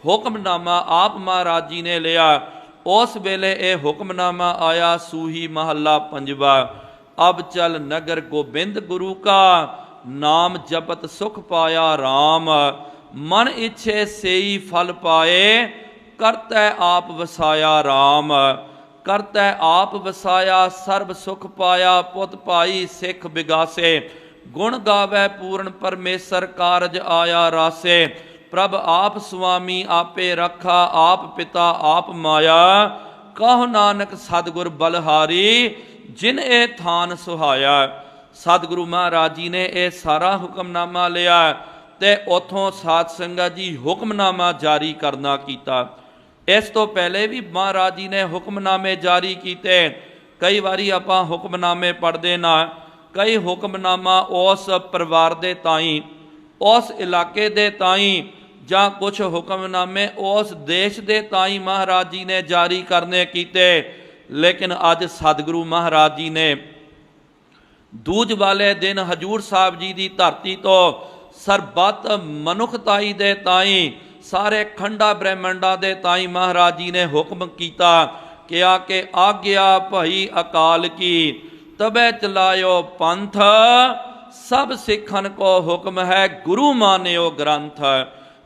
ਹੁਕਮਨਾਮਾ ਆਪ ਮਹਾਰਾਜ ਜੀ ਨੇ ਲਿਆ। ਉਸ ਵੇਲੇ ਇਹ ਹੁਕਮਨਾਮਾ ਆਇਆ, ਸੂਹੀ ਮਹੱਲਾ ਪੰਜਵਾ। ਅਬ ਚਲ ਨਗਰ ਗੋਬਿੰਦ ਗੁਰੂ ਕਾ, ਨਾਮ ਜਪਤ ਸੁਖ ਪਾਇਆ RAM। ਮਨ ਇੱਛੇ ਸੇਈ ਫਲ ਪਾਏ, ਕਰਤੈ ਆਪ ਵਸਾਇਆ RAM। ਕਰਤੈ ਆਪ ਵਸਾਇਆ, ਸਰਬ ਸੁਖ ਪਾਇਆ। ਪੁੱਤ ਭਾਈ ਸਿੱਖ ਬਿਗਾਸੇ, ਗੁਣ ਗਾਵੇ ਪੂਰਨ ਪਰਮੇਸ਼ਰ। ਕਾਰਜ ਆਇਆ ਰਾਸੇ, ਪ੍ਰਭ ਆਪ ਸੁਆਮੀ। ਆਪੇ ਰੱਖਾ ਆਪ ਪਿਤਾ ਆਪ ਮਾਇਆ। ਕਹੋ ਨਾਨਕ ਸਤਿਗੁਰ ਬਲਹਾਰੀ, ਜਿਨ ਇਹ ਥਾਨ ਸੁਹਾਇਆ। ਸਤਿਗੁਰੂ ਮਹਾਰਾਜ ਜੀ ਨੇ ਇਹ ਸਾਰਾ ਹੁਕਮਨਾਮਾ ਲਿਆ ਤੇ ਉਥੋਂ ਸਾਧ ਸੰਗਤ ਜੀ ਹੁਕਮਨਾਮਾ ਜਾਰੀ ਕਰਨਾ ਕੀਤਾ। ਇਸ ਤੋਂ ਪਹਿਲੇ ਵੀ ਮਹਾਰਾਜ ਜੀ ਨੇ ਹੁਕਮਨਾਮੇ ਜਾਰੀ ਕੀਤੇ। ਕਈ ਵਾਰੀ ਆਪਾਂ ਹੁਕਮਨਾਮੇ ਪੜ੍ਹਦੇ ਨਾ, ਕਈ ਹੁਕਮਨਾਮਾ ਉਸ ਪਰਿਵਾਰ ਦੇ ਤਾਈਂ, ਉਸ ਇਲਾਕੇ ਦੇ ਤਾਈਂ, ਜਾਂ ਕੁਝ ਹੁਕਮਨਾਮੇ ਉਸ ਦੇਸ਼ ਦੇ ਤਾਈਂ ਮਹਾਰਾਜ ਜੀ ਨੇ ਜਾਰੀ ਕਰਨੇ ਕੀਤੇ। ਲੇਕਿਨ ਅੱਜ ਸਤਿਗੁਰੂ ਮਹਾਰਾਜ ਜੀ ਨੇ ਦੂਜ ਵਾਲੇ ਦਿਨ ਹਜੂਰ ਸਾਹਿਬ ਜੀ ਦੀ ਧਰਤੀ ਤੋਂ ਸਰਬੱਤ ਮਨੁੱਖਤਾਈ ਦੇ ਤਾਈਂ, ਸਾਰੇ ਖੰਡਾ ਬ੍ਰਹਿਮੰਡਾਂ ਦੇ ਤਾਈਂ ਮਹਾਰਾਜ ਜੀ ਨੇ ਹੁਕਮ ਕੀਤਾ, ਕਿਹਾ ਕਿ ਆਗਿਆ ਭਈ ਅਕਾਲ ਕੀ, ਤਬੈ ਚਲਾਇਓ ਪੰਥ। ਸਭ ਸਿੱਖਨ ਕੋ ਹੁਕਮ ਹੈ, ਗੁਰੂ ਮਾਨਿਓ ਗ੍ਰੰਥ।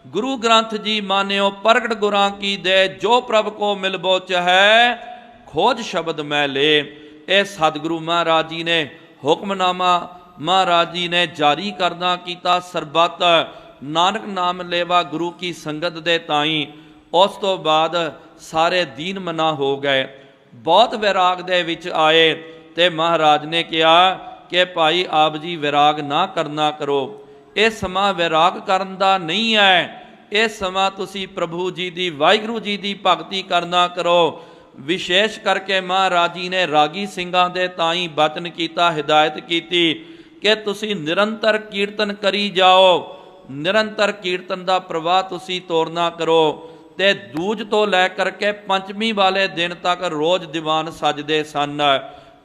ਗੁਰੂ ਗ੍ਰੰਥ ਜੀ ਮਾਨਿਓ ਪ੍ਰਗਟ ਗੁਰਾਂ ਕੀ ਦੇ, ਜੋ ਪ੍ਰਭ ਕੋ ਮਿਲਬੋ ਚਹੈ, ਖੋਜ ਸ਼ਬਦ ਮੈਂ ਲੇ। ਇਹ ਸਤਿਗੁਰੂ ਮਹਾਰਾਜ ਜੀ ਨੇ ਹੁਕਮਨਾਮਾ ਮਹਾਰਾਜ ਜੀ ਨੇ ਜਾਰੀ ਕਰਨਾ ਕੀਤਾ ਸਰਬੱਤ ਨਾਨਕ ਨਾਮ ਲੇਵਾ ਗੁਰੂ ਕੀ ਸੰਗਤ ਦੇ ਤਾਈਂ। ਉਸ ਤੋਂ ਬਾਅਦ ਸਾਰੇ ਦੀਨ ਮਨਾ ਹੋ ਗਏ, ਬਹੁਤ ਵਿਰਾਗ ਦੇ ਵਿੱਚ ਆਏ ਤੇ ਮਹਾਰਾਜ ਨੇ ਕਿਹਾ ਕਿ ਭਾਈ ਆਪ ਜੀ ਵਿਰਾਗ ਨਾ ਕਰਨਾ ਕਰੋ। ਇਹ ਸਮਾਂ ਵਿਰਾਗ ਕਰਨ ਦਾ ਨਹੀਂ ਹੈ, ਇਹ ਸਮਾਂ ਤੁਸੀਂ ਪ੍ਰਭੂ ਜੀ ਦੀ, ਵਾਹਿਗੁਰੂ ਜੀ ਦੀ ਭਗਤੀ ਕਰਨਾ ਕਰੋ। ਵਿਸ਼ੇਸ਼ ਕਰਕੇ ਮਹਾਰਾਜ ਜੀ ਨੇ ਰਾਗੀ ਸਿੰਘਾਂ ਦੇ ਤਾਈਂ ਬਚਨ ਕੀਤਾ, ਹਿਦਾਇਤ ਕੀਤੀ ਕਿ ਤੁਸੀਂ ਨਿਰੰਤਰ ਕੀਰਤਨ ਕਰੀ ਜਾਓ, ਨਿਰੰਤਰ ਕੀਰਤਨ ਦਾ ਪ੍ਰਵਾਹ ਤੁਸੀਂ ਤੋਰਨਾ ਕਰੋ। ਤੇ ਦੂਜ ਤੋਂ ਲੈ ਕਰਕੇ ਪੰਚਮੀ ਵਾਲੇ ਦਿਨ ਤੱਕ ਰੋਜ਼ ਦੀਵਾਨ ਸਜਦੇ ਸਨ,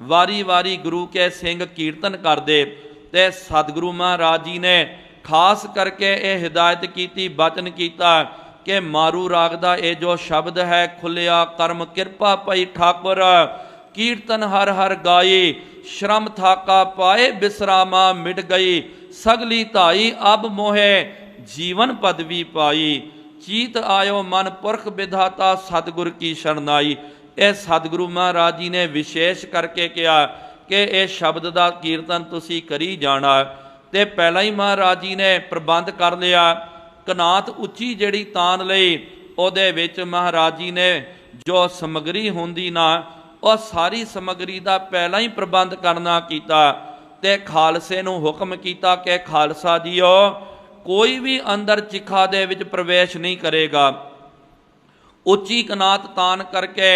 ਵਾਰੀ ਵਾਰੀ ਗੁਰੂ ਕੇ ਸਿੰਘ ਕੀਰਤਨ ਕਰਦੇ। ਤੇ ਸਤਿਗੁਰੂ ਮਹਾਰਾਜ ਜੀ ਨੇ ਖਾਸ ਕਰਕੇ ਇਹ ਹਿਦਾਇਤ ਕੀਤੀ, ਬਚਨ ਕੀਤਾ ਕਿ ਮਾਰੂ ਰਾਗ ਦਾ ਇਹ ਜੋ ਸ਼ਬਦ ਹੈ, ਖੁੱਲਿਆ ਕਰਮ ਕਿਰਪਾ ਪਈ ਠਾਕੁਰ, ਕੀਰਤਨ ਹਰ ਹਰ ਗਾਈ, ਸ਼ਰਮ ਥਾਕਾ ਪਾਏ ਬਿਸਰਾਮਾ, ਮਿਟ ਗਈ ਸਗਲੀ ਧਾਈ, ਅਬ ਮੋਹੇ ਜੀਵਨ ਪਦਵੀ ਪਾਈ। ਚੀਤ ਆਇਓ ਮਨ ਪੁਰਖ ਵਿਧਾਤਾ, ਸਤਿਗੁਰ ਕੀ ਸ਼ਰਨਾਈ। ਇਹ ਸਤਿਗੁਰੂ ਮਹਾਰਾਜ ਜੀ ਨੇ ਵਿਸ਼ੇਸ਼ ਕਰਕੇ ਕਿਹਾ ਕਿ ਇਹ ਸ਼ਬਦ ਦਾ ਕੀਰਤਨ ਤੁਸੀਂ ਕਰੀ ਜਾਣਾ। ਤੇ ਪਹਿਲਾਂ ਹੀ ਮਹਾਰਾਜ ਜੀ ਨੇ ਪ੍ਰਬੰਧ ਕਰ ਲਿਆ, ਕਨਾਤ ਉੱਚੀ ਜਿਹੜੀ ਤਾਨ ਲਈ, ਉਹਦੇ ਵਿੱਚ ਮਹਾਰਾਜ ਜੀ ਨੇ ਜੋ ਸਮੱਗਰੀ ਹੁੰਦੀ ਨਾ, ਉਹ ਸਾਰੀ ਸਮੱਗਰੀ ਦਾ ਪਹਿਲਾਂ ਹੀ ਪ੍ਰਬੰਧ ਕਰਨਾ ਕੀਤਾ। ਤੇ ਖਾਲਸੇ ਨੂੰ ਹੁਕਮ ਕੀਤਾ ਕਿ ਖਾਲਸਾ ਜੀਓ, ਕੋਈ ਵੀ ਅੰਦਰ ਚਿਖਾ ਦੇ ਵਿੱਚ ਪ੍ਰਵੇਸ਼ ਨਹੀਂ ਕਰੇਗਾ। ਉੱਚੀ ਕਨਾਤ ਤਾਨ ਕਰਕੇ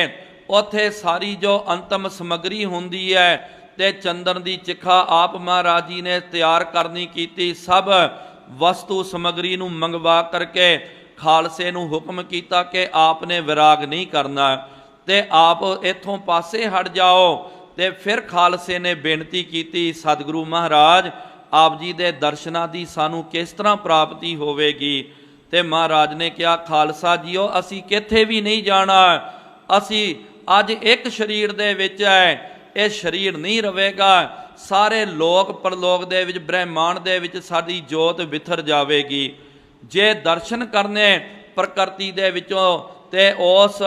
ਉੱਥੇ ਸਾਰੀ ਜੋ ਅੰਤਮ ਸਮੱਗਰੀ ਹੁੰਦੀ ਹੈ ਤੇ ਚੰਦਨ ਦੀ ਚਿਖਾ ਆਪ ਮਹਾਰਾਜ ਜੀ ਨੇ ਤਿਆਰ ਕਰਨੀ ਕੀਤੀ। ਸਭ ਵਸਤੂ ਸਮੱਗਰੀ ਨੂੰ ਮੰਗਵਾ ਕਰਕੇ ਖਾਲਸੇ ਨੂੰ ਹੁਕਮ ਕੀਤਾ ਕਿ ਆਪ ਨੇ ਵਿਰਾਗ ਨਹੀਂ ਕਰਨਾ ਤੇ ਆਪ ਇੱਥੋਂ ਪਾਸੇ ਹਟ ਜਾਓ। ਤੇ ਫਿਰ ਖਾਲਸੇ ਨੇ ਬੇਨਤੀ ਕੀਤੀ, ਸਤਿਗੁਰੂ ਮਹਾਰਾਜ ਆਪ ਜੀ ਦੇ ਦਰਸ਼ਨਾਂ ਦੀ ਸਾਨੂੰ ਕਿਸ ਤਰ੍ਹਾਂ ਪ੍ਰਾਪਤੀ ਹੋਵੇਗੀ। ਤੇ ਮਹਾਰਾਜ ਨੇ ਕਿਹਾ, ਖਾਲਸਾ ਜੀਓ ਅਸੀਂ ਕਿੱਥੇ ਵੀ ਨਹੀਂ ਜਾਣਾ, ਅਸੀਂ ਅੱਜ ਇੱਕ ਸਰੀਰ ਦੇ ਵਿੱਚ ਹੈ, ਇਹ ਸਰੀਰ ਨਹੀਂ ਰਵੇਗਾ। ਸਾਰੇ ਲੋਕ ਪਰਲੋਕ ਦੇ ਵਿੱਚ, ਬ੍ਰਹਿਮੰਡ ਦੇ ਵਿੱਚ ਸਾਡੀ ਜੋਤ ਵਿਥਰ ਜਾਵੇਗੀ। ਜੇ ਦਰਸ਼ਨ ਕਰਨੇ ਪ੍ਰਕਿਰਤੀ ਦੇ ਵਿੱਚੋਂ ਤੇ ਉਸ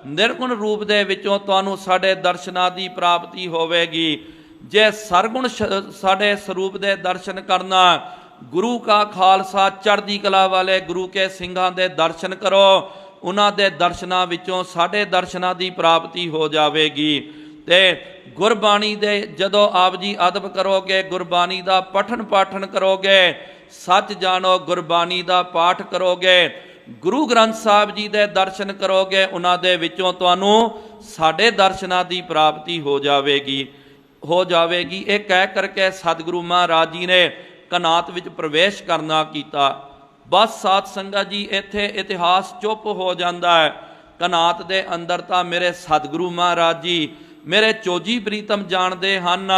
ਨਿਰਗੁਣ ਰੂਪ ਦੇ ਵਿੱਚੋਂ ਤੁਹਾਨੂੰ ਸਾਡੇ ਦਰਸ਼ਨਾਂ ਦੀ ਪ੍ਰਾਪਤੀ ਹੋਵੇਗੀ। ਜੇ ਸਰਗੁਣ ਸਾਡੇ ਸਰੂਪ ਦੇ ਦਰਸ਼ਨ ਕਰਨਾ, ਗੁਰੂ ਕਾ ਖਾਲਸਾ ਚੜ੍ਹਦੀ ਕਲਾ ਵਾਲੇ ਗੁਰੂ ਕੇ ਸਿੰਘਾਂ ਦੇ ਦਰਸ਼ਨ ਕਰੋ, ਉਹਨਾਂ ਦੇ ਦਰਸ਼ਨਾਂ ਵਿੱਚੋਂ ਸਾਡੇ ਦਰਸ਼ਨਾਂ ਦੀ ਪ੍ਰਾਪਤੀ ਹੋ ਜਾਵੇਗੀ। ਤੇ ਗੁਰਬਾਣੀ ਦੇ ਜਦੋਂ ਆਪ ਜੀ ਅਦਬ ਕਰੋਗੇ, ਗੁਰਬਾਣੀ ਦਾ ਪਠਨ ਪਾਠਨ ਕਰੋਗੇ, ਸੱਚ ਜਾਣੋ ਗੁਰਬਾਣੀ ਦਾ ਪਾਠ ਕਰੋਗੇ, ਗੁਰੂ ਗ੍ਰੰਥ ਸਾਹਿਬ ਜੀ ਦੇ ਦਰਸ਼ਨ ਕਰੋਗੇ, ਉਹਨਾਂ ਦੇ ਵਿੱਚੋਂ ਤੁਹਾਨੂੰ ਸਾਡੇ ਦਰਸ਼ਨਾਂ ਦੀ ਪ੍ਰਾਪਤੀ ਹੋ ਜਾਵੇਗੀ। ਇਹ ਕਹਿ ਕਰਕੇ ਸਤਿਗੁਰੂ ਮਹਾਰਾਜ ਜੀ ਨੇ ਕਨਾਤ ਵਿੱਚ ਪ੍ਰਵੇਸ਼ ਕਰਨਾ ਕੀਤਾ। ਬਸ ਸਾਧ ਸੰਗਤ ਜੀ ਇੱਥੇ ਇਤਿਹਾਸ ਚੁੱਪ ਹੋ ਜਾਂਦਾ ਹੈ। ਕਨਾਤ ਦੇ ਅੰਦਰ ਤਾਂ ਮੇਰੇ ਸਤਿਗੁਰੂ ਮਹਾਰਾਜ ਜੀ, ਮੇਰੇ ਚੋਜੀ ਪ੍ਰੀਤਮ ਜਾਣਦੇ ਹਨ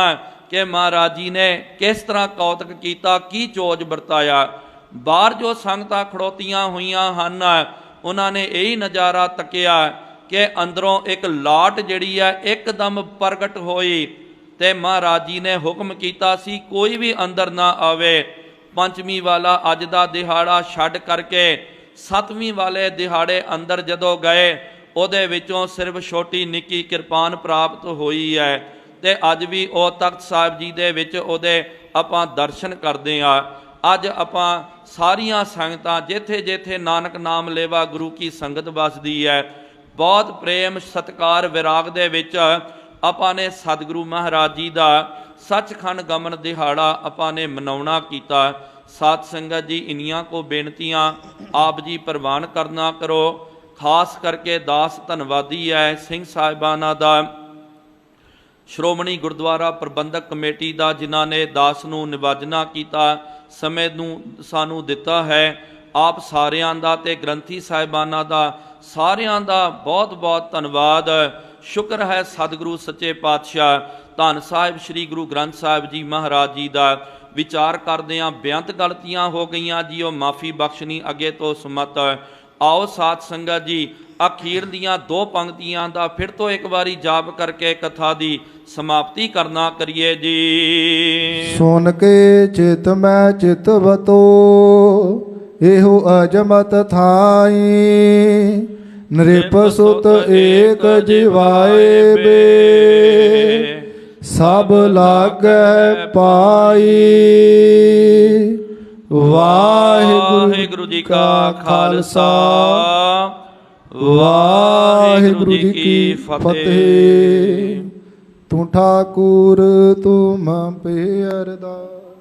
ਕਿ ਮਹਾਰਾਜ ਜੀ ਨੇ ਕਿਸ ਤਰ੍ਹਾਂ ਕੌਤਕ ਕੀਤਾ, ਕੀ ਚੋਜ ਵਰਤਾਇਆ। ਬਾਹਰ ਜੋ ਸੰਗਤਾਂ ਖੜੋਤੀਆਂ ਹੋਈਆਂ ਹਨ ਉਹਨਾਂ ਨੇ ਇਹੀ ਨਜ਼ਾਰਾ ਤੱਕਿਆ ਕਿ ਅੰਦਰੋਂ ਇੱਕ ਲਾਟ ਜਿਹੜੀ ਹੈ ਇੱਕਦਮ ਪ੍ਰਗਟ ਹੋਈ ਤੇ ਮਹਾਰਾਜ ਜੀ ਨੇ ਹੁਕਮ ਕੀਤਾ ਸੀ ਕੋਈ ਵੀ ਅੰਦਰ ਨਾ ਆਵੇ। ਪੰਚਵੀਂ ਵਾਲਾ ਅੱਜ ਦਾ ਦਿਹਾੜਾ ਛੱਡ ਕਰਕੇ 7ਵੀਂ ਵਾਲੇ ਦਿਹਾੜੇ ਅੰਦਰ ਜਦੋਂ ਗਏ ਉਹਦੇ ਵਿੱਚੋਂ ਸਿਰਫ ਛੋਟੀ ਨਿੱਕੀ ਕਿਰਪਾਨ ਪ੍ਰਾਪਤ ਹੋਈ ਹੈ ਤੇ ਅੱਜ ਵੀ ਉਹ ਤਖਤ ਸਾਹਿਬ ਜੀ ਦੇ ਵਿੱਚ ਉਹਦੇ ਆਪਾਂ ਦਰਸ਼ਨ ਕਰਦੇ ਆ। ਅੱਜ ਆਪਾਂ ਸਾਰੀਆਂ ਸੰਗਤਾਂ ਜਿੱਥੇ ਜਿੱਥੇ ਨਾਨਕ ਨਾਮ ਲੇਵਾ ਗੁਰੂ ਕੀ ਸੰਗਤ ਵਸਦੀ ਹੈ ਬਹੁਤ ਪ੍ਰੇਮ ਸਤਿਕਾਰ ਵਿਰਾਗ ਦੇ ਵਿੱਚ ਆਪਾਂ ਨੇ ਸਤਿਗੁਰੂ ਮਹਾਰਾਜ ਜੀ ਦਾ ਸੱਚਖੰਡ ਗਮਨ ਦਿਹਾੜਾ ਆਪਾਂ ਨੇ ਮਨਾਉਣਾ ਕੀਤਾ। ਸਾਧ ਸੰਗਤ ਜੀ ਇੰਨੀਆਂ ਕੋ ਬੇਨਤੀਆਂ ਆਪ ਜੀ ਪ੍ਰਵਾਨ ਕਰਨਾ ਕਰੋ। ਖਾਸ ਕਰਕੇ ਦਾਸ ਧੰਨਵਾਦੀ ਹੈ ਸਿੰਘ ਸਾਹਿਬਾਨਾਂ ਦਾ, ਸ਼੍ਰੋਮਣੀ ਗੁਰਦੁਆਰਾ ਪ੍ਰਬੰਧਕ ਕਮੇਟੀ ਦਾ, ਜਿਨ੍ਹਾਂ ਨੇ ਦਾਸ ਨੂੰ ਨਿਵਾਜਣਾ ਕੀਤਾ, ਸਮੇਂ ਨੂੰ ਸਾਨੂੰ ਦਿੱਤਾ ਹੈ। ਆਪ ਸਾਰਿਆਂ ਦਾ ਤੇ ਗ੍ਰੰਥੀ ਸਾਹਿਬਾਨਾਂ ਦਾ ਸਾਰਿਆਂ ਦਾ ਬਹੁਤ ਬਹੁਤ ਧੰਨਵਾਦ। ਸ਼ੁਕਰ ਹੈ ਸਤਿਗੁਰੂ ਸੱਚੇ ਪਾਤਸ਼ਾਹ ਧੰਨ ਸਾਹਿਬ ਸ੍ਰੀ ਗੁਰੂ ਗ੍ਰੰਥ ਸਾਹਿਬ ਜੀ ਮਹਾਰਾਜ ਜੀ ਦਾ। ਵਿਚਾਰ ਕਰਦਿਆਂ ਬੇਅੰਤ ਗਲਤੀਆਂ ਹੋ ਗਈਆਂ ਜੀ, ਉਹ ਮਾਫੀ ਬਖਸ਼ਣੀ ਅੱਗੇ ਤੋਂ ਸਮਤ। ਆਓ ਸਾਧ ਸੰਗਤ ਜੀ ਅਖੀਰ ਦੀਆਂ 2 ਪੰਕਤੀਆਂ ਦਾ ਫਿਰ ਤੋਂ ਇੱਕ ਵਾਰੀ ਜਾਪ ਕਰਕੇ ਕਥਾ ਦੀ ਸਮਾਪਤੀ ਕਰਨਾ ਕਰੀਏ ਜੀ। ਸੁਨ ਕੇ ਚਿਤ ਮੈਂ ਚਿਤਵਤੋ ਇਹੋ ਅਜਮਤ ਥਾਈ ਨ੍ਰਿਪ ਸੁਤ ਏਕ ਜਿਵਾਏ ਬੇ ਸਭ ਲਾਗੈ ਪਾਈ। ਵਾਹਿਗੁਰੂ ਜੀ ਕਾ ਖਾਲਸਾ ਵਾਹਿਗੁਰੂ ਜੀ ਕੀ ਫਤਿਹ। ਤੂੰ ਠਾਕੁਰ ਤੂੰ ਮਾਂ ਪੇ ਅਰਦਾਸ।